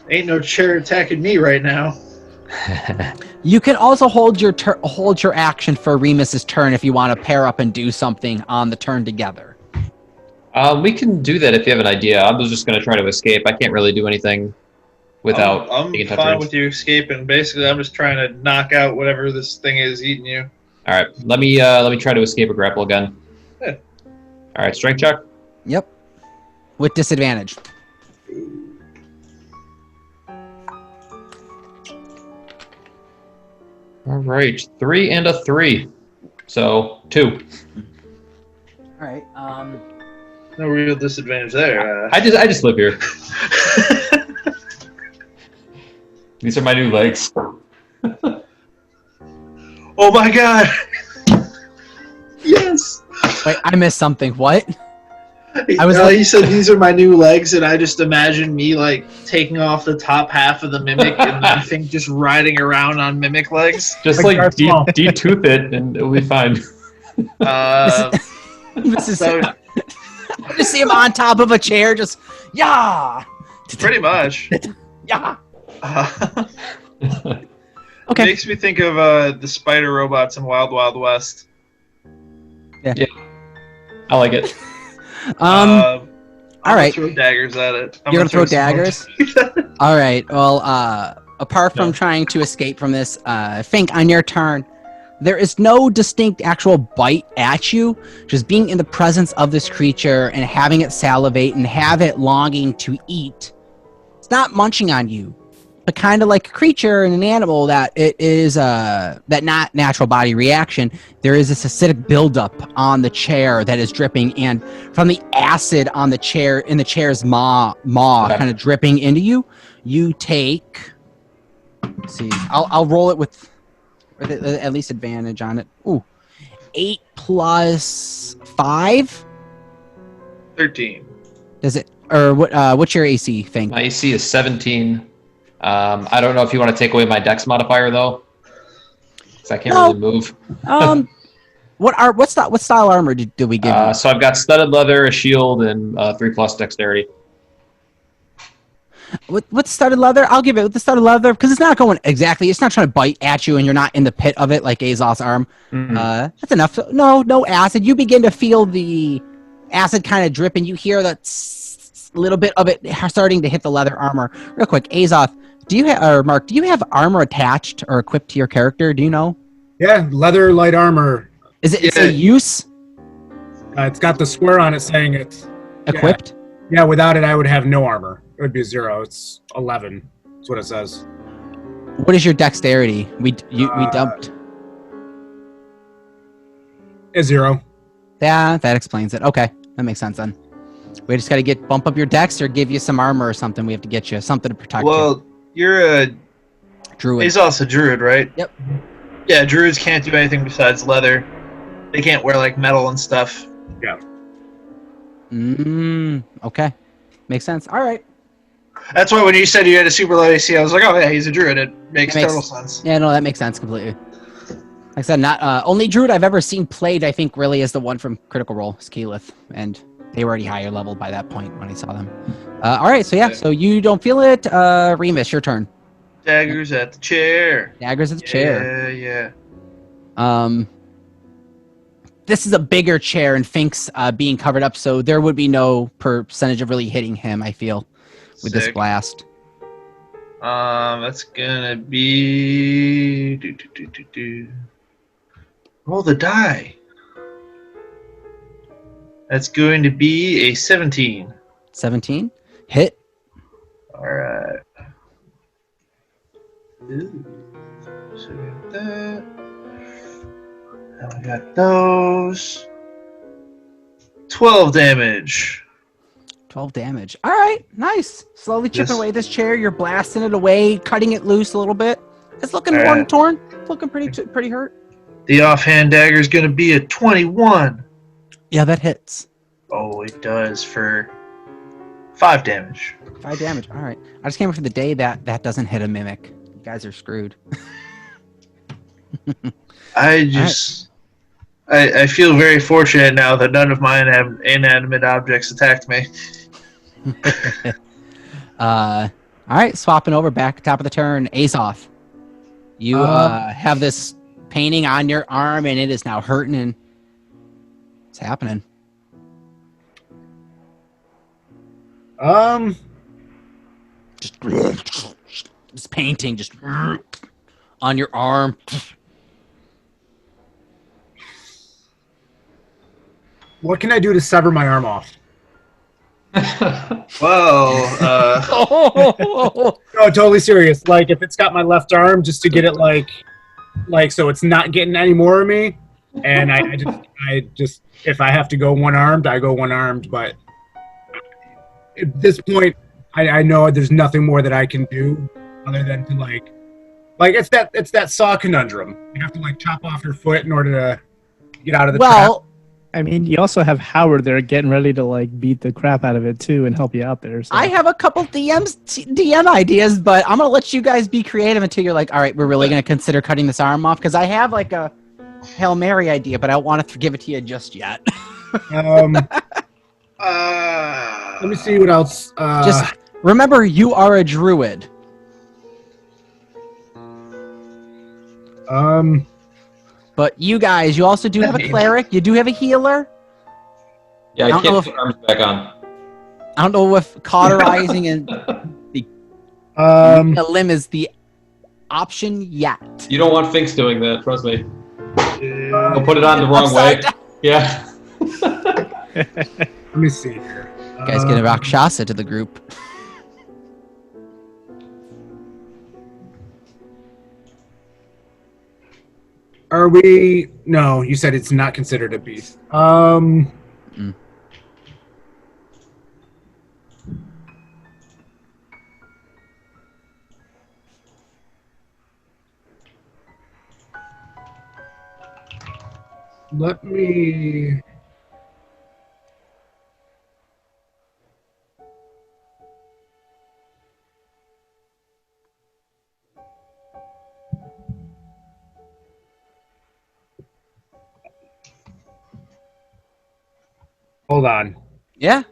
Ain't no chair attacking me right now. You can also hold your action for Remus's turn if you want to pair up and do something on the turn together. We can do that if you have an idea. I was just going to try to escape. I can't really do anything without I'm being in touch fine range. with you escaping. Basically, I'm just trying to knock out whatever this thing is eating you. All right, let me try to escape a grapple again. Yeah. All right, strength check. Yep. With disadvantage. All right, 3 and a 3, so 2. All right. No real disadvantage there. I just live here. These are my new legs. Oh my god! Yes! Wait, I missed something. What? He said these are my new legs, and I just imagined me like taking off the top half of the mimic, and I think just riding around on mimic legs. Just Like like Darth Maul. detooth it, and it'll be fine. This is. So- I just see him on top of a chair, just yeah. Pretty much. Yeah. It Okay. makes me think of the spider robots in Wild Wild West. I like it. All right. Throw daggers at it. You're gonna throw some daggers? All right. Well, apart from trying to escape from this, Fink, on your turn, there is no distinct actual bite at you. Just being in the presence of this creature and having it salivate and have it longing to eat. It's not munching on you, but kind of like a creature and an animal that it is that not natural body reaction. There is this acidic buildup on the chair that is dripping, and from the acid on the chair in the chair's maw Okay. kind of dripping into you. You take. Let's see, I'll roll it with at least advantage on it. Ooh, 8 plus 5. 13. Does it or what? What's your AC thing? My AC is 17. I don't know if you want to take away my dex modifier though, because I can't No. really move. What style armor did we give you? So I've got studded leather, a shield, and 3+ dexterity. With studded leather, I'll give it with the studded leather because it's not going exactly. It's not trying to bite at you, and you're not in the pit of it like Azoth's arm. Mhm. That's enough. No acid. You begin to feel the acid kind of drip, and you hear that little bit of it starting to hit the leather armor. Real quick, Azoth, Mark? Do you have armor attached or equipped to your character? Do you know? Yeah, leather light armor. Is it? It's Yeah. a use It's got the square on it saying it's equipped. yeah. Without it, I would have no armor. It would be 0. It's 11. That's what it says. What is your dexterity? We dumped. A 0. Yeah, that explains it. Okay, that makes sense then. We just got to bump up your dex or give you some armor or something. We have to get you something to protect you. Well, you're a Druid. He's also a druid, right? Yep. Yeah, druids can't do anything besides leather. They can't wear like metal and stuff. Okay. Makes sense. All right. That's why when you said you had a super low AC, I was like, oh yeah, he's a druid. It makes total sense. Yeah, no, that makes sense completely. Like I said, not only druid I've ever seen played, I think, really is the one from Critical Role, Skeelith, and they were already higher level by that point when I saw them. All right, so yeah, so you don't feel it. Remus, your turn. Daggers at the chair. Daggers at the chair. Yeah. This is a bigger chair and Fink's being covered up, so there would be no percentage of really hitting him, I feel, with this Sick. blast. That's gonna be roll the die. That's going to be a 17. 17. Hit. All right. Ooh. So we got that. And we got those. 12 damage. 12 damage. All right, nice. Slowly chipping Yes. away this chair. You're blasting it away, cutting it loose a little bit. It's looking All worn and right. torn. It's looking pretty hurt. The offhand dagger is going to be a 21. Yeah, that hits. Oh, it does for 5 damage. 5 damage. All right. I just came up for the day that doesn't hit a mimic. You guys are screwed. I feel very fortunate now that none of my inanimate objects attacked me. All right, swapping over back top of the turn. Azoth. You have this painting on your arm, and it is now hurting, and it's happening. Just this painting just on your arm. What can I do to sever my arm off? Well, No, totally serious. Like, if it's got my left arm, just to get it like so it's not getting any more of me. And I just if I have to go one-armed, I go one-armed. But at this point, I know there's nothing more that I can do other than to like it's that saw conundrum. You have to like chop off your foot in order to get out of the trap. Well, I mean, you also have Howard there getting ready to like beat the crap out of it too and help you out there. So. I have a couple DM ideas, but I'm gonna let you guys be creative until you're like, all right, we're really gonna consider cutting this arm off, because I have like a Hail Mary idea, but I don't want to give it to you just yet. Let me see what else. Just remember, you are a druid. But you guys, you also do have a cleric. You do have a healer. Yeah, I I don't know can't if- put arms back on. I don't know if cauterizing and a limb is the option yet. You don't want Finks doing that, trust me. He'll put it on the wrong way. Upside down. Yeah. Let me see here. You guys get a Rakshasa to the group. Are we? No, you said it's not considered a beast. Let me. Hold on. Yeah.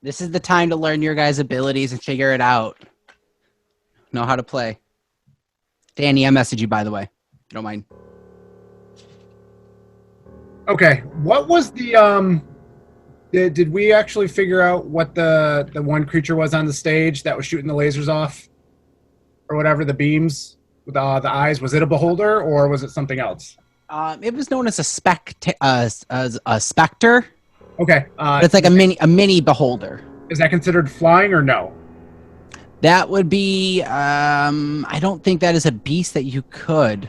This is the time to learn your guys' abilities and figure it out. Know how to play. Danny, I messaged you, by the way. If you don't mind. Okay. What was the Did we actually figure out what the one creature was on the stage that was shooting the lasers off, or whatever, the beams with the eyes? Was it a beholder or was it something else? It was known as a specter. Okay. But it's like a mini beholder. Is that considered flying or no? That would be. I don't think that is a beast that you could.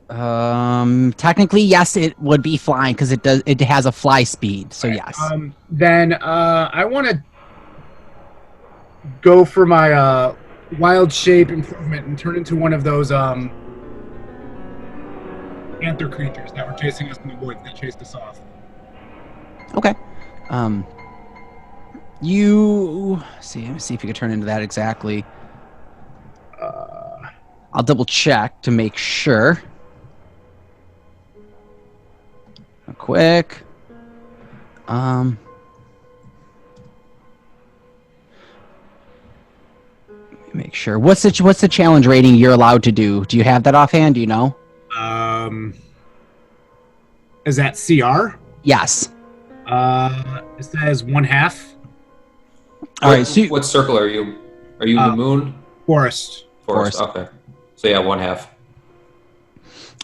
Technically, yes, it would be flying because it does. It has a fly speed. So yes. Then I want to go for my wild shape improvement and turn into one of those anther creatures that were chasing us in the woods that chased us off. Okay. You see. Let me see if you can turn into that exactly. I'll double check to make sure. Real quick. Make sure. What's the challenge rating you're allowed to do? Do you have that offhand? Do you know? Is that CR? Yes. It says 1/2. All right. So What circle are you? Are you the moon? Forest. Forest. Okay. So yeah, 1/2.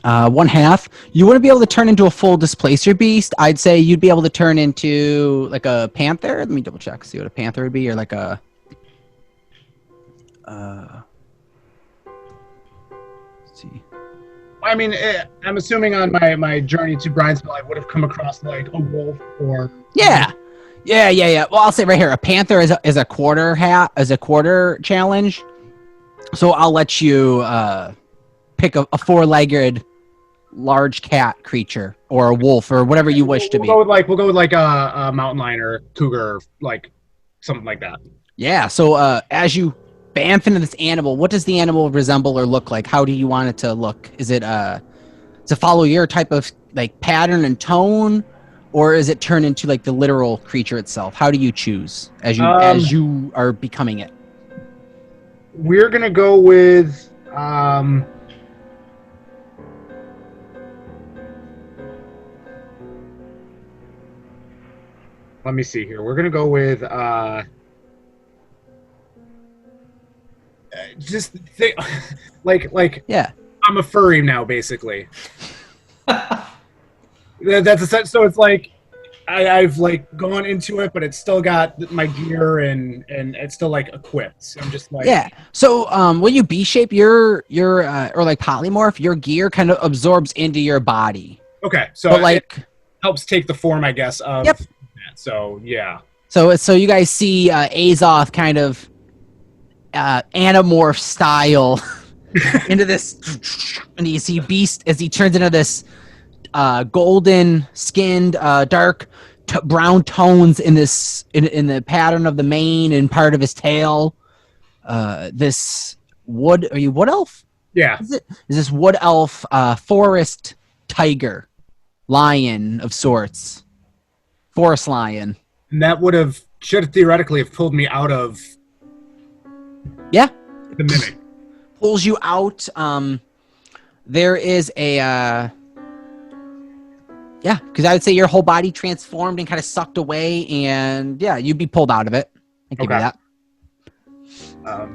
1/2. You wouldn't be able to turn into a full displacer beast. I'd say you'd be able to turn into like a panther. Let me double check. See what a panther would be, or like a. Let's see. I mean, I'm assuming on my journey to Briansville, I would have come across like a wolf or. Yeah. Well, I'll say right here, a panther is a quarter challenge. So I'll let you pick a four-legged large cat creature or a wolf or whatever you wish to be. We'll go with like a mountain lion or cougar, like something like that. Yeah. So as you bamf into this animal, what does the animal resemble or look like? How do you want it to look? Is it to follow your type of like pattern and tone, or is it turn into like the literal creature itself? How do you choose as you are becoming it? We're gonna go with let me see here. We're gonna go with just think, like Yeah. I'm a furry now, basically. That's so it's like I've like gone into it, but it's still got my gear and it's still like equipped. I'm just like Yeah. So when you B shape your or like polymorph, your gear kind of absorbs into your body. okay. So But like it helps take the form, I guess. Of Yep. that. So yeah. so you guys see Azoth kind of anamorph style into this, and you see Beast as he turns into this golden skinned dark brown tones in this in the pattern of the mane and part of his tail. This wood, are you wood elf? Yeah. Is this wood elf forest tiger lion of sorts, forest lion? And that should theoretically have pulled me out of Yeah. the mimic. Pulls you out. There is a yeah, because I would say your whole body transformed and kind of sucked away, and yeah, you'd be pulled out of it. I give you Okay. that.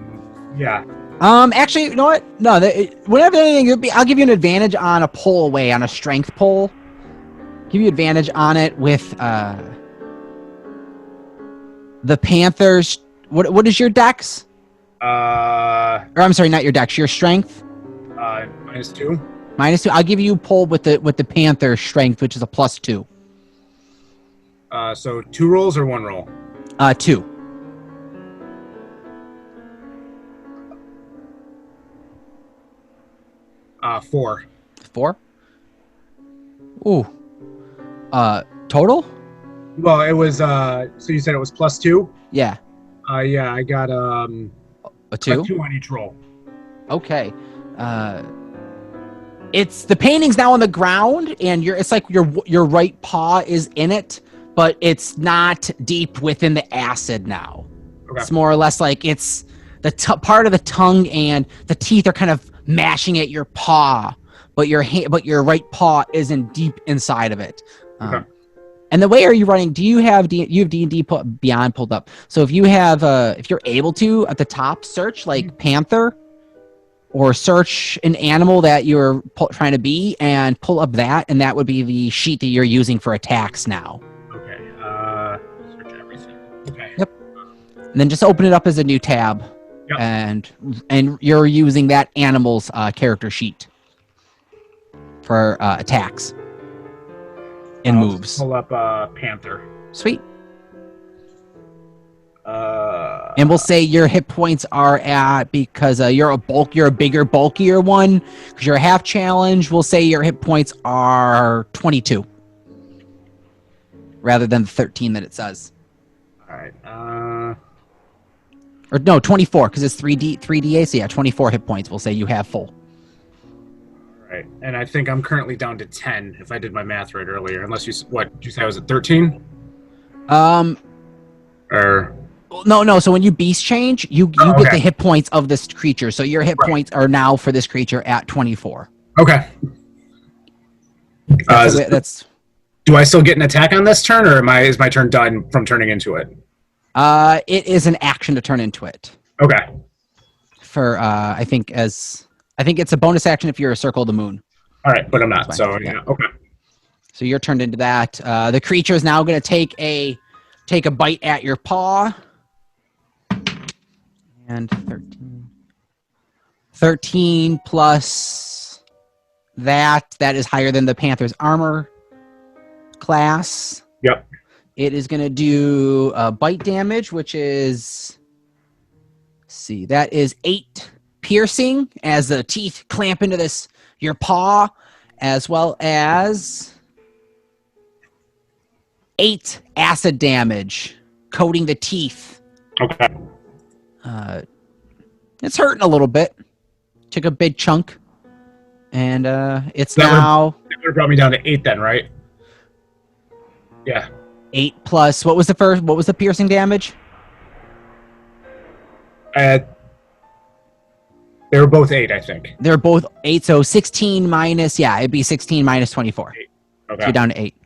Yeah. Actually, you know what? No, whenever anything, I'll give you an advantage on a pull away, on a strength pull. Give you advantage on it with the Panthers. What is your dex? Or I'm sorry, not your dex. Your strength. -2. -2. I'll give you pull with the Panther strength, which is a +2. So 2 rolls or 1 roll? 2. Uh, 4. 4. Ooh. Total? Well, it was so you said it was +2? Yeah. Yeah, I got A a 2. 2 on each roll. Okay. It's the painting's now on the ground, and it's like your right paw is in it, but it's not deep within the acid now. Okay. It's more or less like it's the part of the tongue and the teeth are kind of mashing at your paw, but your right paw isn't deep inside of it. Okay. And the way are you running? Do you have D&D Beyond pulled up? So if you have, if you're able to at the top search like Panther, or search an animal that you're trying to be and pull up that, and that would be the sheet that you're using for attacks now. Okay. Search everything. Okay. Yep. And then just open it up as a new tab, Yep. and you're using that animal's character sheet for attacks and I'll moves. Pull up Panther. Sweet. And we'll say your hit points are at, because you're a bigger, bulkier one, because you're a half challenge. We'll say your hit points are 22. rather than the 13 that it says. All right. Or no, 24 because it's 3d8. So yeah, 24 hit points. We'll say you have full. All right. And I think I'm currently down to 10 if I did my math right earlier. Unless what did you say? I was at 13? Or No. So when you beast change, you Oh, get okay. the hit points of this creature. So your hit points are now for this creature at 24. okay. That's Do I still get an attack on this turn, or is my turn done from turning into it? it is an action to turn into it. Okay. For I think it's a bonus action if you're a circle of the moon. All right, but I'm not. That's So fine. yeah. Okay. So you're turned into that. The creature is now going to take a bite at your paw. And 13 plus that is higher than the Panther's armor class. Yep. It is going to do bite damage, which is, let's see, that is 8 piercing as the teeth clamp into your paw, as well as 8 acid damage coating the teeth. Okay. It's hurting a little bit. Took a big chunk, and it's That now That would have brought me down to 8 then, right? Yeah. 8 plus. What was the piercing damage? They were both 8, I think. They're both 8, so 16 minus. Yeah, it'd be 16 minus 24. Okay. So you're down to 8.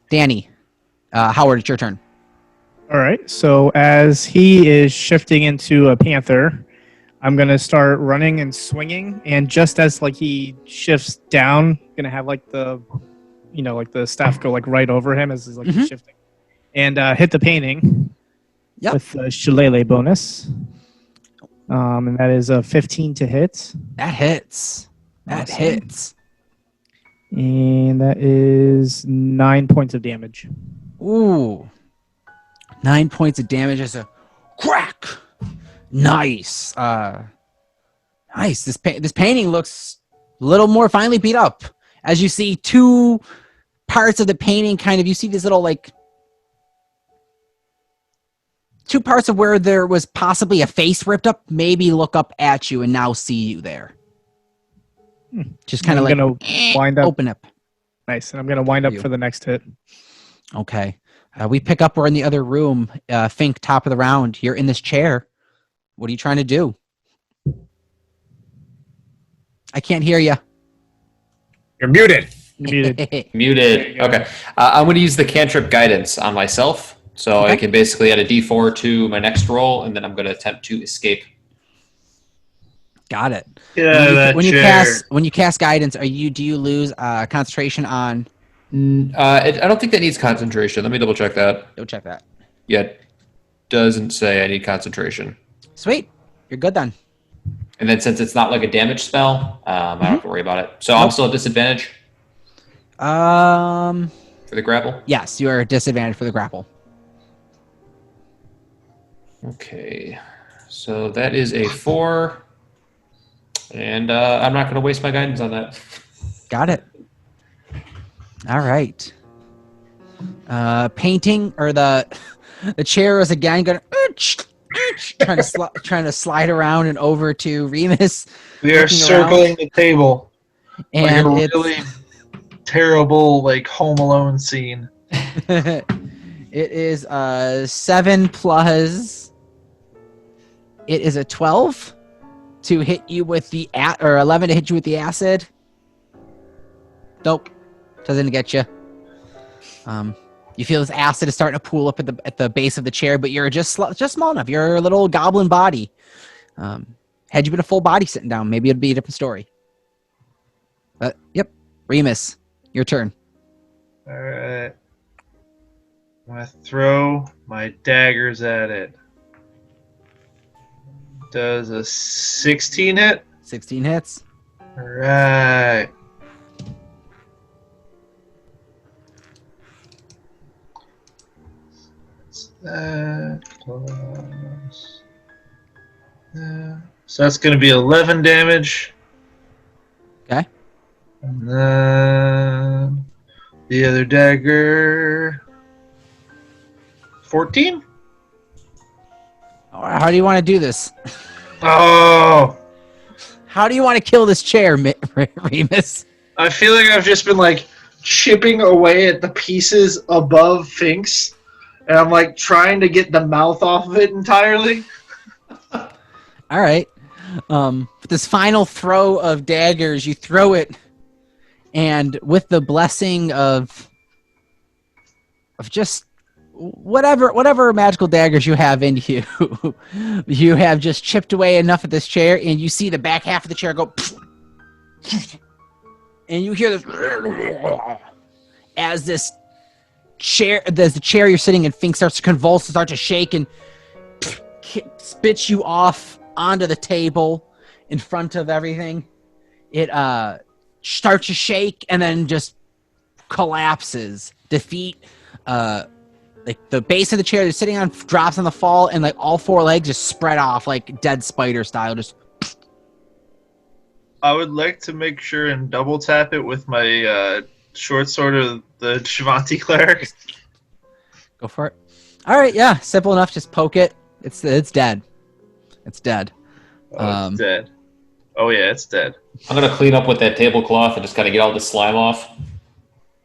Danny, Howard, it's your turn. All right. So as he is shifting into a panther, I'm gonna start running and swinging, and just as he shifts down, gonna have the staff go right over him as he's he's shifting, and hit the painting. Yep. With a shillelagh bonus, and that is a 15 to hit. That hits. That Awesome. hits. And that is 9 points of damage. Ooh. 9 points of damage as a crack. Nice. Nice. This painting looks a little more finely beat up. As you see 2 parts of the painting you see these little 2 parts of where there was possibly a face ripped up, maybe look up at you and now see you there. Just kind of gonna wind up. open up. Nice. And I'm gonna wind up You. for the next hit. Okay. We pick up. We're in the other room. Fink, top of the round. You're in this chair. What are you trying to do? I can't hear you. You're muted. Muted. Muted. Okay. I'm going to use the cantrip guidance on myself. So I can basically add a d4 to my next roll, and then I'm going to attempt to escape. Got it. Get out of that chair. When you cast guidance, do you lose concentration on? I don't think that needs concentration. Let me double check that. Go check that. Yeah, it doesn't say I need concentration. Sweet. You're good then. And then since it's not a damage spell, I don't have to worry about it. So I'm still at disadvantage for the grapple? Yes, you are at disadvantage for the grapple. Okay. So that is a 4. And I'm not going to waste my guidance on that. Got it. All right. Painting or the chair is again going trying to slide around and over to Remus. We are circling the table. And a really terrible Home Alone scene. it is 7 plus. It is a 12 to hit you with the or 11 to hit you with the acid. Nope, doesn't get you. You feel this acid is starting to pool up at the base of the chair, but you're just small enough. You're a little goblin body. Had you been a full body sitting down, maybe it'd be a different story. But yep, Remus, your turn. All right. I'm going to throw my daggers at it. Does a 16 hit? 16 hits. All right. That plus that. So that's going to be 11 damage. Okay. And then the other dagger 14? How do you want to do this? Oh, How do you want to kill this chair, Remus? I feel like I've just been like chipping away at the pieces above Finks, and I'm like trying to get the mouth off of it entirely. All right. With this final throw of daggers, you throw it, and with the blessing of just whatever magical daggers you have in you, you have just chipped away enough of this chair, and you see the back half of the chair go, and you hear this as the chair you're sitting in, Fink starts to convulse and start to shake and spits you off onto the table in front of everything. It starts to shake and then just collapses. Defeat. Like the base of the chair they're sitting on drops on the fall, and like all four legs just spread off like dead spider style. Just. I would like to make sure and double tap it with my short sword of the Shivanti cleric. Go for it. All right, yeah, simple enough. Just poke it. It's dead. It's dead. Oh, it's dead. Oh yeah, it's dead. I'm gonna clean up with that tablecloth and just kind of get all the slime off.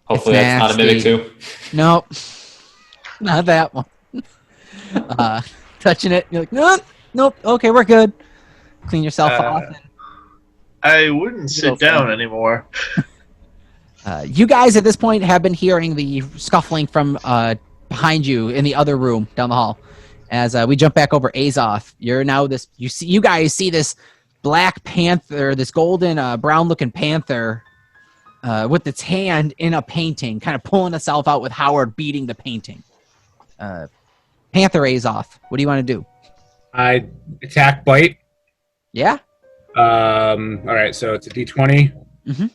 Hopefully that's not a mimic too. Nope, not that one. Touching it, you're like, nope. Okay, we're good. Clean yourself off. I wouldn't sit down anymore. You guys at this point have been hearing the scuffling from behind you in the other room down the hall. As we jump back over Azoth, you guys see this black panther, this golden brown looking panther with its hand in a painting, kind of pulling itself out with Howard beating the painting. Panther Azoth, what do you want to do? I attack bite. Yeah? All right, so it's a D20. Mm-hmm.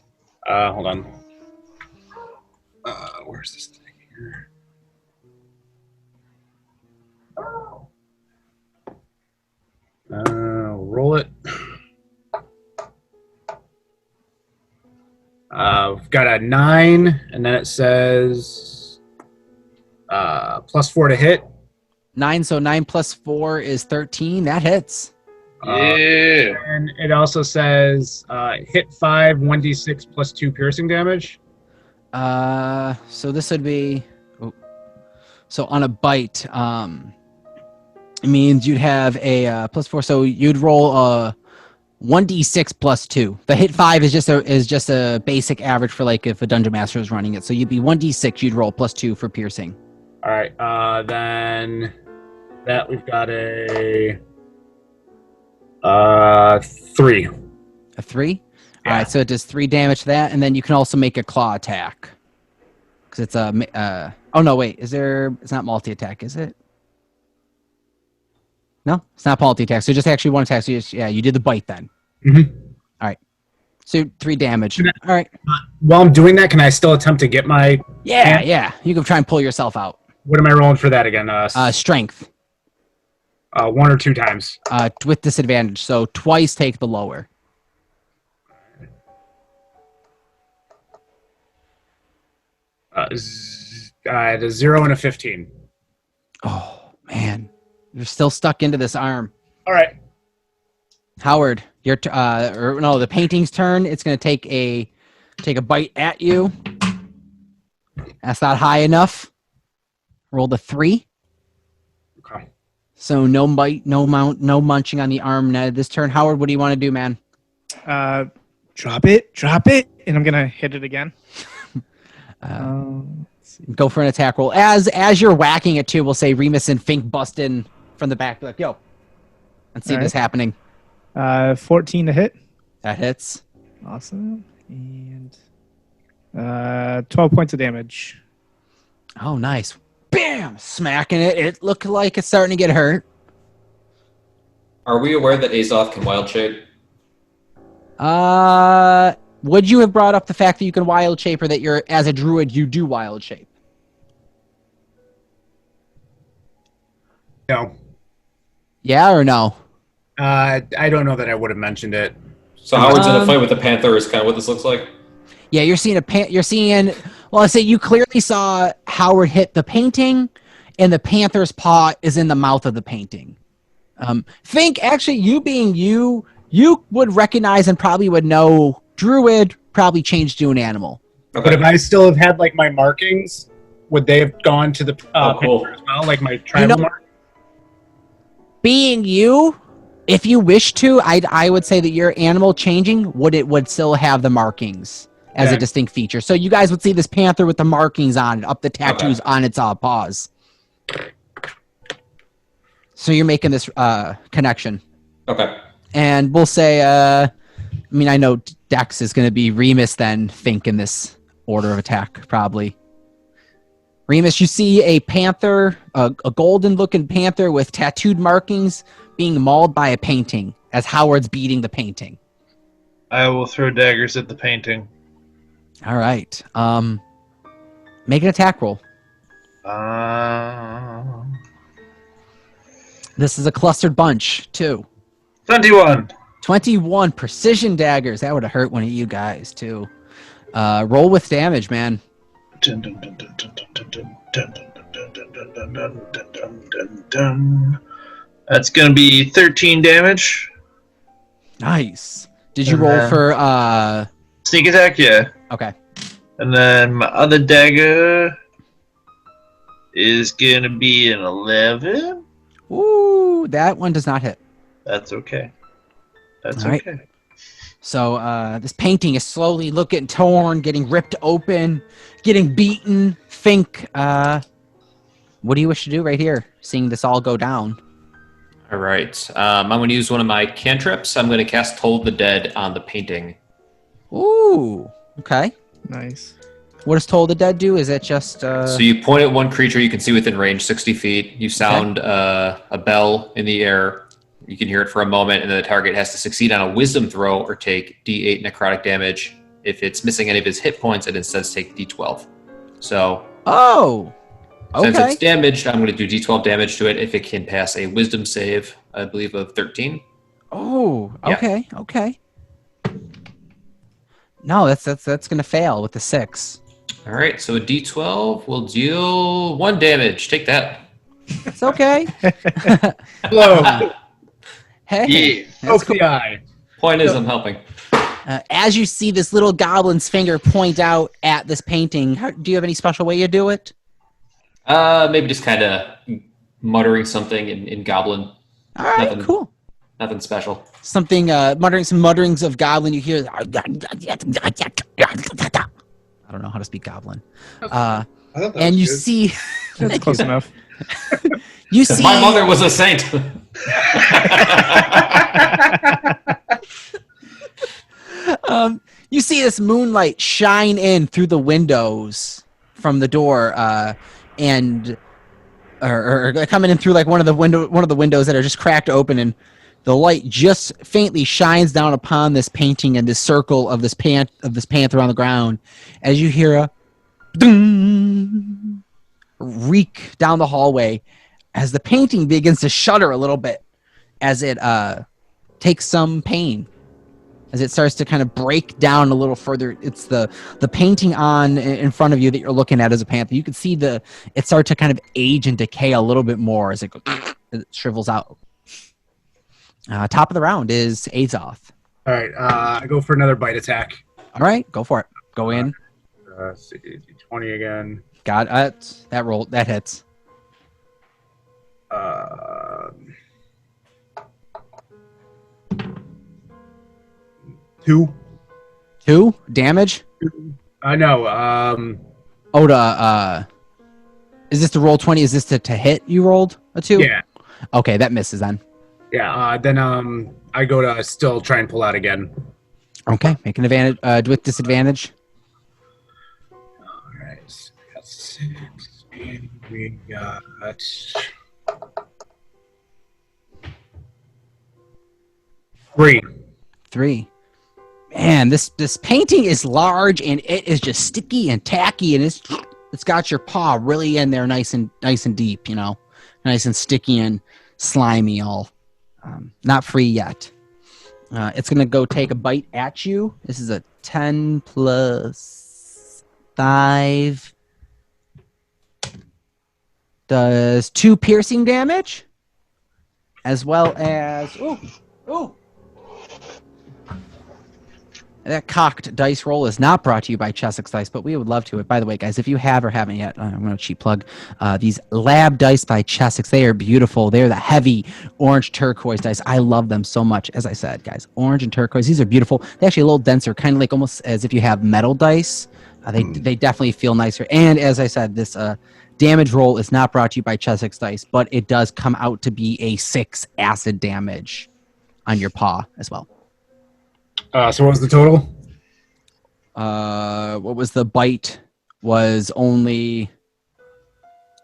Hold on. Where's this thing here? Roll it. We've got a 9, and then it says +4 to hit. 9, so 9 plus 4 is 13. That hits. Yeah. And it also says hit 5, 1d6 plus 2 piercing damage. So this would be... So on a bite, it means you'd have a +4, so you'd roll a 1d6 plus 2. The hit 5 is just a basic average for like if a dungeon master is running it. So you'd be 1d6, you'd roll +2 for piercing. All right, then that we've got a 3. A 3? Yeah. All right, so it does 3 damage to that, and then you can also make a claw attack. Because it's a... oh, no, wait. It's not multi-attack, is it? No, it's not multi-attack. So just actually one attack. So you did the bite then. Mm-hmm. All right. So 3 damage. All right. While I'm doing that, can I still attempt to get my... Yeah. You can try and pull yourself out. What am I rolling for that again? Strength. 1 or 2 times. With disadvantage. So twice take the lower. A 0 and a 15. Oh, man. You're still stuck into this arm. All right. Howard, the painting's turn. It's going to take a bite at you. That's not high enough. Roll the 3. Okay. So no bite, no munching on the arm this turn. Howard, what do you want to do, man? Drop it, and I'm gonna hit it again. Go for an attack roll. As you're whacking it too, we'll say Remus and Fink bust in from the back. Be like, yo, and see this happening. 14 to hit. That hits. Awesome. And 12 points of damage. Oh, nice. Bam! Smacking it. It looked like it's starting to get hurt. Are we aware that Azoth can wild shape? Would you have brought up the fact that you can wild shape, or that you're, as a druid, you do wild shape? No. Yeah or no? I don't know that I would have mentioned it. So Howard's in a fight with the panther is kind of what this looks like? Yeah, you're seeing well, I say you clearly saw Howard hit the painting, and the panther's paw is in the mouth of the painting. Think, actually, you being you would recognize and probably would know Druid probably changed to an animal. But if I still have had like my markings, would they have gone to the cool. picture as well, like my tribal mark? Being you, if you wish to, I would say that your animal changing would still have the markings as a distinct feature. So you guys would see this panther with the markings on it, up the tattoos on its paws. So you're making this connection. Okay. And we'll say, I know Dex is going to be Remus then, think, in this order of attack, probably. Remus, you see a panther, a golden-looking panther with tattooed markings being mauled by a painting as Howard's beating the painting. I will throw daggers at the painting. All right. Make an attack roll. This is a clustered bunch, too. 21. 21 precision daggers. That would have hurt one of you guys, too. Roll with damage, man. That's going to be 13 damage. Nice. Did you roll for... Sneak attack, yeah. Okay. And then my other dagger is going to be an 11. Ooh, that one does not hit. That's okay. That's All right. okay. So this painting is slowly getting torn, getting ripped open, getting beaten. Think, what do you wish to do right here, seeing this all go down? All right. I'm going to use one of my cantrips. I'm going to cast Toll the Dead on the painting. Ooh, okay. Nice. What does Toll the Dead do? Is it just... So you point at one creature you can see within range, 60 feet. You sound a bell in the air. You can hear it for a moment, and then the target has to succeed on a wisdom throw or take D8 necrotic damage. If it's missing any of his hit points, it instead take D12. So... Oh! Okay. Since it's damaged, I'm going to do D12 damage to it if it can pass a wisdom save, I believe, of 13. Oh, okay, okay. No, that's going to fail with the 6. All right, so a D12 will deal 1 damage. Take that. It's okay. Hello. Hey. Yeah. That's Poke the eye. Point is, I'm helping. As you see this little goblin's finger point out at this painting, do you have any special way you do it? Maybe just kind of muttering something in Goblin. All right, Nothing. cool. Nothing special. Something, some mutterings of Goblin. You hear, I don't know how to speak Goblin. And you see, That's close enough. you see, My mother was a saint. you see this moonlight shine in through the windows from the door, and or coming in through like one of the windows that are just cracked open, and the light just faintly shines down upon this painting and this circle of this panther on the ground, as you hear a ding reek down the hallway, as the painting begins to shudder a little bit, as it takes some pain, as it starts to kind of break down a little further. It's the painting in front of you that you're looking at as a panther. You can see it start to kind of age and decay a little bit more as it shrivels out. Top of the round is Azoth. All right, I go for another bite attack. All right, go for it. Go in. 20 again. Got it. That roll. That hits. 2. 2 damage. No. Is this the roll 20? Is this to hit? You rolled a 2. Yeah. Okay, that misses then. Yeah. Then I go to still try and pull out again. Okay, make an advantage with disadvantage. All right. So we got 6. And we got 3. 3. Man, this painting is large and it is just sticky and tacky, and it's got your paw really in there, nice and deep, nice and sticky and slimy. All not free yet. It's gonna go take a bite at you. This is a 10 plus 5. does 2 piercing damage, as well as that cocked dice roll is not brought to you by Chessex Dice, but we would love to. By the way, guys, if you have or haven't yet, I'm going to cheap plug these lab dice by Chessex. They are beautiful. They're the heavy orange turquoise dice. I love them so much. As I said, guys, orange and turquoise. These are beautiful. They're actually a little denser, kind of like almost as if you have metal dice. They definitely feel nicer. And as I said, this damage roll is not brought to you by Chessex Dice, but it does come out to be a 6 acid damage on your paw as well. So what was the total? What was the bite? Was only,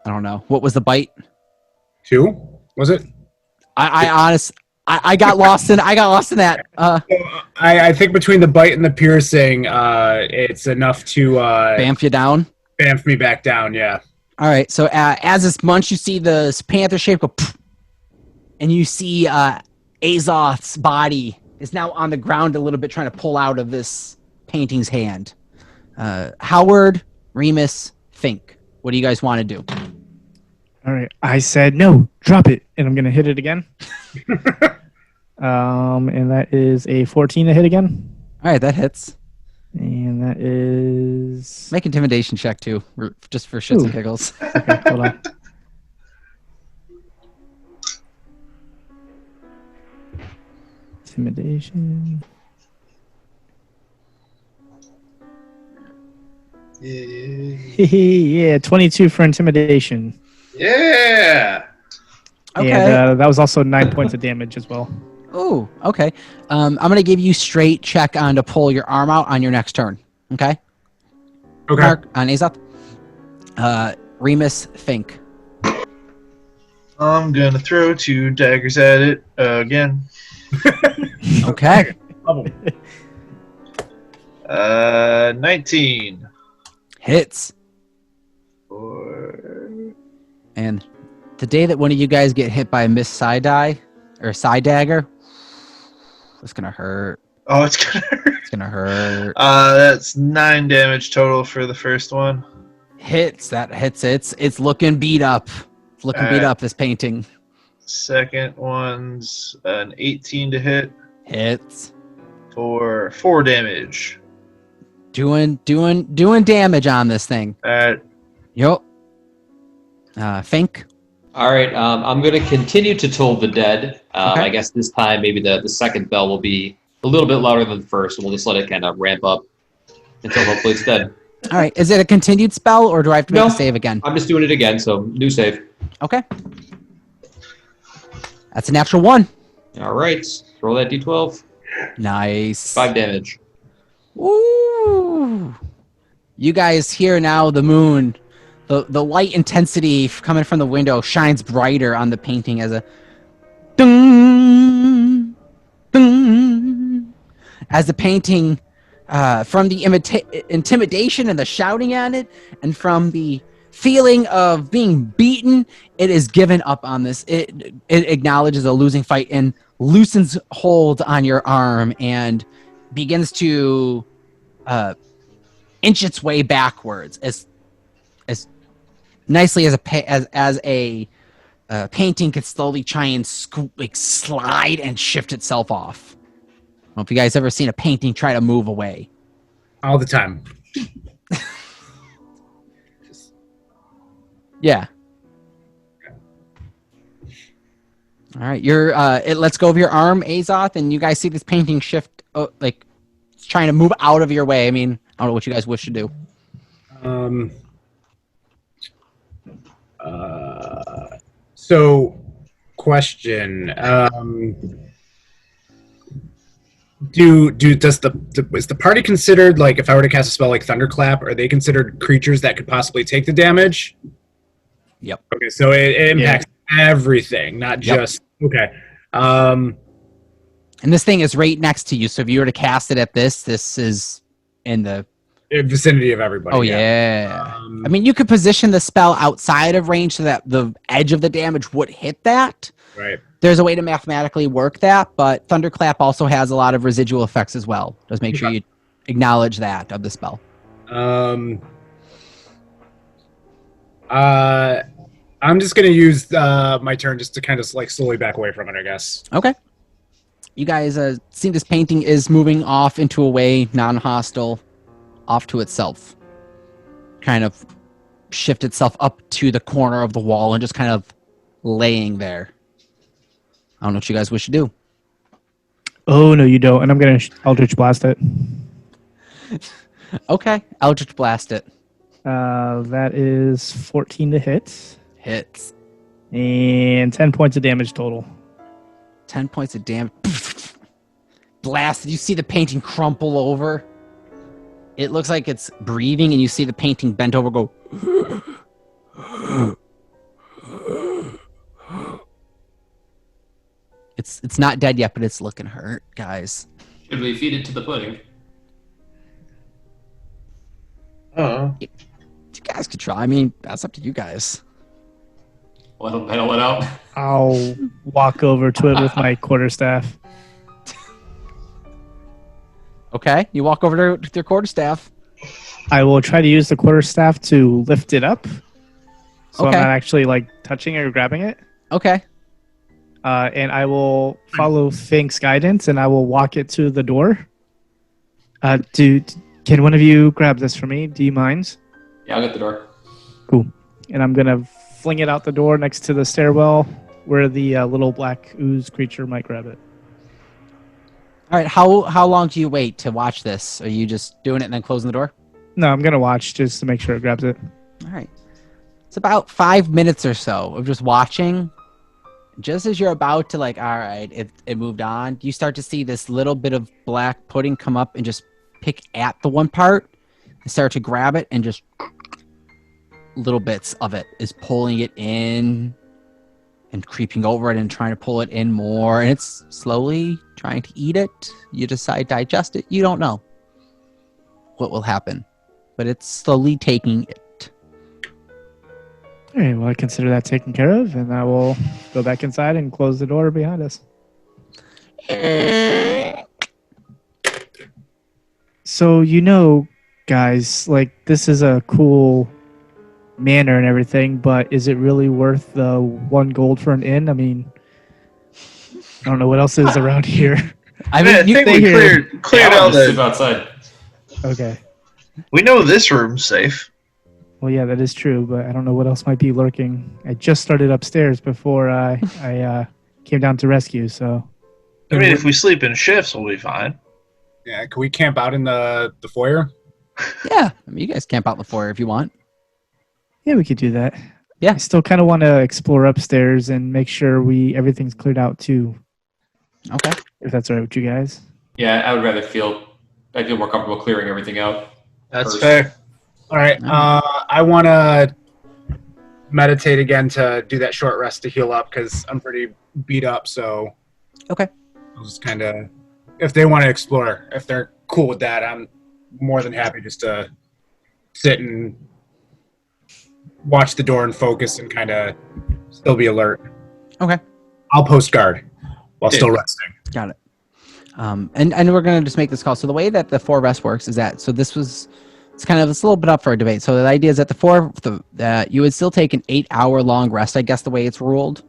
I don't know. What was the bite? 2? Was it? I got lost in that. I think between the bite and the piercing, it's enough to Bamf you down. bamf me back down. Yeah. All right. So as this munch, you see the panther shape go, poof, and you see Azoth's body is now on the ground a little bit, trying to pull out of this painting's hand. Howard, Remus, Fink. What do you guys want to do? All right. I said no. Drop it, and I'm gonna hit it again. And that is a 14 to hit again. All right, that hits. And that is Make intimidation check too, just for shits Ooh. and giggles. okay. Hold on. Intimidation. Yeah, 22 for intimidation. Yeah. Okay. And that was also 9 points of damage as well. Oh, okay. I'm going to give you straight check on to pull your arm out on your next turn. Okay? Okay. Mark, on Azoth. Remus, Fink. I'm gonna throw 2 daggers at it again. Okay. 19. Hits. Or... And the day that one of you guys get hit by a missed side die, or a side dagger, it's going to hurt. Oh, it's gonna hurt. It's going to hurt. That's 9 damage total for the first one. Hits. That hits. It's looking beat up. It's looking beat up, this painting. Second one's an 18 to hit Hits. for 4 damage. Doing damage on this thing. Alright. Yup. Fink. All right, I'm going to continue to toll the dead. Okay. I guess this time maybe the second bell will be a little bit louder than the first, and we'll just let it kind of ramp up until hopefully it's dead. All right. Is it a continued spell, or do I have to make No. a save again? I'm just doing it again, so new save. Okay. That's a natural 1. All right, roll that d12. Nice. 5 damage. Ooh. You guys hear now the moon. The light intensity coming from the window shines brighter on the painting as a ding, ding, as the painting from the intimidation and the shouting at it, and from the feeling of being beaten, it is given up on this. It acknowledges a losing fight and loosens hold on your arm and begins to inch its way backwards as nicely as a painting could slowly try and slide and shift itself off. I don't know if you guys ever seen a painting try to move away. All the time. Yeah. All right, it lets go of your arm, Azoth, and you guys see this painting shift, like it's trying to move out of your way. I mean, I don't know what you guys wish to do. So, question: is the party considered, like, if I were to cast a spell like Thunderclap, are they considered creatures that could possibly take the damage? Yep. Okay, so it impacts everything, not just okay. And this thing is right next to you, so if you were to cast it at this is in the Vicinity of everybody. Oh yeah. I mean, you could position the spell outside of range so that the edge of the damage would hit that. Right. There's a way to mathematically work that, but Thunderclap also has a lot of residual effects as well. Just make sure you acknowledge that of the spell. I I'm just gonna use my turn just to kind of like slowly back away from it, I guess. Okay. You guys see this painting is moving off into a way non-hostile, off to itself. Kind of shift itself up to the corner of the wall and just kind of laying there. I don't know what you guys wish to do. Oh, no, you don't. And I'm going to Eldritch Blast it. Okay, Eldritch Blast it. That is 14 to hit. Hits. And 10 points of damage total. 10 points of damage. Blasted. You see the painting crumple over. It looks like it's breathing, and you see the painting bent over go. It's not dead yet, but it's looking hurt, guys. Should we feed it to the pudding? Oh. You guys could try. I mean, that's up to you guys. Let him bail it out. I'll walk over to it with my quarterstaff. Okay, you walk over there with your quarterstaff. I will try to use the quarterstaff to lift it up. So Okay. I'm not actually like touching it or grabbing it. Okay. And I will follow Fink's guidance and I will walk it to the door. Can one of you grab this for me? Do you mind? Yeah, I'll get the door. Cool. And I'm going to fling it out the door next to the stairwell where the little black ooze creature might grab it. All right, how long do you wait to watch this? Are you just doing it and then closing the door? No, I'm going to watch just to make sure it grabs it. All right. It's about 5 minutes or so of just watching. Just as you're about to all right, it moved on, you start to see this little bit of black pudding come up and just pick at the one part and start to grab it, and just little bits of it is pulling it in and creeping over it and trying to pull it in more, and it's slowly trying to eat it. You decide to digest it. You don't know what will happen, but it's slowly taking it. All right, well, I consider that taken care of, and I will go back inside and close the door behind us. So, guys, this is a cool manor and everything, but is it really worth the 1 gold for an inn? I mean, I don't know what else is around here. I mean, I think we cleared I'll out just sleep the. outside. Okay. We know this room's safe. Well, yeah, that is true, but I don't know what else might be lurking. I just started upstairs before I came down to rescue, so... I mean, if we sleep in shifts, we'll be fine. Yeah, can we camp out in the foyer? Yeah, I mean, you guys camp out in the foyer if you want. Yeah, we could do that. Yeah. I still kind of want to explore upstairs and make sure everything's cleared out, too. Okay. If that's all right with you guys. Yeah, I would rather I'd feel more comfortable clearing everything out. That's First. fair. All right. I want to meditate again to do that short rest to heal up because I'm pretty beat up. So Okay. I'll just kind of, if they want to explore, if they're cool with that, I'm more than happy just to sit and watch the door and focus and kind of still be alert. Okay. I'll post guard while still resting. Got it. And we're going to just make this call. So the way that the 4 rest works is that, it's a little bit up for a debate. So the idea is that you would still take an 8-hour long rest, I guess the way it's ruled.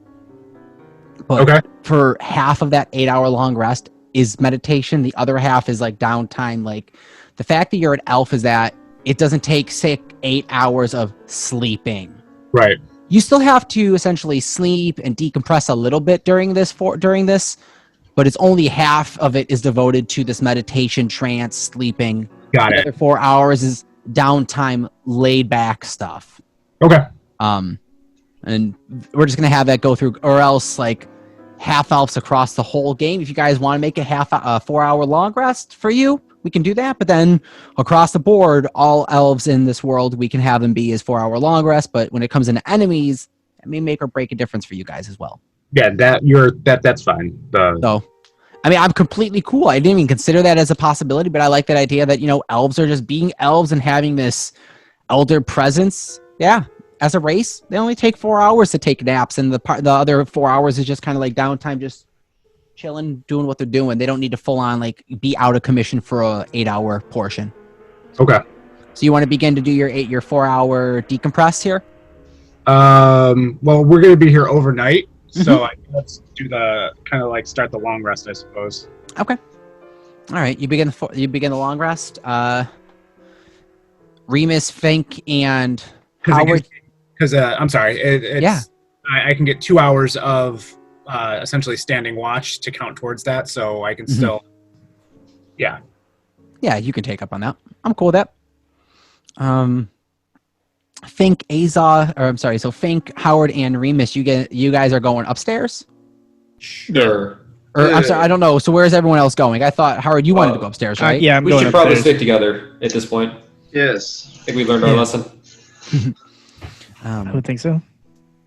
But Okay. for half of that 8-hour long rest is meditation. The other half is downtime. The fact that you're an elf is that it doesn't take 8 hours of sleeping. Right. You still have to essentially sleep and decompress a little bit during this, but it's only half of it is devoted to this meditation, trance, sleeping. Got The it. other 4 hours is downtime, laid back stuff. Okay. And we're just gonna have that go through, or else half elves across the whole game. If you guys want to make it 4-hour long rest for you, we can do that. But then across the board, all elves in this world, we can have them be as 4-hour long rest. But when it comes into enemies, it may make or break a difference for you guys as well. Yeah, that's fine. So, I mean, I'm completely cool. I didn't even consider that as a possibility, but I like that idea that, elves are just being elves and having this elder presence. Yeah. As a race, they only take 4 hours to take naps, and the other 4 hours is just kind of downtime, just chilling, doing what they're doing. They don't need to full on be out of commission for a 8-hour portion. Okay. So you want to begin to do your 4-hour decompress here? Well, we're going to be here overnight, so let's do the kind of like start the long rest, I suppose. Okay. All right. You begin the long rest. Remus, Fink, and Howard. Because I'm sorry, it's I can get 2 hours of essentially standing watch to count towards that, so I can still, yeah, you can take up on that. I'm cool with that. Fink, Azoth, or I'm sorry, so Fink, Howard, and Remus, you guys are going upstairs? Sure. Or I'm sorry, I don't know. So where's everyone else going? I thought Howard, you wanted to go upstairs, right? Yeah, I'm we going should probably upstairs. stick together at this point. Yes. I think we learned our lesson. I would think so.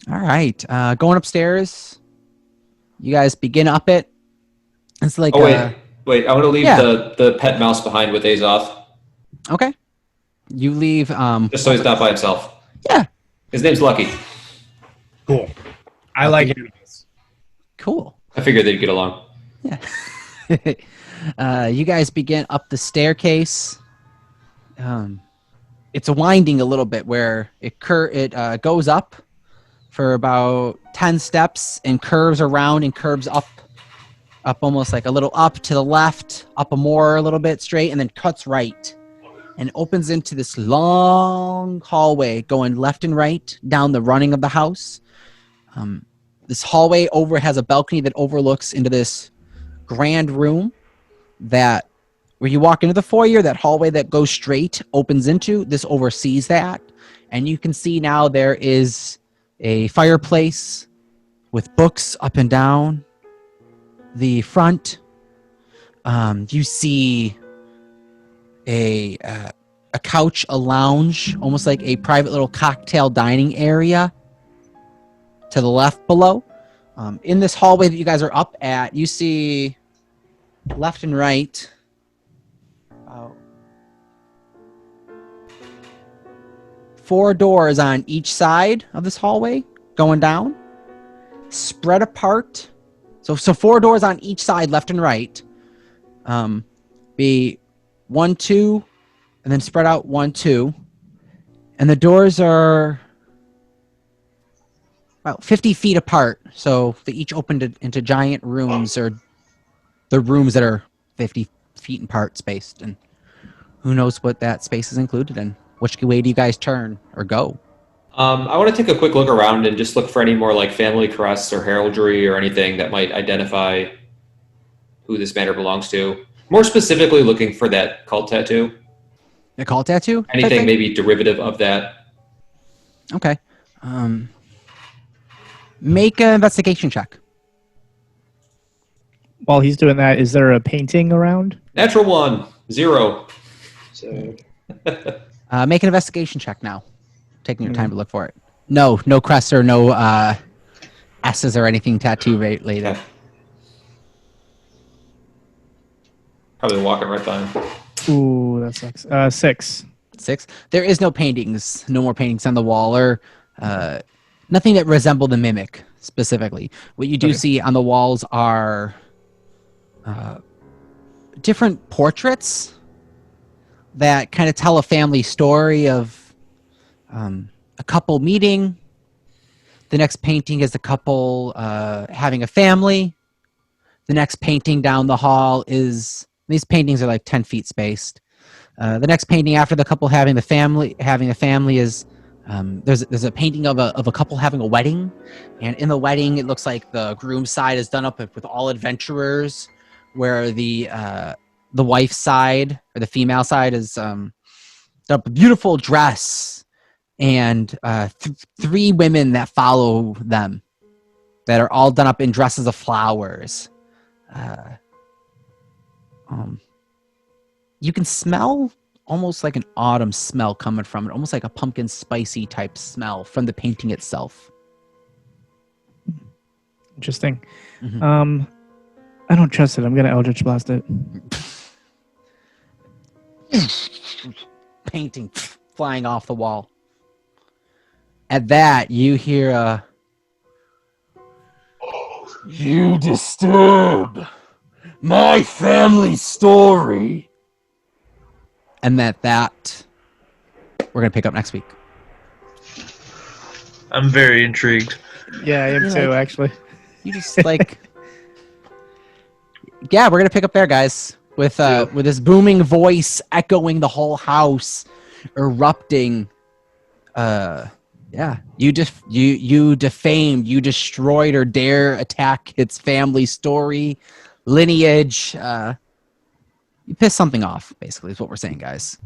All right, going upstairs. You guys begin up it. It's like wait. I want to leave the pet mouse behind with Azoth. Okay. You leave. Just so he's not by himself. Yeah. His name's Lucky. Cool. I like animals. Cool. I figured they'd get along. Yeah. You guys begin up the staircase. It's winding a little bit where it goes up for about 10 steps and curves around and curves up almost like a little up to the left, up a little bit straight, and then cuts right and opens into this long hallway going left and right down the running of the house. This hallway has a balcony that overlooks into this grand room that where you walk into the foyer, that hallway that goes straight opens into. This oversees that. And you can see now there is a fireplace with books up and down the front. You see a couch, a lounge, almost like a private little cocktail dining area to the left below. In this hallway that you guys are up at, you see left and right 4 doors on each side of this hallway going down, spread apart. So 4 doors on each side, left and right. Be 1, 2, and then spread out 1, 2. And the doors are about 50 feet apart. So they each opened into giant rooms, or the rooms that are 50 feet apart spaced. And who knows what that space is included in. Which way do you guys turn or go? I want to take a quick look around and just look for any more like family crests or heraldry or anything that might identify who this manor belongs to. More specifically, looking for that cult tattoo. A cult tattoo? Anything maybe derivative of that. Okay. Make an investigation check. While he's doing that, is there a painting around? Natural 1, 0. So Make an investigation check now. Taking your time to look for it. No crests or no S's or anything tattoo related. Okay. Probably walking right by him. Ooh, that sucks. 6. 6. There is no paintings. No more paintings on the wall or nothing that resemble the mimic specifically. What you do see on the walls are different portraits that kind of tell a family story of a couple meeting. The next painting is a couple having a family. The next painting down the hall is, these paintings are like 10 feet spaced. The next painting after the couple having a family is there's a painting of a couple having a wedding, and in the wedding it looks like the groom's side is done up with all adventurers, where the wife's side or the female side is done up a beautiful dress, and 3 women that follow them that are all done up in dresses of flowers. You can smell almost like an autumn smell coming from it, almost like a pumpkin spicy type smell from the painting itself. Interesting. I don't trust it. I'm gonna Eldritch Blast it. Painting flying off the wall. At that, you hear a... You disturb my family story. And that we're going to pick up next week. I'm very intrigued. Yeah, I am You're too, like- actually. You just like, yeah, we're gonna pick up there, guys, with this booming voice echoing the whole house, erupting. Yeah, you defamed, you destroyed or dare attack its family story, lineage. You pissed something off, basically, is what we're saying, guys.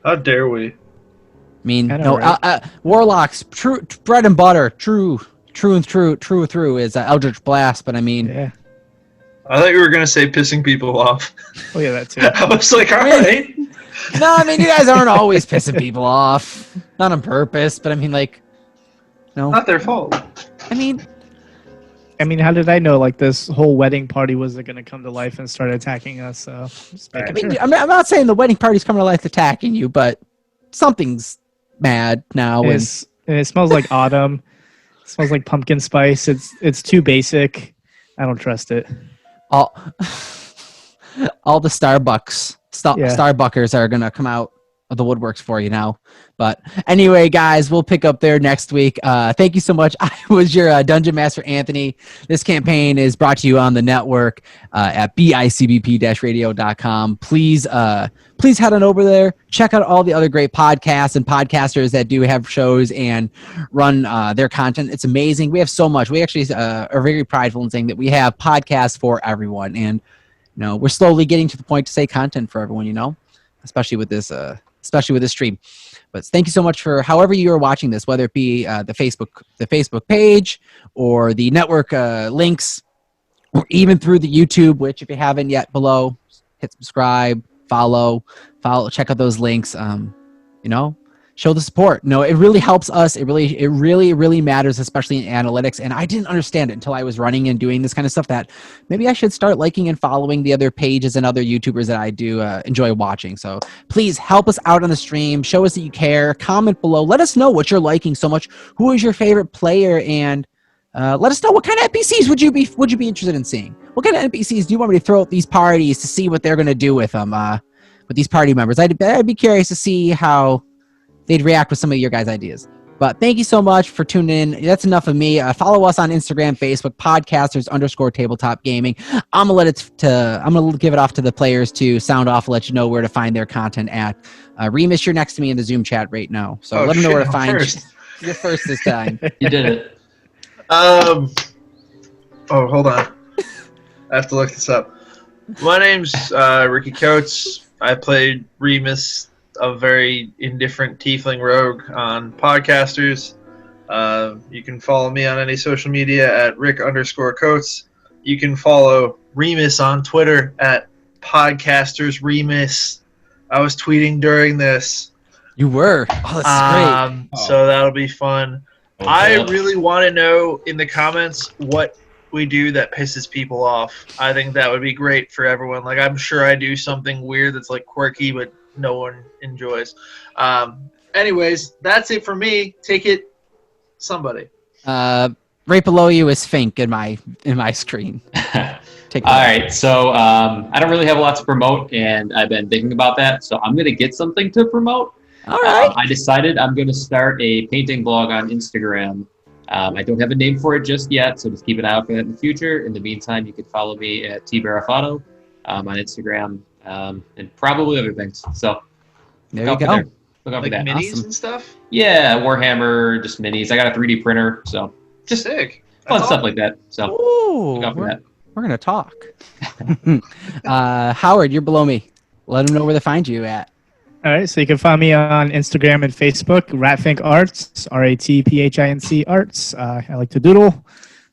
How dare we? I mean, I know, no, right? warlocks, true bread and butter, true is Eldritch Blast. But I mean, Yeah. I thought you were gonna say pissing people off. Oh yeah, that too. I was like, all right. no, I mean, you guys aren't always pissing people off, not on purpose. But I mean, like, no, Not their fault. I mean, How did I know like this whole wedding party was going to come to life and start attacking us? So just making sure. I'm not saying the wedding party's coming to life attacking you, but something's mad now. And And it smells like autumn. It smells like pumpkin spice. It's too basic. I don't trust it. all the Starbuckers are gonna come out of the woodworks for you now. But anyway, guys, we'll pick up there next week. Thank you so much. I was your Dungeon Master, Anthony. This campaign is brought to you on the network at bicbp-radio.com. Please head on over there. Check out all the other great podcasts and podcasters that do have shows and run their content. It's amazing. We have so much. We actually are very prideful in saying that we have podcasts for everyone. And we're slowly getting to the point to say content for everyone, especially with this stream. But thank you so much for however you are watching this, whether it be the Facebook page or the network links, or even through the YouTube, which if you haven't yet, below, hit subscribe, follow, check out those links. Show the support. It really helps us. It really matters, especially in analytics. And I didn't understand it until I was running and doing this kind of stuff, that maybe I should start liking and following the other pages and other YouTubers that I do enjoy watching. So please help us out on the stream. Show us that you care. Comment below. Let us know what you're liking so much. Who is your favorite player? And let us know what kind of NPCs would you be interested in seeing. What kind of NPCs do you want me to throw at these parties to see what they're going to do with them, with these party members? I'd be curious to see how they'd react with some of your guys' ideas. But thank you so much for tuning in. That's enough of me. Follow us on Instagram, Facebook, podcasters_tabletop gaming. I'm gonna give it off to the players to sound off and let you know where to find their content at. Remus, you're next to me in the Zoom chat right now, so let them know where to find you. You're first this time. You did it. Oh, hold on. I have to look this up. My name's Ricky Coates. I played Remus, a very indifferent tiefling rogue, on Podcasters. You can follow me on any social media at Rick_Coates. You can follow Remus on Twitter at PodcastersRemus. I was tweeting during this. You were. Oh, that's great. So that'll be fun. Oh, I God. really want to know in the comments what we do that pisses people off. I think that would be great for everyone. Like, I'm sure I do something weird that's like quirky, but no one enjoys. Anyways, that's it for me. Take it, somebody. Right below you is Fink in my screen. Take All right, so I don't really have a lot to promote, and I've been thinking about that, so I'm going to get something to promote. All right. I decided I'm going to start a painting blog on Instagram. I don't have a name for it just yet, so just keep an eye out for that in the future. In the meantime, you can follow me at tbarafato on Instagram, and probably other things. So There look you out go. for there. Look out Like for that. minis Awesome. and stuff? Yeah, Warhammer, just minis. I got a 3D printer, so just Sick. fun That's stuff like that. So Ooh, look out for that. we're gonna talk. Howard, you're below me. Let them know where to find you at. All right, so you can find me on Instagram and Facebook, Ratfink Arts, RATPHINC Arts. I like to doodle,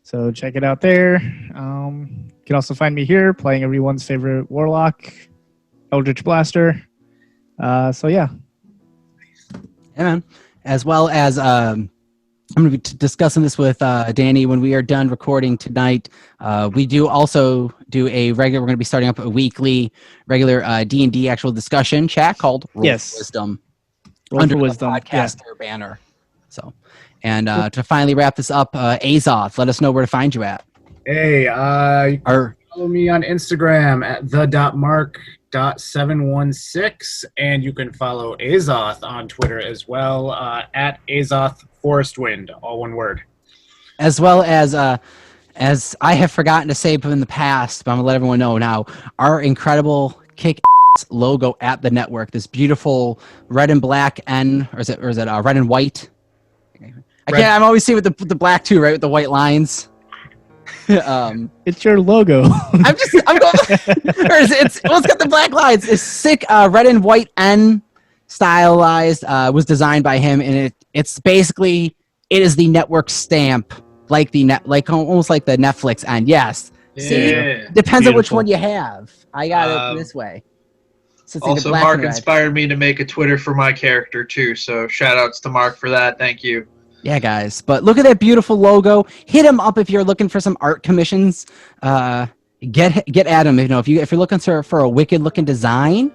so check it out there. You can also find me here playing everyone's favorite warlock, Eldritch Blaster. So yeah. Yeah, man. As well as I'm going to be discussing this with Danny when we are done recording tonight. We do also do a regular. We're going to be starting up a weekly regular D&D actual discussion chat called Roll Yes. for Wisdom Roll under for the Wisdom. podcaster banner. So, and to finally wrap this up, Azoth, let us know where to find you at. Hey, you can Or follow me on Instagram at the.mark. Mark.716, and you can follow Azoth on Twitter as well, at Azoth Forestwind, all one word. As well as I have forgotten to say in the past, but I'm gonna let everyone know now, our incredible kick logo at the network, this beautiful red and black N, or is it red and white? I'm always seeing with the black too, right, with the white lines. It's your logo. I'm going. It's got the black lines. It's sick. Red and white N stylized. Was designed by him, and it's basically it is the network stamp, like almost like the Netflix N. Yes. Yeah. See, depends on which Beautiful. one you have. I got it this way. So it's Also, the black Mark and red. inspired me to make a Twitter for my character too. So shout outs to Mark for that. Thank you. Yeah, guys. But look at that beautiful logo. Hit him up if you're looking for some art commissions. Get at him. If you're looking for a wicked looking design,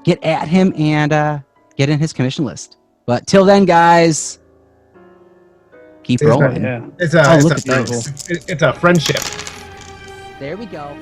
get at him and get in his commission list. But till then, guys, keep rolling. Yeah. It's look at those. it's a friendship. There we go.